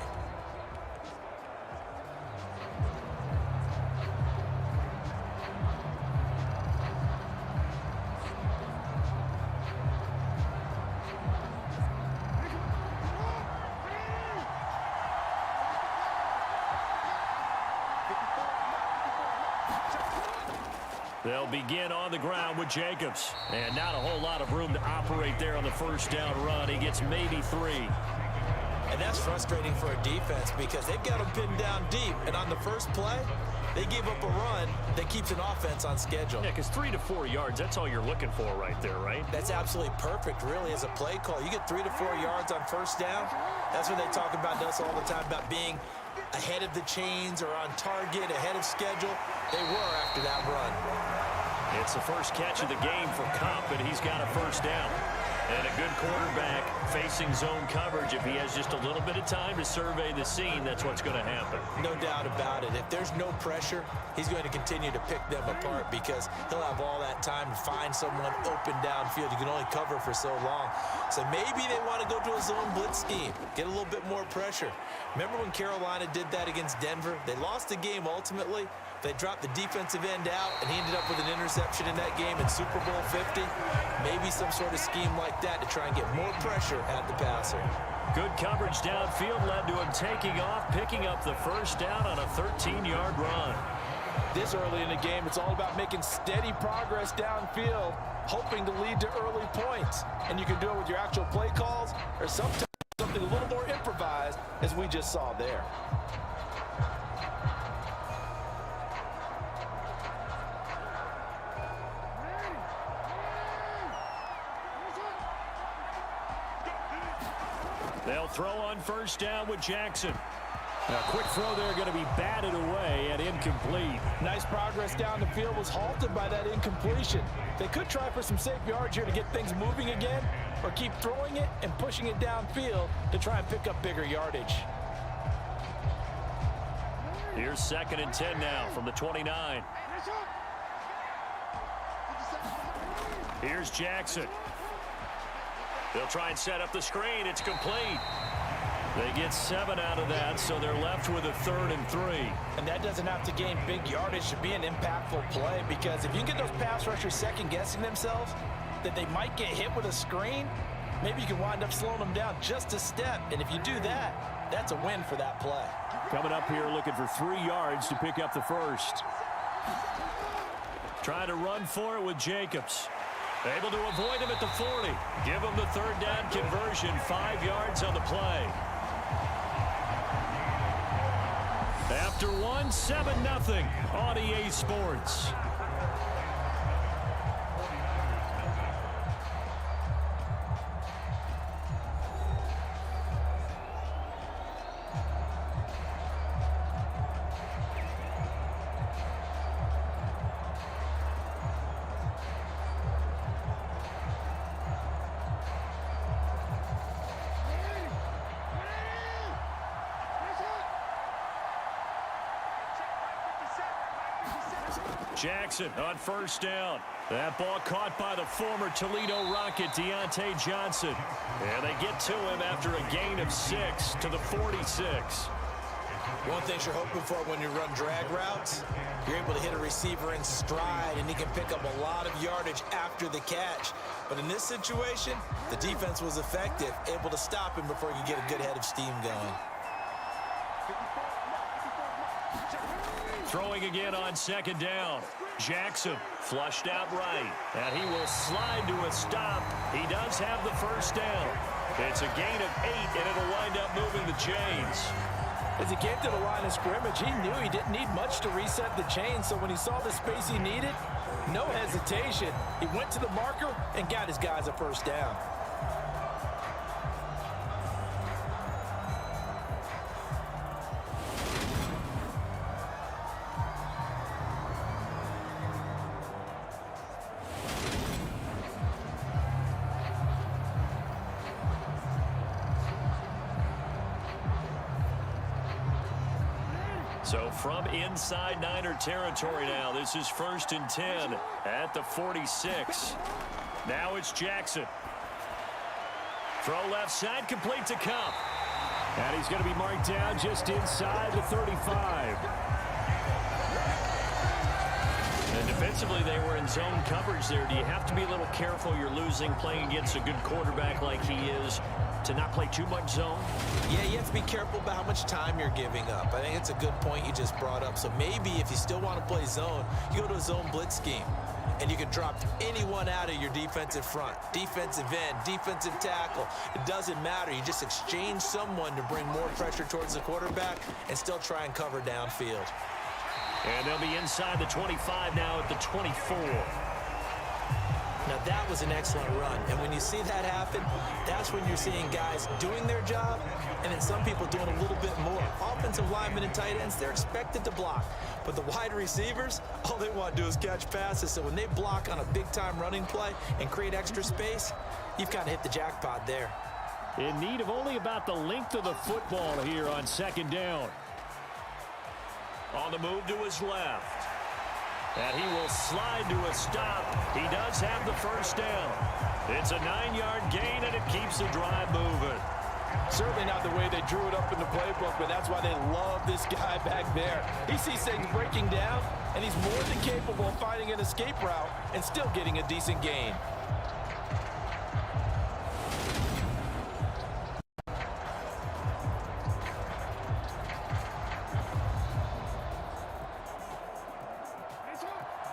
They'll begin on the ground with Jacobs. And not a whole lot of room to operate there on the first down run. He gets maybe 3. And that's frustrating for a defense because they've got them pinned down deep. And on the first play, they gave up a run that keeps an offense on schedule. Yeah, because 3 to 4 yards, that's all you're looking for right there, right? That's absolutely perfect, really, as a play call. You get 3 to 4 yards on first down. That's what they talk about us all the time, about being ahead of the chains or on target, ahead of schedule. They were after that run. It's the first catch of the game for Kupp, and he's got a first down. And a good quarterback facing zone coverage. If he has just a little bit of time to survey the scene, that's what's going to happen. No doubt about it. If there's no pressure, he's going to continue to pick them apart because he'll have all that time to find someone open downfield. You can only cover for so long. So maybe they want to go to a zone blitz scheme, get a little bit more pressure. Remember when Carolina did that against Denver? They lost the game ultimately. They dropped the defensive end out, and he ended up with an interception in that game in Super Bowl 50. Maybe some sort of scheme like that to try and get more pressure at the passer. Good coverage downfield led to him taking off, picking up the first down on a 13-yard run. This early in the game, it's all about making steady progress downfield, hoping to lead to early points. And you can do it with your actual play calls or sometimes something a little more improvised, as we just saw there. They'll throw on first down with Jackson. A quick throw there going to be batted away and incomplete. Nice progress down the field was halted by that incompletion. They could try for some safe yards here to get things moving again, or keep throwing it and pushing it downfield to try and pick up bigger yardage. Here's 2nd and 10 now from the 29. Here's Jackson. They'll try and set up the screen. It's complete. They get 7 out of that, so they're left with a 3rd and 3. And that doesn't have to gain big yardage to be an impactful play, because if you can get those pass rushers second-guessing themselves that they might get hit with a screen, maybe you can wind up slowing them down just a step. And if you do that, that's a win for that play. Coming up here looking for 3 yards to pick up the first. Trying to run for it with Jacobs. Able to avoid him at the 40. Give him the 3rd down conversion. 5 yards on the play. After 1, 7-0 on EA Sports. Jackson on first down. That ball caught by the former Toledo Rocket, Deontay Johnson. And they get to him after a gain of 6 to the 46. One thing you're hoping for when you run drag routes, you're able to hit a receiver in stride, and he can pick up a lot of yardage after the catch. But in this situation, the defense was effective, able to stop him before he could get a good head of steam going. Throwing again on 2nd down. Jackson flushed out right. And he will slide to a stop. He does have the first down. It's a gain of 8, and it'll wind up moving the chains. As he came to the line of scrimmage, he knew he didn't need much to reset the chain. So when he saw the space he needed, no hesitation. He went to the marker and got his guys a first down. So from inside Niner territory now, this is 1st and 10 at the 46. Now it's Jackson. Throw left side, complete to Kupp. And he's going to be marked down just inside the 35. And defensively, they were in zone coverage there. Do you have to be a little careful? You're losing playing against a good quarterback like he is. to not play too much zone? Yeah, you have to be careful about how much time you're giving up. I think it's a good point you just brought up. So maybe if you still want to play zone, you go to a zone blitz scheme. And you can drop anyone out of your defensive front, defensive end, defensive tackle. It doesn't matter. You just exchange someone to bring more pressure towards the quarterback and still try and cover downfield. And they'll be inside the 25 now at the 24. Now, that was an excellent run. And when you see that happen, that's when you're seeing guys doing their job and then some people doing a little bit more. Offensive linemen and tight ends, they're expected to block. But the wide receivers, all they want to do is catch passes. So when they block on a big-time running play and create extra space, you've kind of hit the jackpot there. In need of only about the length of the football here on second down. On the move to his left. And he will slide to a stop. He does have the first down. It's a 9-yard gain, and it keeps the drive moving. Certainly not the way they drew it up in the playbook, but that's why they love this guy back there. He sees things breaking down, and he's more than capable of finding an escape route and still getting a decent gain.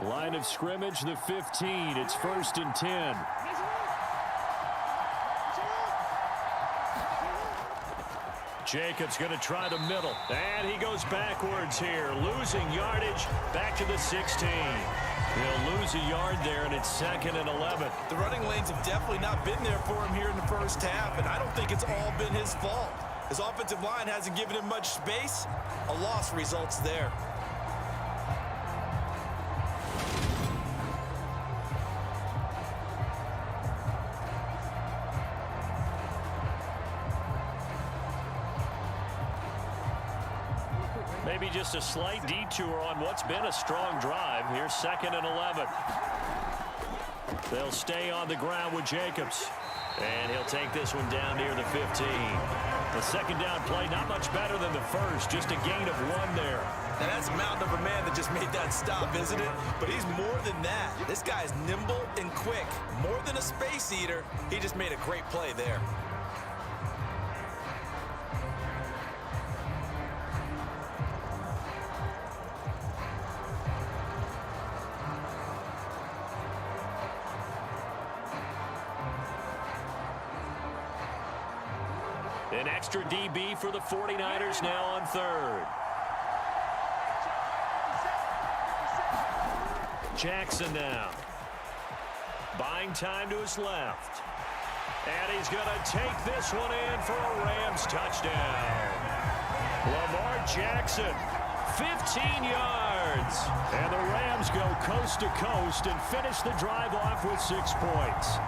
Line of scrimmage, the 15. It's 1st and 10. Jacobs going to try the middle. And he goes backwards here, losing yardage back to the 16. He'll lose a yard there, and it's 2nd and 11. The running lanes have definitely not been there for him here in the first half, and I don't think it's all been his fault. His offensive line hasn't given him much space. A loss results there. Maybe just a slight detour on what's been a strong drive. Here's 2nd and 11. They'll stay on the ground with Jacobs. And he'll take this one down near the 15. The second down play, not much better than the first. Just a gain of 1 there. Now that's a mountain of a man that just made that stop, isn't it? But he's more than that. This guy's nimble and quick. More than a space eater. He just made a great play there. An extra DB for the 49ers now on 3rd. Jackson now. Buying time to his left. And he's going to take this one in for a Rams touchdown. Lamar Jackson, 15 yards. And the Rams go coast to coast and finish the drive off with 6 points.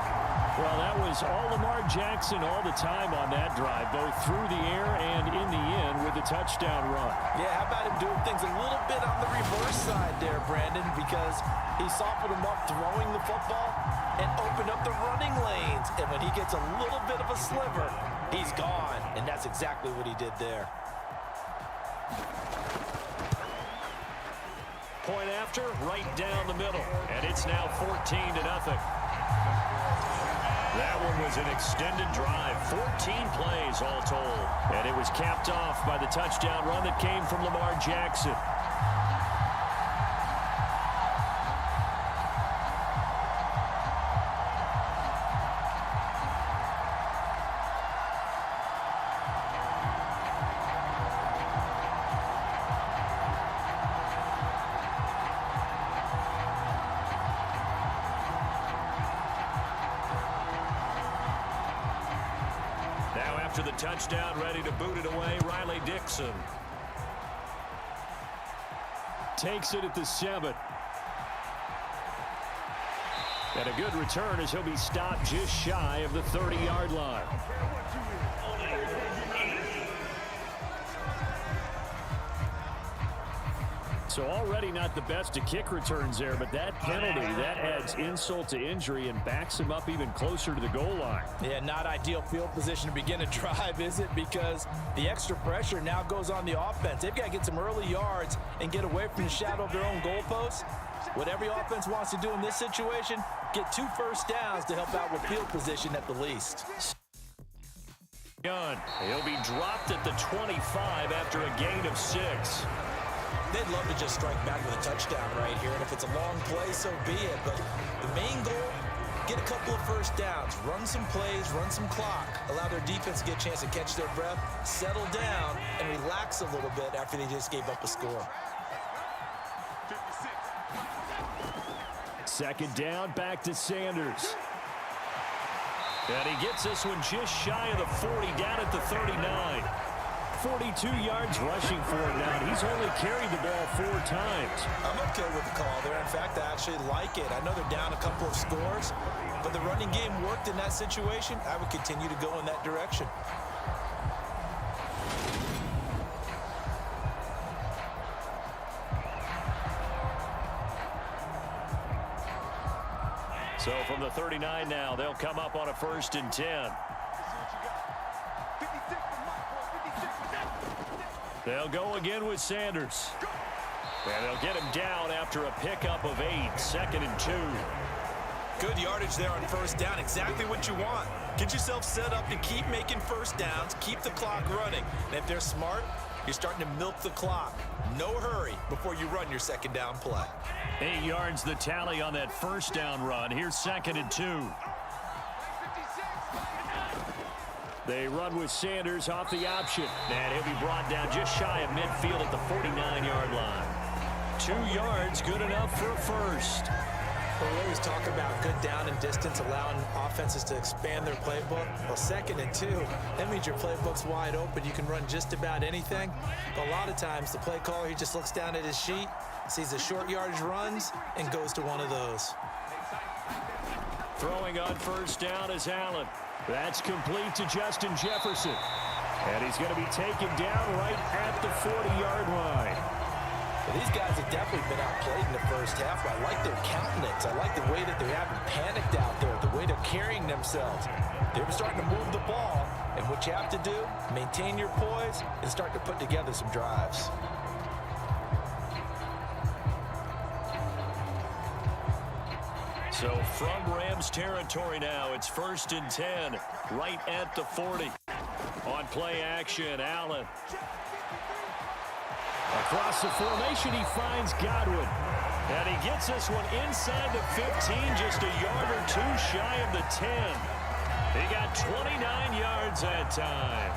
Well, that was all Lamar Jackson all the time on that drive, both through the air and in the end with the touchdown run. Yeah, how about him doing things a little bit on the reverse side there, Brandon, because he softened him up throwing the football and opened up the running lanes. And when he gets a little bit of a sliver, he's gone. And that's exactly what he did there. Point after, right down the middle. And it's now 14-0. That one was an extended drive, 14 plays all told. And it was capped off by the touchdown run that came from Lamar Jackson. After the touchdown, ready to boot it away, Riley Dixon. Takes it at the 7. And a good return as he'll be stopped just shy of the 30-yard line. So already not the best to kick returns there, but that penalty, that adds insult to injury and backs him up even closer to the goal line. Yeah, not ideal field position to begin a drive, is it? Because the extra pressure now goes on the offense. They've got to get some early yards and get away from the shadow of their own goalposts. What every offense wants to do in this situation, get 2 first downs to help out with field position at the least. He'll be dropped at the 25 after a gain of 6. They'd love to just strike back with a touchdown right here, and if it's a long play, so be it. But the main goal, get a couple of first downs, run some plays, run some clock, allow their defense to get a chance to catch their breath, settle down, and relax a little bit after they just gave up a score. Second down, back to Sanders. And he gets this one just shy of the 40, down at the 39. 42 yards rushing for him now. He's only carried the ball 4 times. I'm okay with the call there. In fact, I actually like it. I know they're down a couple of scores, but the running game worked in that situation. I would continue to go in that direction. So from the 39 now, they'll come up on a 1st and 10. They'll go again with Sanders. And they'll get him down after a pickup of 8, 2nd and 2. Good yardage there on first down. Exactly what you want. Get yourself set up to keep making first downs, keep the clock running. And if they're smart, you're starting to milk the clock. No hurry before you run your second down play. 8 yards the tally on that first down run. Here's 2nd and 2. They run with Sanders off the option. And he'll be brought down just shy of midfield at the 49-yard line. 2 yards, good enough for a first. Well, we always talk about good down and distance, allowing offenses to expand their playbook. Well, 2nd and 2, that means your playbook's wide open. You can run just about anything. But a lot of times, the play caller, he just looks down at his sheet, sees the short yardage runs, and goes to one of those. Throwing on first down is Allen. That's complete to Justin Jefferson. And he's going to be taken down right at the 40-yard line. Well, these guys have definitely been outplayed in the first half. I like their countenance. I like the way that they haven't panicked out there, the way they're carrying themselves. They're starting to move the ball, and what you have to do, maintain your poise and start to put together some drives. So from Rams territory now, it's 1st and 10, right at the 40. On play action, Allen. Across the formation, he finds Godwin. And he gets this one inside the 15, just a yard or 2 shy of the 10. He got 29 yards that time.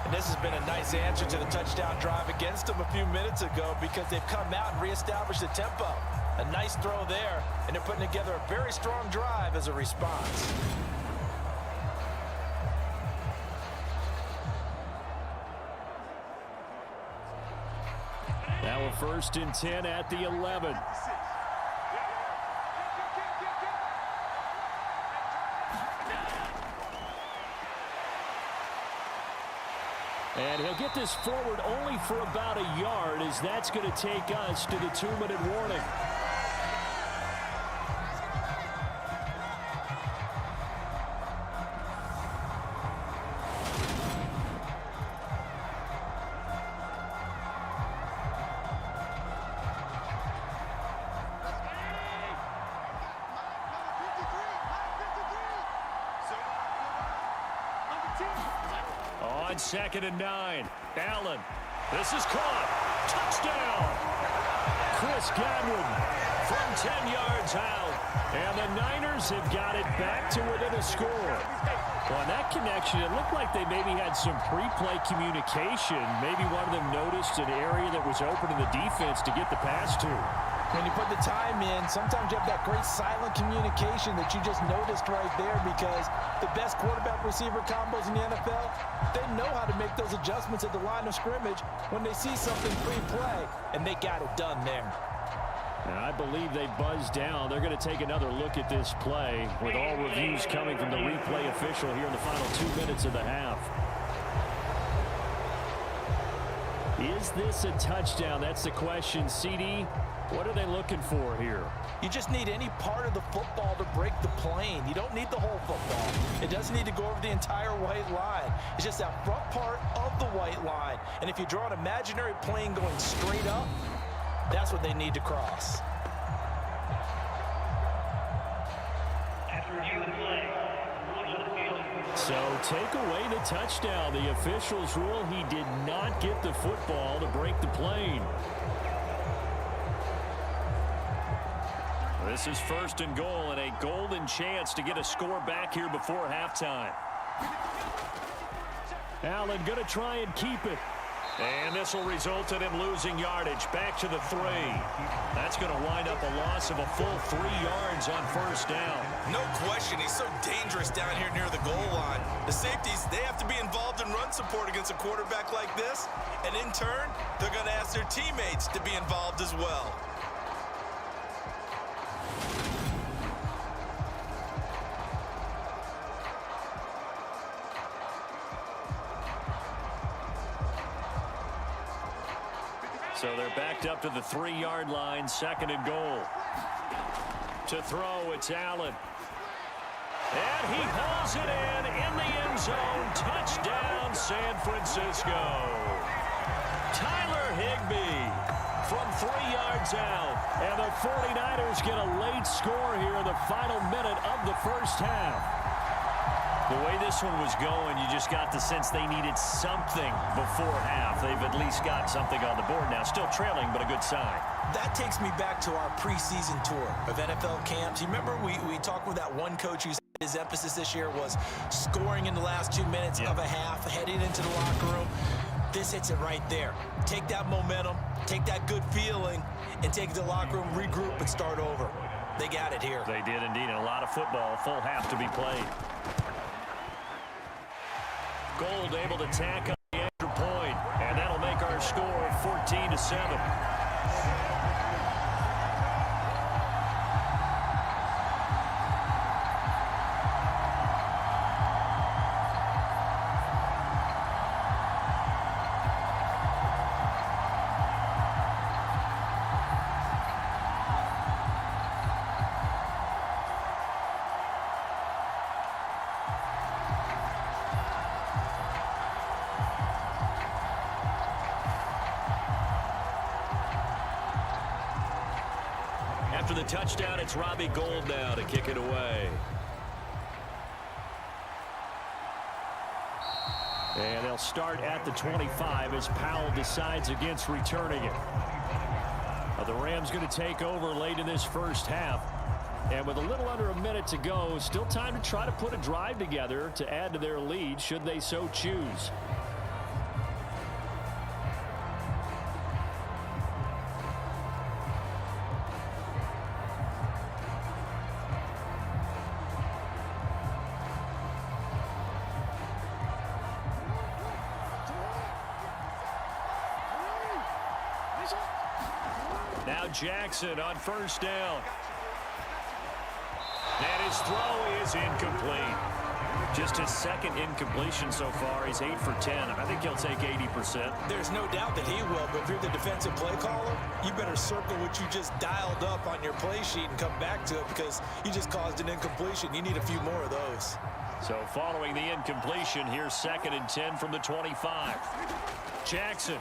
And this has been a nice answer to the touchdown drive against them a few minutes ago because they've come out and reestablished the tempo. A nice throw there, and they're putting together a very strong drive as a response. Now a 1st and 10 at the 11. And he'll get this forward only for about a yard, as that's going to take us to the 2-minute warning. On 2nd and 9, Allen. This is caught. Touchdown! Chris Godwin from 10 yards out. And the Niners have got it back to within a score. Well, on that connection, it looked like they maybe had some pre-play communication. Maybe one of them noticed an area that was open in the defense to get the pass to. When you put the time in, sometimes you have that great silent communication that you just noticed right there because the best quarterback-receiver combos in the NFL, they know how to make those adjustments at the line of scrimmage when they see something pre-play, and they got it done there. And I believe they buzzed down. They're going to take another look at this play with all reviews coming from the replay official here in the final 2 minutes of the half. Is this a touchdown? That's the question. CD, what are they looking for here? You just need any part of the football to break the plane. You don't need the whole football. It doesn't need to go over the entire white line. It's just that front part of the white line. And if you draw an imaginary plane going straight up, that's what they need to cross. So take away the touchdown. The officials rule he did not get the football to break the plane. This is 1st and goal and a golden chance to get a score back here before halftime. Allen going to try and keep it. And this will result in him losing yardage. Back to the 3. That's going to wind up a loss of a full 3 yards on 1st down. No question, he's so dangerous down here near the goal line. The safeties, they have to be involved in run support against a quarterback like this. And in turn, they're going to ask their teammates to be involved as well. So they're backed up to the 3-yard line, 2nd and goal. To throw, it's Allen. And he hauls it in the end zone. Touchdown, San Francisco. Tyler Higbee from 3 yards out. And the 49ers get a late score here in the final minute of the first half. The way this one was going, you just got the sense they needed something before half. They've at least got something on the board now. Still trailing, but a good sign. That takes me back to our preseason tour of NFL camps. You remember we talked with that one coach who said his emphasis this year was scoring in the last 2 minutes of a half, heading into the locker room. This hits it right there. Take that momentum, take that good feeling, and take it to the locker room, regroup, and start over. They got it here. They did indeed, and a lot of football, full half to be played. Gold able to tack on the extra point, and that'll make our score 14-7. After the touchdown, it's Robbie Gould now to kick it away. And they'll start at the 25 as Powell decides against returning it. The Rams going to take over late in this first half. And with a little under a minute to go, still time to try to put a drive together to add to their lead should they so choose. Now Jackson on 1st down. And his throw is incomplete. Just his 2nd incompletion so far. He's 8 for 10. I think he'll take 80%. There's no doubt that he will, but if you're the defensive play caller, you better circle what you just dialed up on your play sheet and come back to it because you just caused an incompletion. You need a few more of those. So following the incompletion, here's 2nd and 10 from the 25. Jackson.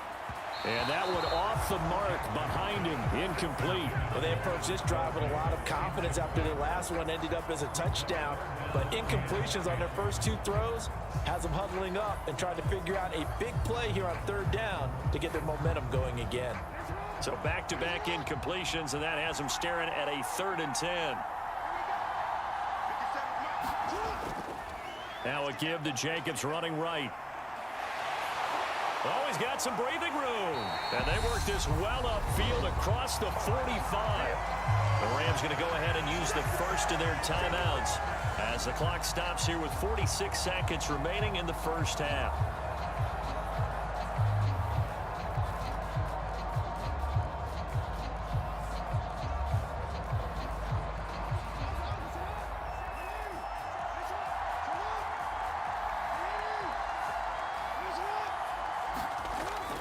And that one off the mark behind him, incomplete. Well, they approached this drive with a lot of confidence after their last one ended up as a touchdown. But incompletions on their first 2 throws has them huddling up and trying to figure out a big play here on 3rd down to get their momentum going again. So back-to-back incompletions, and that has them staring at a 3rd and 10. Now a give to Jacobs running right. Oh, he's got some breathing room. And they work this well upfield across the 45. The Rams going to go ahead and use the first of their timeouts as the clock stops here with 46 seconds remaining in the first half.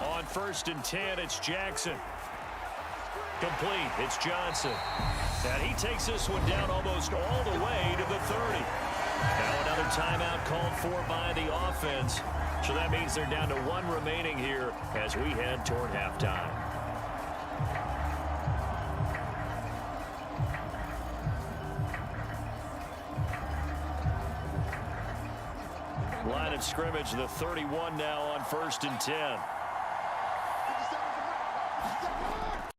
On 1st and 10, it's Jackson. Complete, it's Johnson. And he takes this one down almost all the way to the 30. Now another timeout called for by the offense. So that means they're down to 1 remaining here as we head toward halftime. Line of scrimmage, the 31 now on 1st and 10.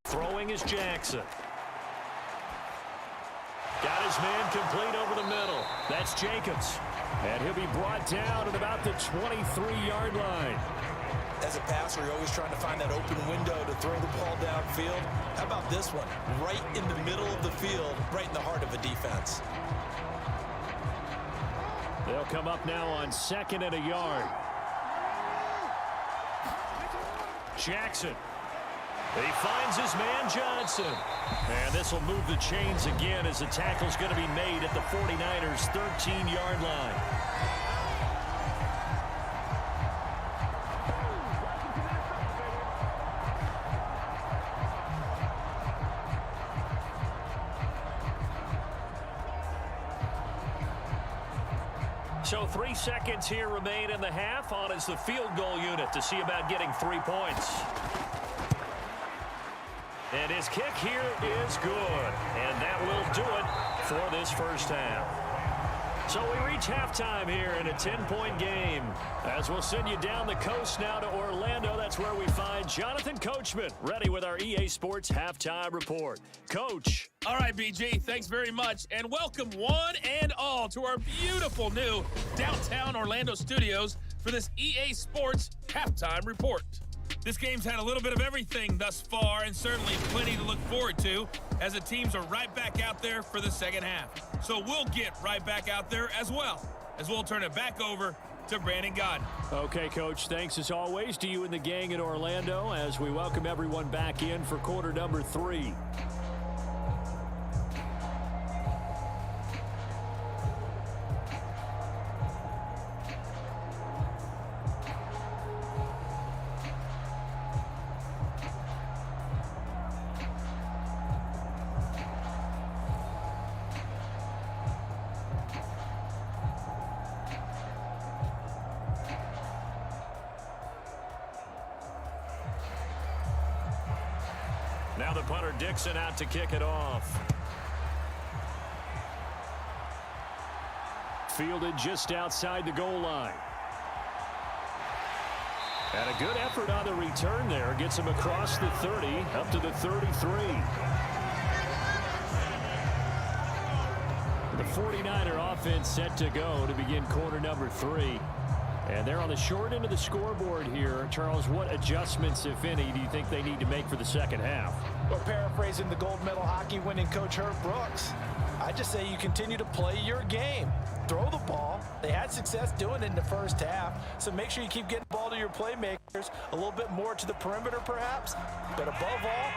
Throwing is Jackson. Got his man complete over the middle. That's Jacobs. And he'll be brought down at about the 23-yard line. As a passer, you're always trying to find that open window to throw the ball downfield. How about this one? Right in the middle of the field, right in the heart of a defense. They'll come up now on 2nd and a yard. Jackson. He finds his man Johnson. And this will move the chains again as the tackle's going to be made at the 49ers' 13-yard line. So 3 seconds here remain in the half. On is the field goal unit to see about getting 3 points. And his kick here is good. And that will do it for this first half. So we reach halftime here in a 10-point game. As we'll send you down the coast now to Orlando. That's where we find Jonathan Coachman ready with our EA Sports Halftime Report. Coach. All right, BG, thanks very much. And welcome one and all to our beautiful new downtown Orlando studios for this EA Sports Halftime Report. This game's had a little bit of everything thus far, and certainly plenty to look forward to as the teams are right back out there for the second half. So we'll get right back out there as well, as we'll turn it back over to Brandon Godden. Okay, Coach, thanks as always to you and the gang in Orlando as we welcome everyone back in for quarter number 3. Now the punter Dixon out to kick it off. Fielded just outside the goal line. And a good effort on the return there. Gets him across the 30, up to the 33. The 49er offense set to go to begin quarter number 3. And they're on the short end of the scoreboard here. Charles, what adjustments, if any, do you think they need to make for the second half? Well, paraphrasing the gold medal hockey winning coach Herb Brooks, I just say you continue to play your game. Throw the ball. They had success doing it in the first half, so make sure you keep getting the ball to your playmakers, a little bit more to the perimeter perhaps, but above all,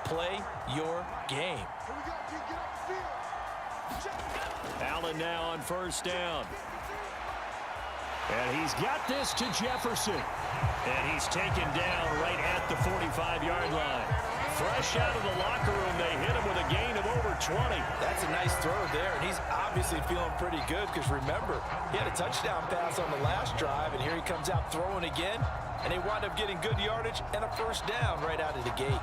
play your game. Allen now on first down. And he's got this to Jefferson. And he's taken down right at the 45-yard line. Fresh out of the locker room, they hit him with a gain of over 20. That's a nice throw there, and he's obviously feeling pretty good because remember, he had a touchdown pass on the last drive, and here he comes out throwing again, and they wind up getting good yardage and a first down right out of the gate.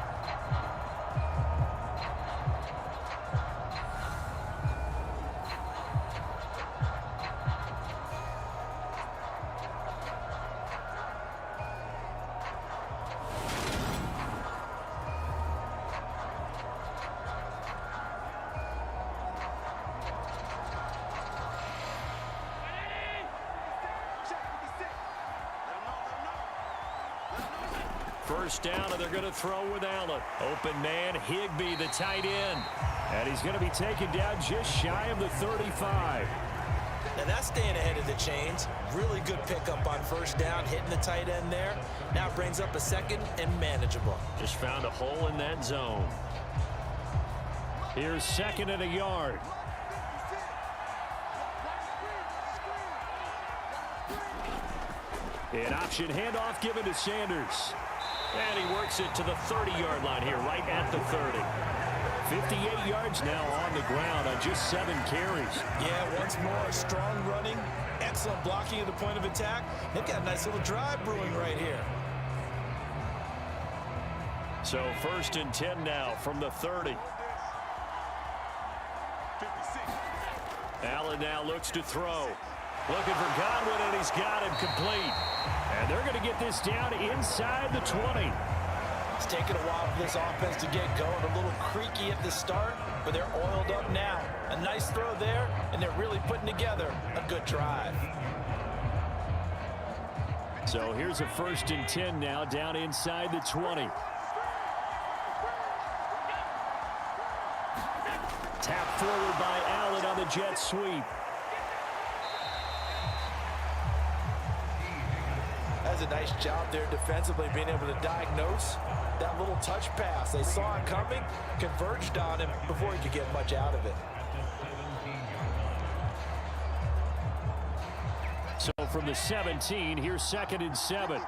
First down, and they're going to throw with Allen. Open man, Higbee, the tight end. And he's going to be taken down just shy of the 35. Now that's staying ahead of the chains. Really good pickup on first down, hitting the tight end there. Now brings up a second and manageable. Just found a hole in that zone. Here's 2nd and a yard. An option handoff given to Sanders. And he works it to the 30-yard line here, right at the 30. 58 yards now on the ground on just 7 carries. Yeah, once more, strong running, excellent blocking at the point of attack. They've got a nice little drive brewing right here. So 1st and 10 now from the 30. Allen now looks to throw. Looking for Godwin, and he's got him complete. And they're going to get this down inside the 20. It's taken a while for this offense to get going. A little creaky at the start, but they're oiled up now. A nice throw there, and they're really putting together a good drive. So here's a 1st and 10 now, down inside the 20. Tap forward by Allen on the jet sweep. That's a nice job there defensively, being able to diagnose that little touch pass. They saw it coming, converged on him before he could get much out of it. So from the 17, here's 2nd and 7.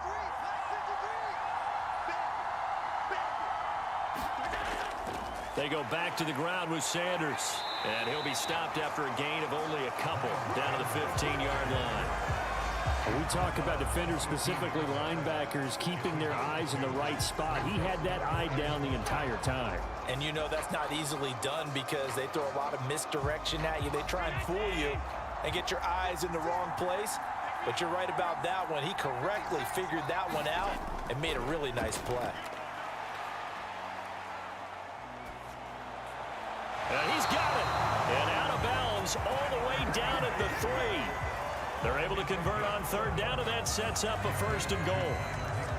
They go back to the ground with Sanders. And he'll be stopped after a gain of only a couple down to the 15-yard line. We talk about defenders, specifically linebackers, keeping their eyes in the right spot. He had that eye down the entire time. And you know that's not easily done because they throw a lot of misdirection at you. They try and fool you and get your eyes in the wrong place. But you're right about that one. He correctly figured that one out and made a really nice play. And he's got it. And out of bounds all the way down at the 3. They're able to convert on 3rd down, and that sets up a 1st and goal.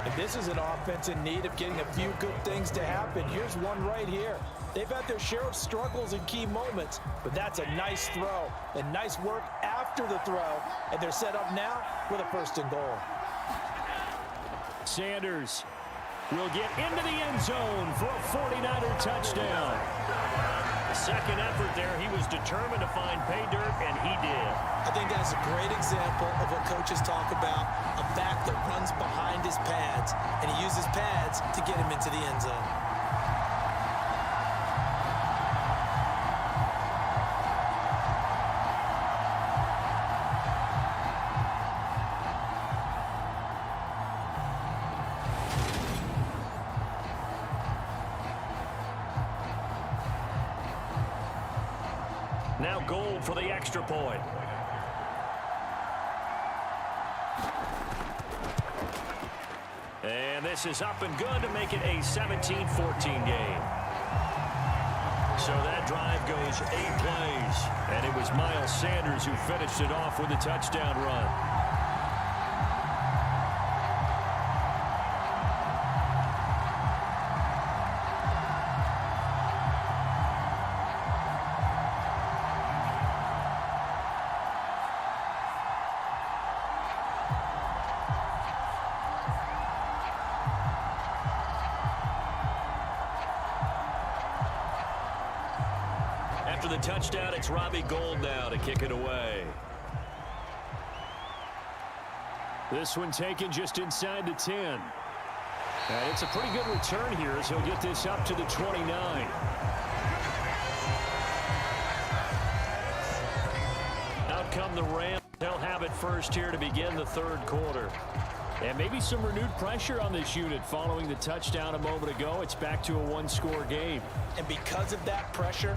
And this is an offense in need of getting a few good things to happen. Here's one right here. They've had their share of struggles in key moments, but that's a nice throw and nice work after the throw, and they're set up now with a 1st and goal. Sanders will get into the end zone for a 49er touchdown. The second effort there, he was determined to find pay dirt, and he did. I think that's a great example of what coaches talk about, a back that runs behind his pads, and he uses pads to get him into the end zone. Now Gold for the extra point. And this is up and good to make it a 17-14 game. So that drive goes 8 plays. And it was Miles Sanders who finished it off with a touchdown run. After the touchdown, it's Robbie Gould now to kick it away. This one taken just inside the 10. And it's a pretty good return here as he'll get this up to the 29. Out come the Rams. They'll have it first here to begin the 3rd quarter. And maybe some renewed pressure on this unit following the touchdown a moment ago. It's back to a 1-score game. And because of that pressure,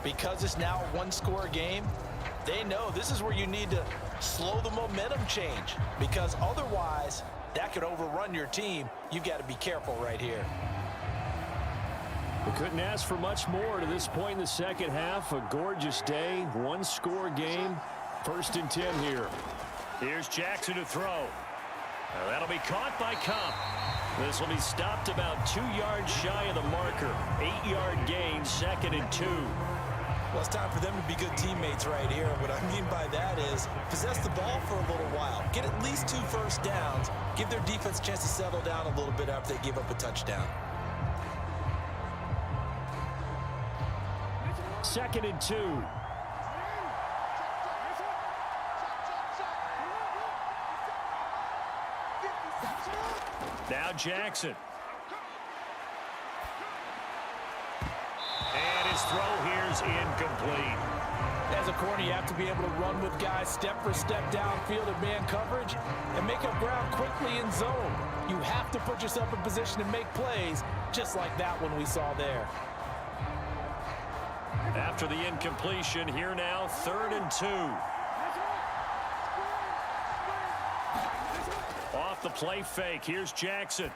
because it's now a 1-score game, they know this is where you need to slow the momentum change, because otherwise that could overrun your team. You've got to be careful right here. We couldn't ask for much more to this point in the second half. A gorgeous day, 1-score game, 1st and 10 here. Here's Jackson to throw. Now that'll be caught by Cup. This will be stopped about 2 yards shy of the marker. 8-yard gain, 2nd and 2. Well, it's time for them to be good teammates right here. What I mean by that is possess the ball for a little while. Get at least 2 first downs. Give their defense a chance to settle down a little bit after they give up a touchdown. 2nd and 2. Now Jackson. And his throw here's incomplete. As a corner, you have to be able to run with guys step for step downfield in man coverage and make up ground quickly in zone. You have to put yourself in position to make plays, just like that one we saw there. After the incompletion, here now, 3rd and 2. the play fake. Here's Jackson.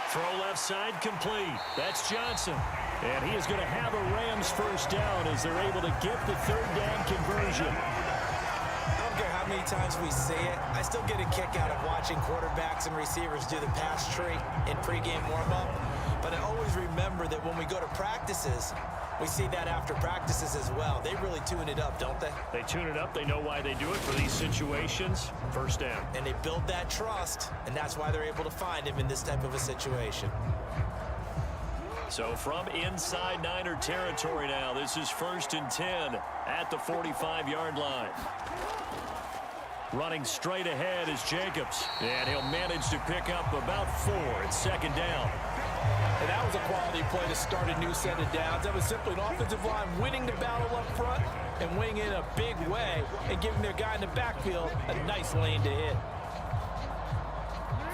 Throw left side complete. That's Johnson. And he is going to have a Rams first down as they're able to get the third down conversion. I don't care how many times we say it, I still get a kick out of watching quarterbacks and receivers do the pass tree in pregame warm-up. But I always remember that when we go to practices, we see that after practices as well. They really tune it up, don't they? They tune it up. They know why they do it for these situations. First down. And they build that trust, and that's why they're able to find him in this type of a situation. So from inside Niner territory now, this is 1st and 10 at the 45-yard line. Running straight ahead is Jacobs, and he'll manage to pick up about 4 at second down. And that was a quality play to start a new set of downs. That was simply an offensive line winning the battle up front and winning in a big way and giving their guy in the backfield a nice lane to hit.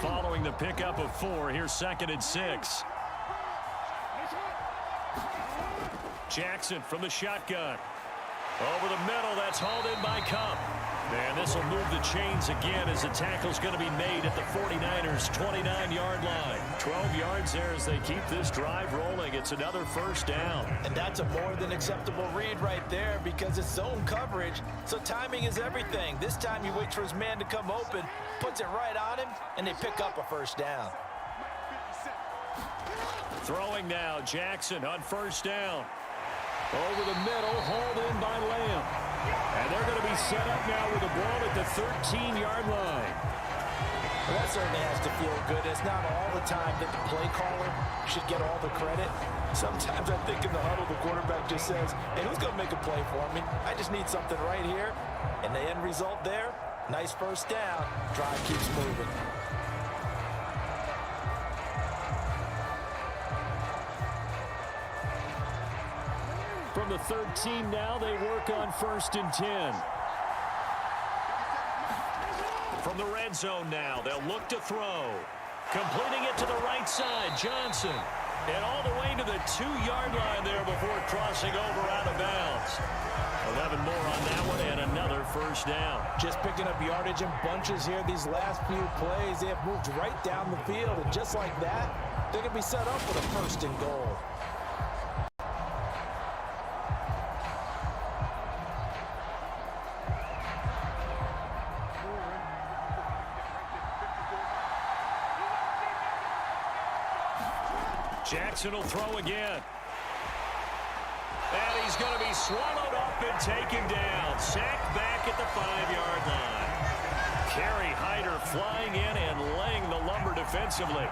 Following the pickup of 4, here's 2nd and 6. Jackson from the shotgun. Over the middle, that's hauled in by Cup. And this will move the chains again as the tackle's going to be made at the 49ers' 29-yard line. 12 yards there as they keep this drive rolling. It's another first down. And that's a more than acceptable read right there because it's zone coverage, so timing is everything. This time he waits for his man to come open, puts it right on him, and they pick up a first down. Throwing now, Jackson on first down. Over the middle, hauled in by Lamb. And they're going to be set up now with the ball at the 13-yard line. Well, that certainly has to feel good. It's not all the time that the play caller should get all the credit. Sometimes I think in the huddle, the quarterback just says, hey, who's going to make a play for me? I just need something right here. And the end result there, nice first down. Drive keeps moving. From the 13 now, they work on 1st and 10. From the red zone now, they'll look to throw. Completing it to the right side, Johnson. And all the way to the 2-yard line there before crossing over out of bounds. 11 more on that one and another first down. Just picking up yardage in bunches here these last few plays. They have moved right down the field, and just like that, they're going to be set up with a 1st and goal. Jackson will throw again. And he's going to be swallowed up and taken down. Sacked back at the 5-yard line. Kerry Hyder flying in and laying the lumber defensively.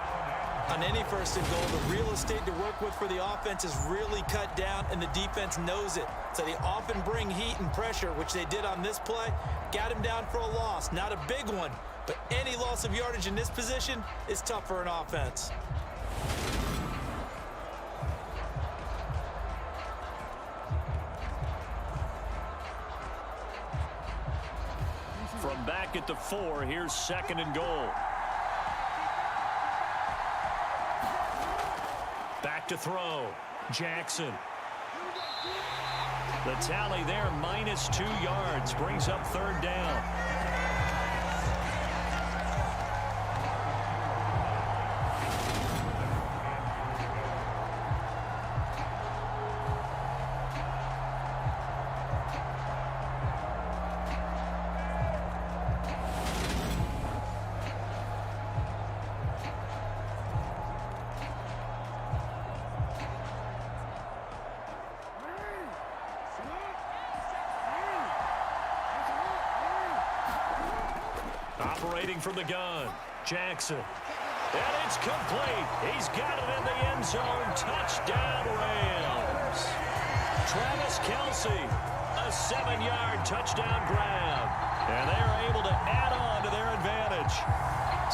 On any 1st and goal, the real estate to work with for the offense is really cut down, and the defense knows it. So they often bring heat and pressure, which they did on this play. Got him down for a loss. Not a big one, but any loss of yardage in this position is tough for an offense. From back at the 4, here's 2nd and goal. Back to throw. Jackson. The tally there, minus 2 yards, brings up 3rd down. Operating from the gun, Jackson. And it's complete. He's got it in the end zone. Touchdown, Rams. Travis Kelce, a 7-yard touchdown grab. And they are able to add on to their advantage.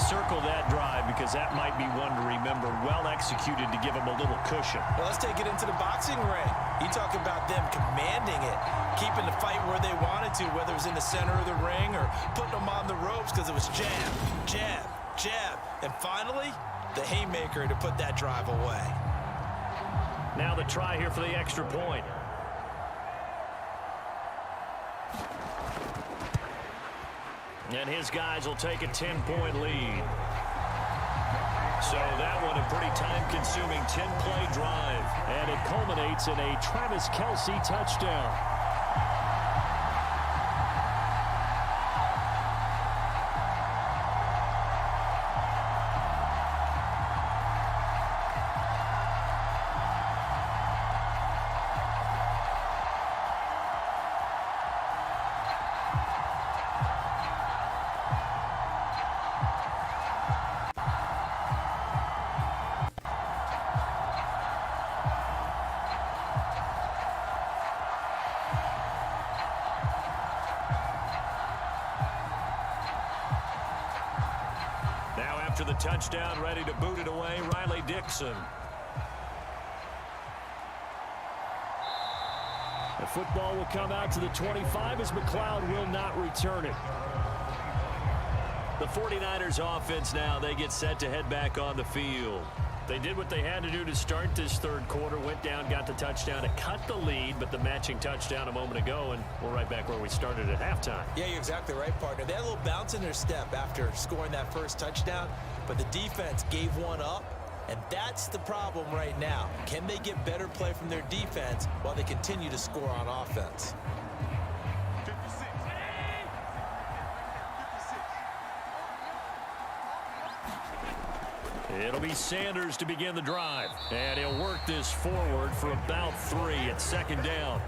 Circle that drive because that might be one to remember. Well executed to give them a little cushion. Well, let's take it into the boxing ring. You talk about them commanding it, keeping the fight where they wanted to, whether it was in the center of the ring or putting them on the ropes because it was jab, jab, jab. And finally, the haymaker to put that drive away. Now the try here for the extra point. And his guys will take a 10-point lead. So that one a pretty time-consuming 10-play drive. And it culminates in a Travis Kelce touchdown. After the touchdown, ready to boot it away, Riley Dixon. The football will come out to the 25 as McLeod will not return it. The 49ers offense now, they get set to head back on the field. They did what they had to do to start this third quarter, went down, got the touchdown to cut the lead, but the matching touchdown a moment ago, and we're right back where we started at halftime. Yeah, you're exactly right, partner. They had a little bounce in their step after scoring that first touchdown, but the defense gave one up, and that's the problem right now. Can they get better play from their defense while they continue to score on offense? It'll be Sanders to begin the drive. And he'll work this forward for about 3 at second down.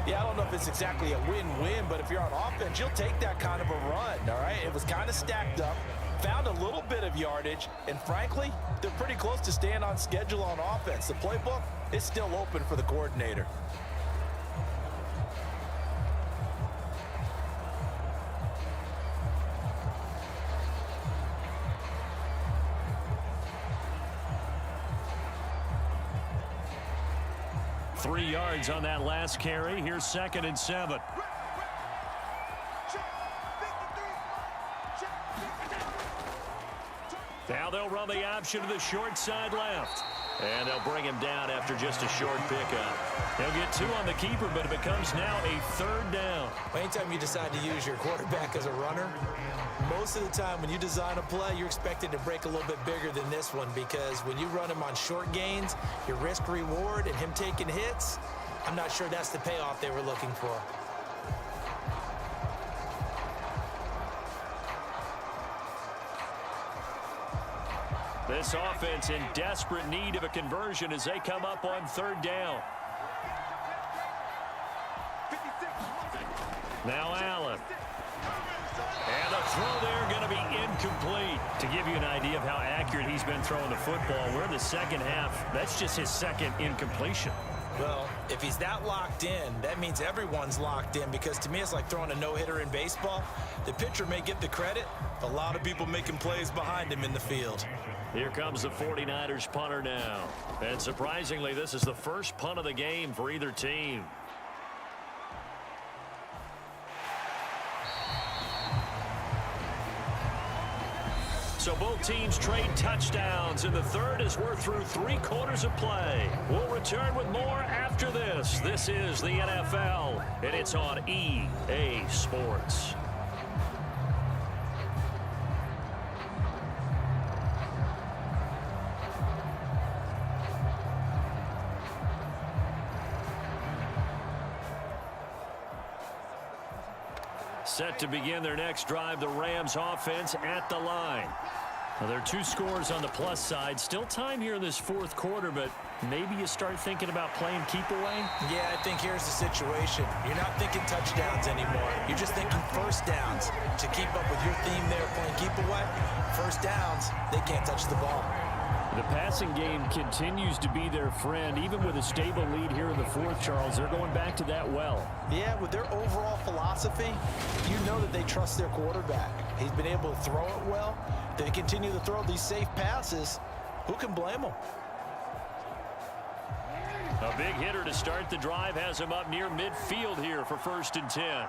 Yeah, I don't know if it's exactly a win-win, but if you're on offense, you'll take that kind of a run, all right? It was kind of stacked up, found a little bit of yardage, and frankly, they're pretty close to staying on schedule on offense. The playbook is still open for the coordinator. Three yards on that last carry. Here's 2nd and 7. Now they'll run the option to the short side left. And they'll bring him down after just a short pickup. He'll get 2 on the keeper, but it becomes now a 3rd down. Anytime you decide to use your quarterback as a runner, most of the time when you design a play, you're expected to break a little bit bigger than this one, because when you run him on short gains, your risk reward and him taking hits, I'm not sure that's the payoff they were looking for. This offense in desperate need of a conversion as they come up on 3rd down. Now Allen. And the throw there going to be incomplete. To give you an idea of how accurate he's been throwing the football, we're in the second half. That's just his 2nd incompletion. Well, if he's that locked in, that means everyone's locked in, because to me it's like throwing a no-hitter in baseball. The pitcher may get the credit, a lot of people making plays behind him in the field. Here comes the 49ers punter now. And surprisingly, this is the first punt of the game for either team. So both teams trade touchdowns in the third as we're through 3 quarters of play. We'll return with more after this. This is the NFL, and it's on EA Sports. Set to begin their next drive, the Rams offense at the line. Now, there are 2 scores on the plus side. Still time here in this 4th quarter, but maybe you start thinking about playing keep away? Yeah, I think here's the situation. You're not thinking touchdowns anymore. You're just thinking first downs. To keep up with your theme there, playing keep away, first downs, they can't touch the ball. The passing game continues to be their friend. Even with a stable lead here in the 4th, Charles, they're going back to that well. Yeah, with their overall philosophy, you know that they trust their quarterback. He's been able to throw it well. They continue to throw these safe passes. Who can blame them? A big hitter to start the drive has him up near midfield here for 1st and 10.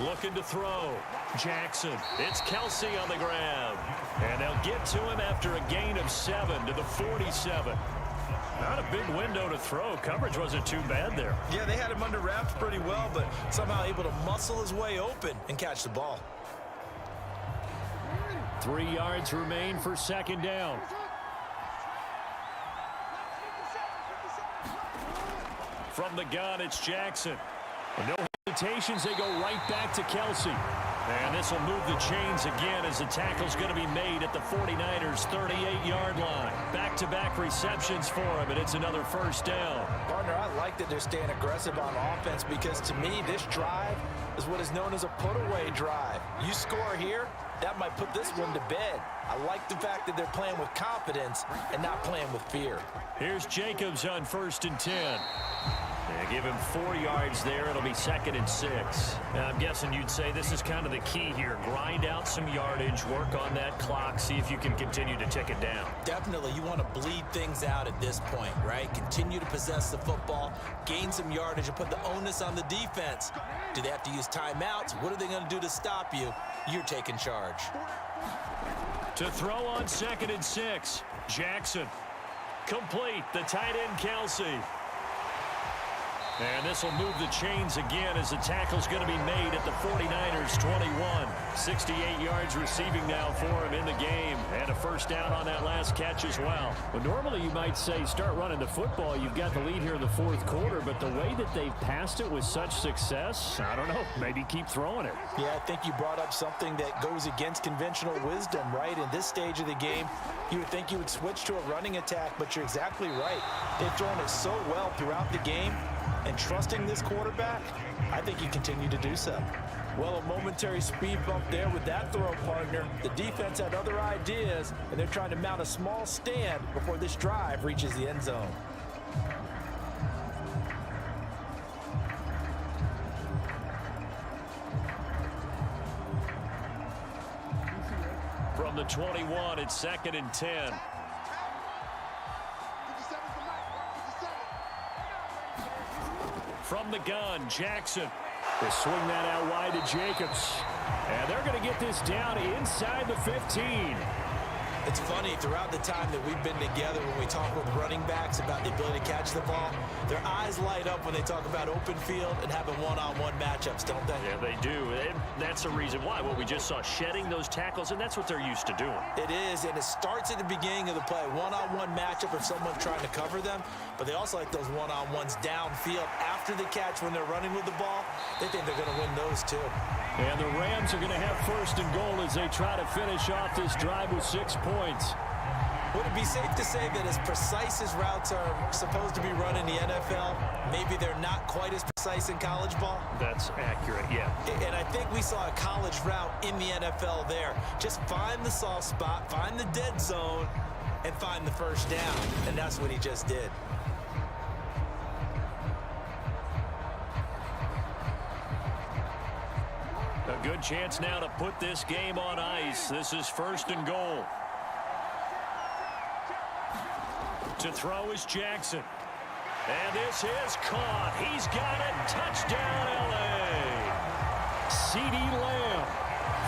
Looking to throw. Jackson. It's Kelce on the grab. And they'll get to him after a gain of 7 to the 47. Not a big window to throw. Coverage wasn't too bad there. Yeah, they had him under wraps pretty well, but somehow able to muscle his way open and catch the ball. 3 yards remain for second down. From the gun, it's Jackson. And no hesitations, they go right back to Kelsey. And this will move the chains again as the tackle's going to be made at the 49ers' 38-yard line. Back-to-back receptions for him, and it's another first down. Partner, I like that they're staying aggressive on offense because to me, this drive is what is known as a put-away drive. You score here, that might put this one to bed. I like the fact that they're playing with confidence and not playing with fear. Here's Jacobs on 1st and 10. They give him 4 yards there. It'll be 2nd and 6. Now, I'm guessing you'd say this is kind of the key here. Grind out some yardage, work on that clock, see if you can continue to tick it down. Definitely, you want to bleed things out at this point, right? Continue to possess the football, gain some yardage, and put the onus on the defense. Do they have to use timeouts? What are they going to do to stop you? You're taking charge. To throw on 2nd and 6. Jackson. Complete. The tight end, Kelsey. And this will move the chains again as the tackle's going to be made at the 49ers' 21. 68 yards receiving now for him in the game. And a first down on that last catch as well. Well, normally you might say start running the football. You've got the lead here in the 4th quarter, but the way that they've passed it with such success, I don't know, maybe keep throwing it. Yeah, I think you brought up something that goes against conventional wisdom, right? In this stage of the game, you would think you would switch to a running attack, but you're exactly right. They've thrown it so well throughout the game. And trusting this quarterback, I think you continue to do so. Well, a momentary speed bump there with that throw, partner. The defense had other ideas, and they're trying to mount a small stand before this drive reaches the end zone. From the 21, it's 2nd and 10. From the gun, Jackson. They swing that out wide to Jacobs. And they're going to get this down inside the 15. It's funny, throughout the time that we've been together, when we talk with running backs about the ability to catch the ball, their eyes light up when they talk about open field and having one-on-one matchups, don't they? Yeah, they do. And that's the reason why. Well, we just saw shedding those tackles, and that's what they're used to doing. It is, and it starts at the beginning of the play. One-on-one matchup if someone's trying to cover them, but they also like those one-on-ones downfield after the catch when they're running with the ball. They think they're going to win those, too. And the Rams are going to have 1st and goal as they try to finish off this drive with 6 points. Would it be safe to say that as precise as routes are supposed to be run in the NFL, maybe they're not quite as precise in college ball? That's accurate, yeah. And I think we saw a college route in the NFL there. Just find the soft spot, find the dead zone, and find the first down. And that's what he just did. A good chance now to put this game on ice. This is 1st and goal. To throw is Jackson. And this is caught. He's got it. Touchdown, L.A. C.D. Lamb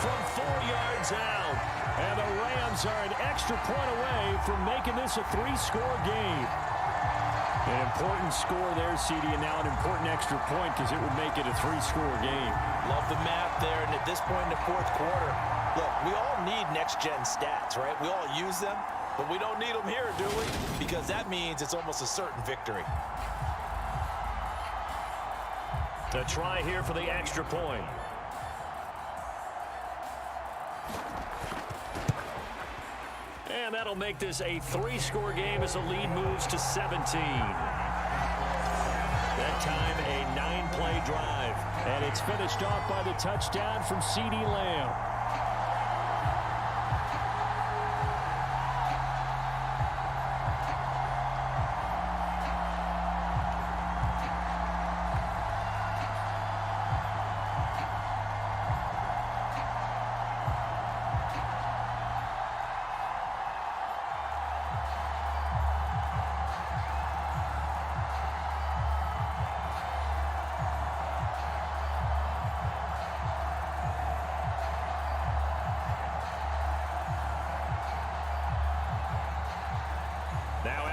from 4 yards out. And the Rams are an extra point away from making this a 3-score game. An important score there, CD, and now an important extra point because it would make it a 3-score game. Love the math there, and at this point in the 4th quarter, look, we all need next-gen stats, right? We all use them, but we don't need them here, do we? Because that means it's almost a certain victory. To try here for the extra point. And that'll make this a 3-score game as the lead moves to 17. That time, a 9-play drive. And it's finished off by the touchdown from C.D. Lamb.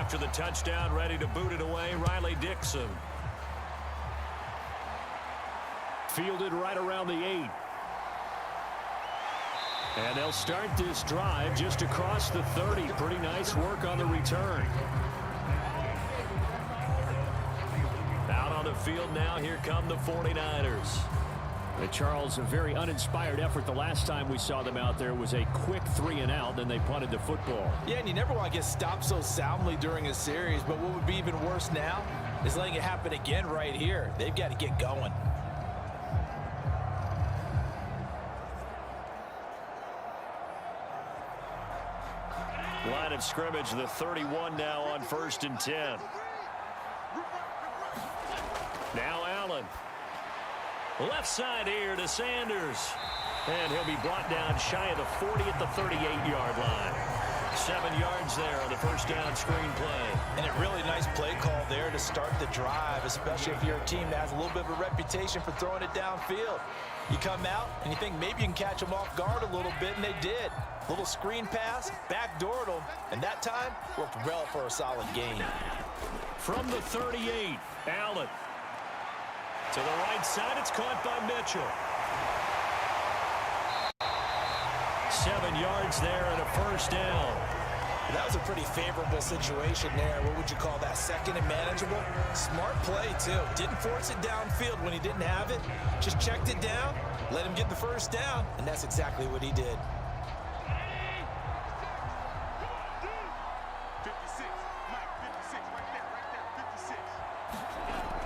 after the touchdown, ready to boot it away, Riley Dixon. Fielded right around the 8. And they'll start this drive just across the 30. Pretty nice work on the return. Out on the field now, here come the 49ers. Charles, a very uninspired effort. The last time we saw them out there was a quick 3-and-out, then they punted the football. Yeah, and you never want to get stopped so soundly during a series, but what would be even worse now is letting it happen again right here. They've got to get going. Line of scrimmage, the 31 now on 1st and 10. Now Allen. Left side here to Sanders. And he'll be brought down shy of the 40 at the 38-yard line. 7 yards there on the first down screen play. And a really nice play call there to start the drive, especially if you're a team that has a little bit of a reputation for throwing it downfield. You come out and you think maybe you can catch them off guard a little bit, and they did. Little screen pass, backdoored them, and that time worked well for a solid gain. From the 38, Allen. To the right side, it's caught by Mitchell. 7 yards there and a first down. That was a pretty favorable situation there. What would you call that? Second and manageable? Smart play, too. Didn't force it downfield when he didn't have it. Just checked it down, let him get the first down, and that's exactly what he did.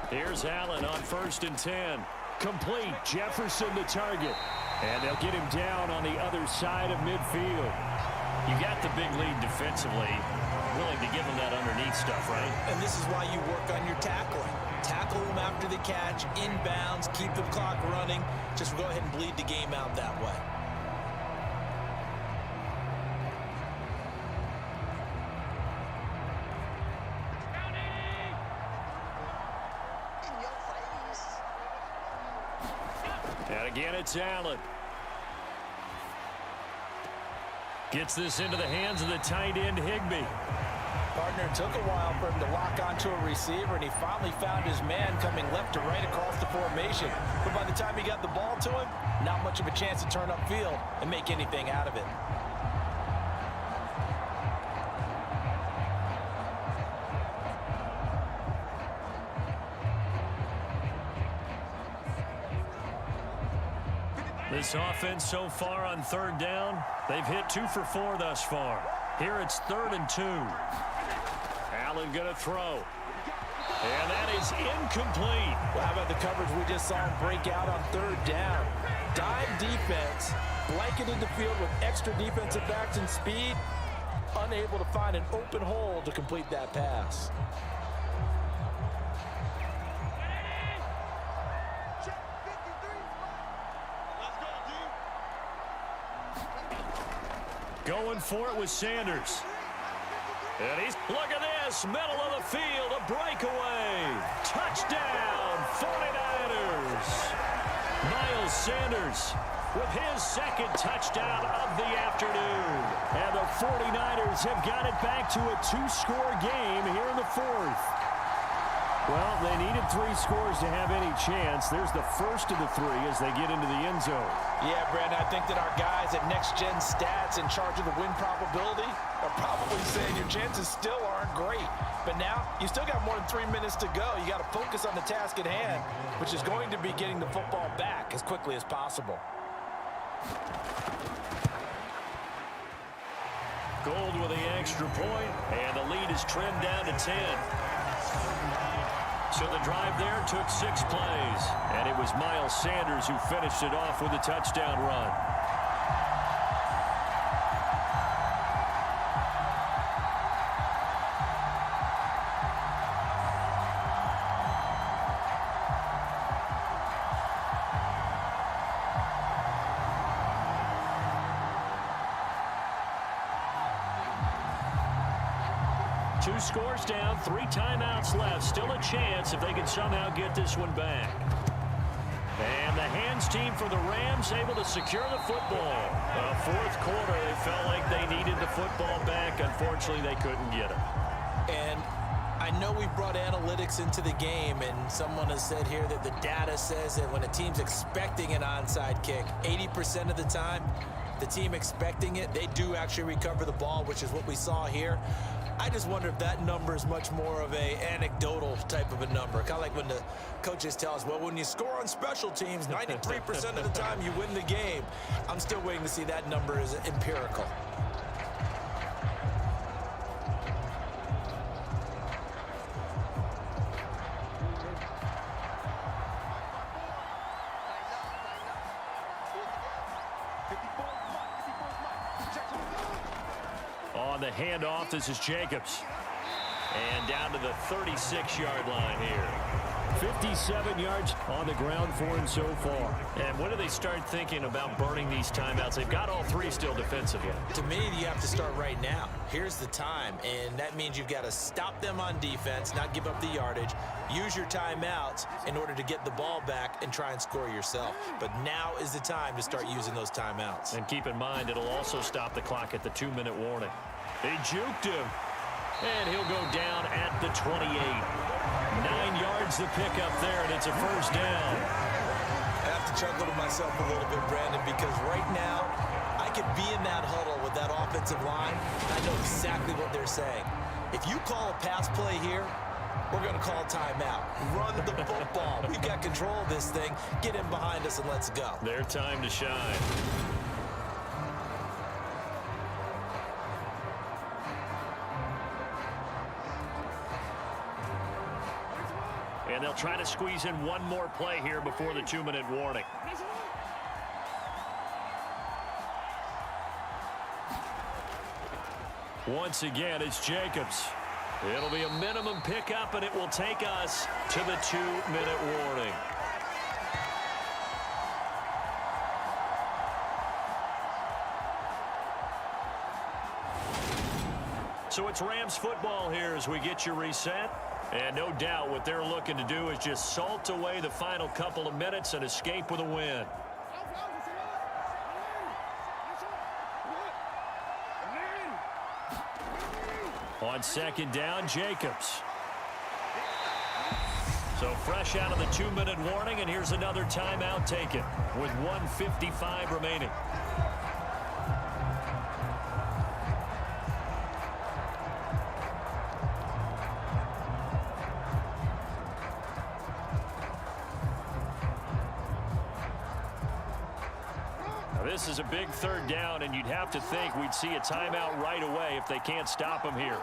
Here's Allen on 1st and 10. Complete. Jefferson the target. And they'll get him down on the other side of midfield. You got the big lead defensively. Willing to give him that underneath stuff, right? And this is why you work on your tackling. Tackle him after the catch, inbounds, keep the clock running. Just go ahead and bleed the game out that way. And again, it's Allen. Gets this into the hands of the tight end, Higbee. Partner, took a while for him to lock onto a receiver, and he finally found his man coming left to right across the formation. But by the time he got the ball to him, not much of a chance to turn upfield and make anything out of it. This offense so far on 3rd down, they've hit 2 for 4 thus far. Here it's 3rd and 2. Allen gonna throw. And that is incomplete. Well, how about the coverage we just saw him break out on 3rd down? Dime defense, blanketed the field with extra defensive backs and speed, unable to find an open hole to complete that pass. Going for it with Sanders. And he's, look at this, middle of the field, a breakaway. Touchdown, 49ers. Miles Sanders with his 2nd touchdown of the afternoon. And the 49ers have got it back to a 2-score game here in the 4th. Well, they needed 3 scores to have any chance. There's the first of the 3 as they get into the end zone. Yeah, Brandon, I think that our guys at Next Gen Stats in charge of the win probability are probably saying your chances still aren't great. But now, you still got more than 3 minutes to go. You got to focus on the task at hand, which is going to be getting the football back as quickly as possible. Gold with the extra point, and the lead is trimmed down to 10. So the drive there took 6 plays, and it was Miles Sanders who finished it off with a touchdown run. Two scores down, 3 timeouts left. Still a chance if they can somehow get this one back. And the hands team for the Rams able to secure the football. 4th quarter, they felt like they needed the football back. Unfortunately, they couldn't get it. And I know we've brought analytics into the game, and someone has said here that the data says that when a team's expecting an onside kick, 80% of the time, the team expecting it, they do actually recover the ball, which is what we saw here. I just wonder if that number is much more of a anecdotal type of a number. Kind of like when the coaches tell us, well, when you score on special teams, 93% of the time you win the game. I'm still waiting to see that number is empirical. On the handoff, this is Jacobs. And down to the 36-yard line here. 57 yards on the ground for him so far. And when do they start thinking about burning these timeouts? They've got all three still defensively. To me, you have to start right now. Here's the time, and that means you've got to stop them on defense, not give up the yardage, use your timeouts in order to get the ball back and try and score yourself. But now is the time to start using those timeouts. And keep in mind, it'll also stop the clock at the 2-minute warning. They juked him. And he'll go down at the 28. 9 yards to pick up there, and it's a first down. I have to chuckle to myself a little bit, Brandon, because right now, I could be in that huddle with that offensive line, and I know exactly what they're saying. If you call a pass play here, we're going to call timeout. Run the football. We've got control of this thing. Get in behind us and let's go. Their time to shine. And they'll try to squeeze in one more play here before the 2-minute warning. Once again, it's Jacobs. It'll be a minimum pickup, and it will take us to the 2-minute warning. So it's Rams football here as we get you reset. And no doubt what they're looking to do is just salt away the final couple of minutes and escape with a win. On second down, Jacobs. So fresh out of the 2-minute warning, and here's another timeout taken with 1:55 remaining. This is a big third down, and you'd have to think we'd see a timeout right away if they can't stop him here.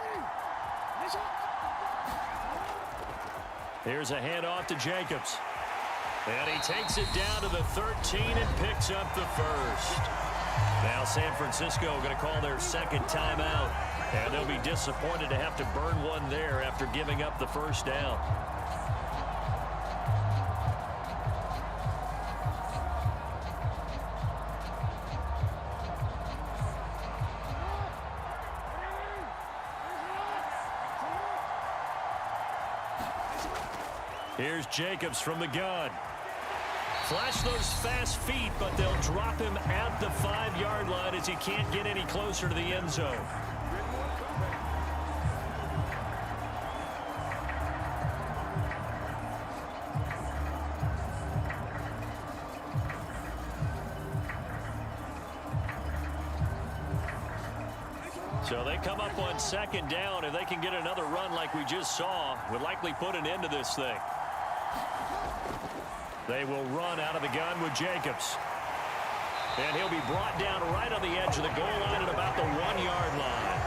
Here's a handoff to Jacobs. And he takes it down to the 13 and picks up the first. Now San Francisco going to call their second timeout. And they'll be disappointed to have to burn one there after giving up the first down. Here's Jacobs from the gun. Flash those fast feet, but they'll drop him at the 5-yard line as he can't get any closer to the end zone. So they come up on second down. If they can get another run like we just saw, would likely put an end to this thing. They will run out of the gun with Jacobs. And he'll be brought down right on the edge of the goal line at about the 1-yard line.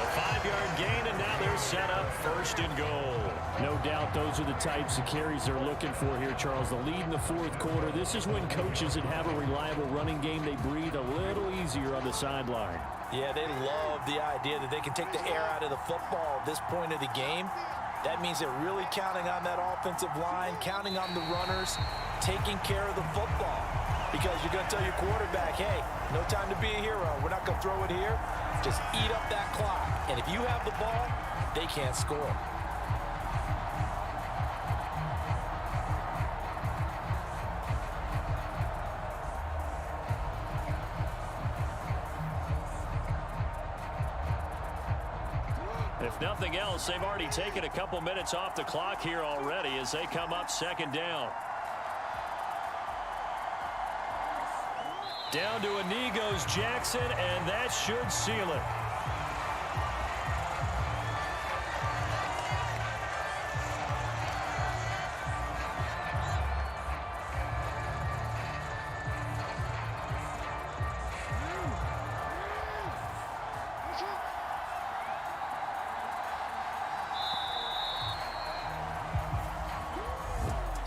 A 5-yard gain, and now they're set up first and goal. No doubt those are the types of carries they're looking for here, Charles. The lead in the fourth quarter. This is when coaches that have a reliable running game, they breathe a little easier on the sideline. Yeah, they love the idea that they can take the air out of the football at this point of the game. That means they're really counting on that offensive line, counting on the runners, taking care of the football. Because you're going to tell your quarterback, hey, no time to be a hero. We're not going to throw it here. Just eat up that clock. And if you have the ball, they can't score. If nothing else, they've already taken a couple minutes off the clock here already as they come up second down. Down to a knee goes Jackson, and that should seal it.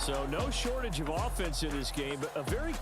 So no shortage of offense in this game, but a very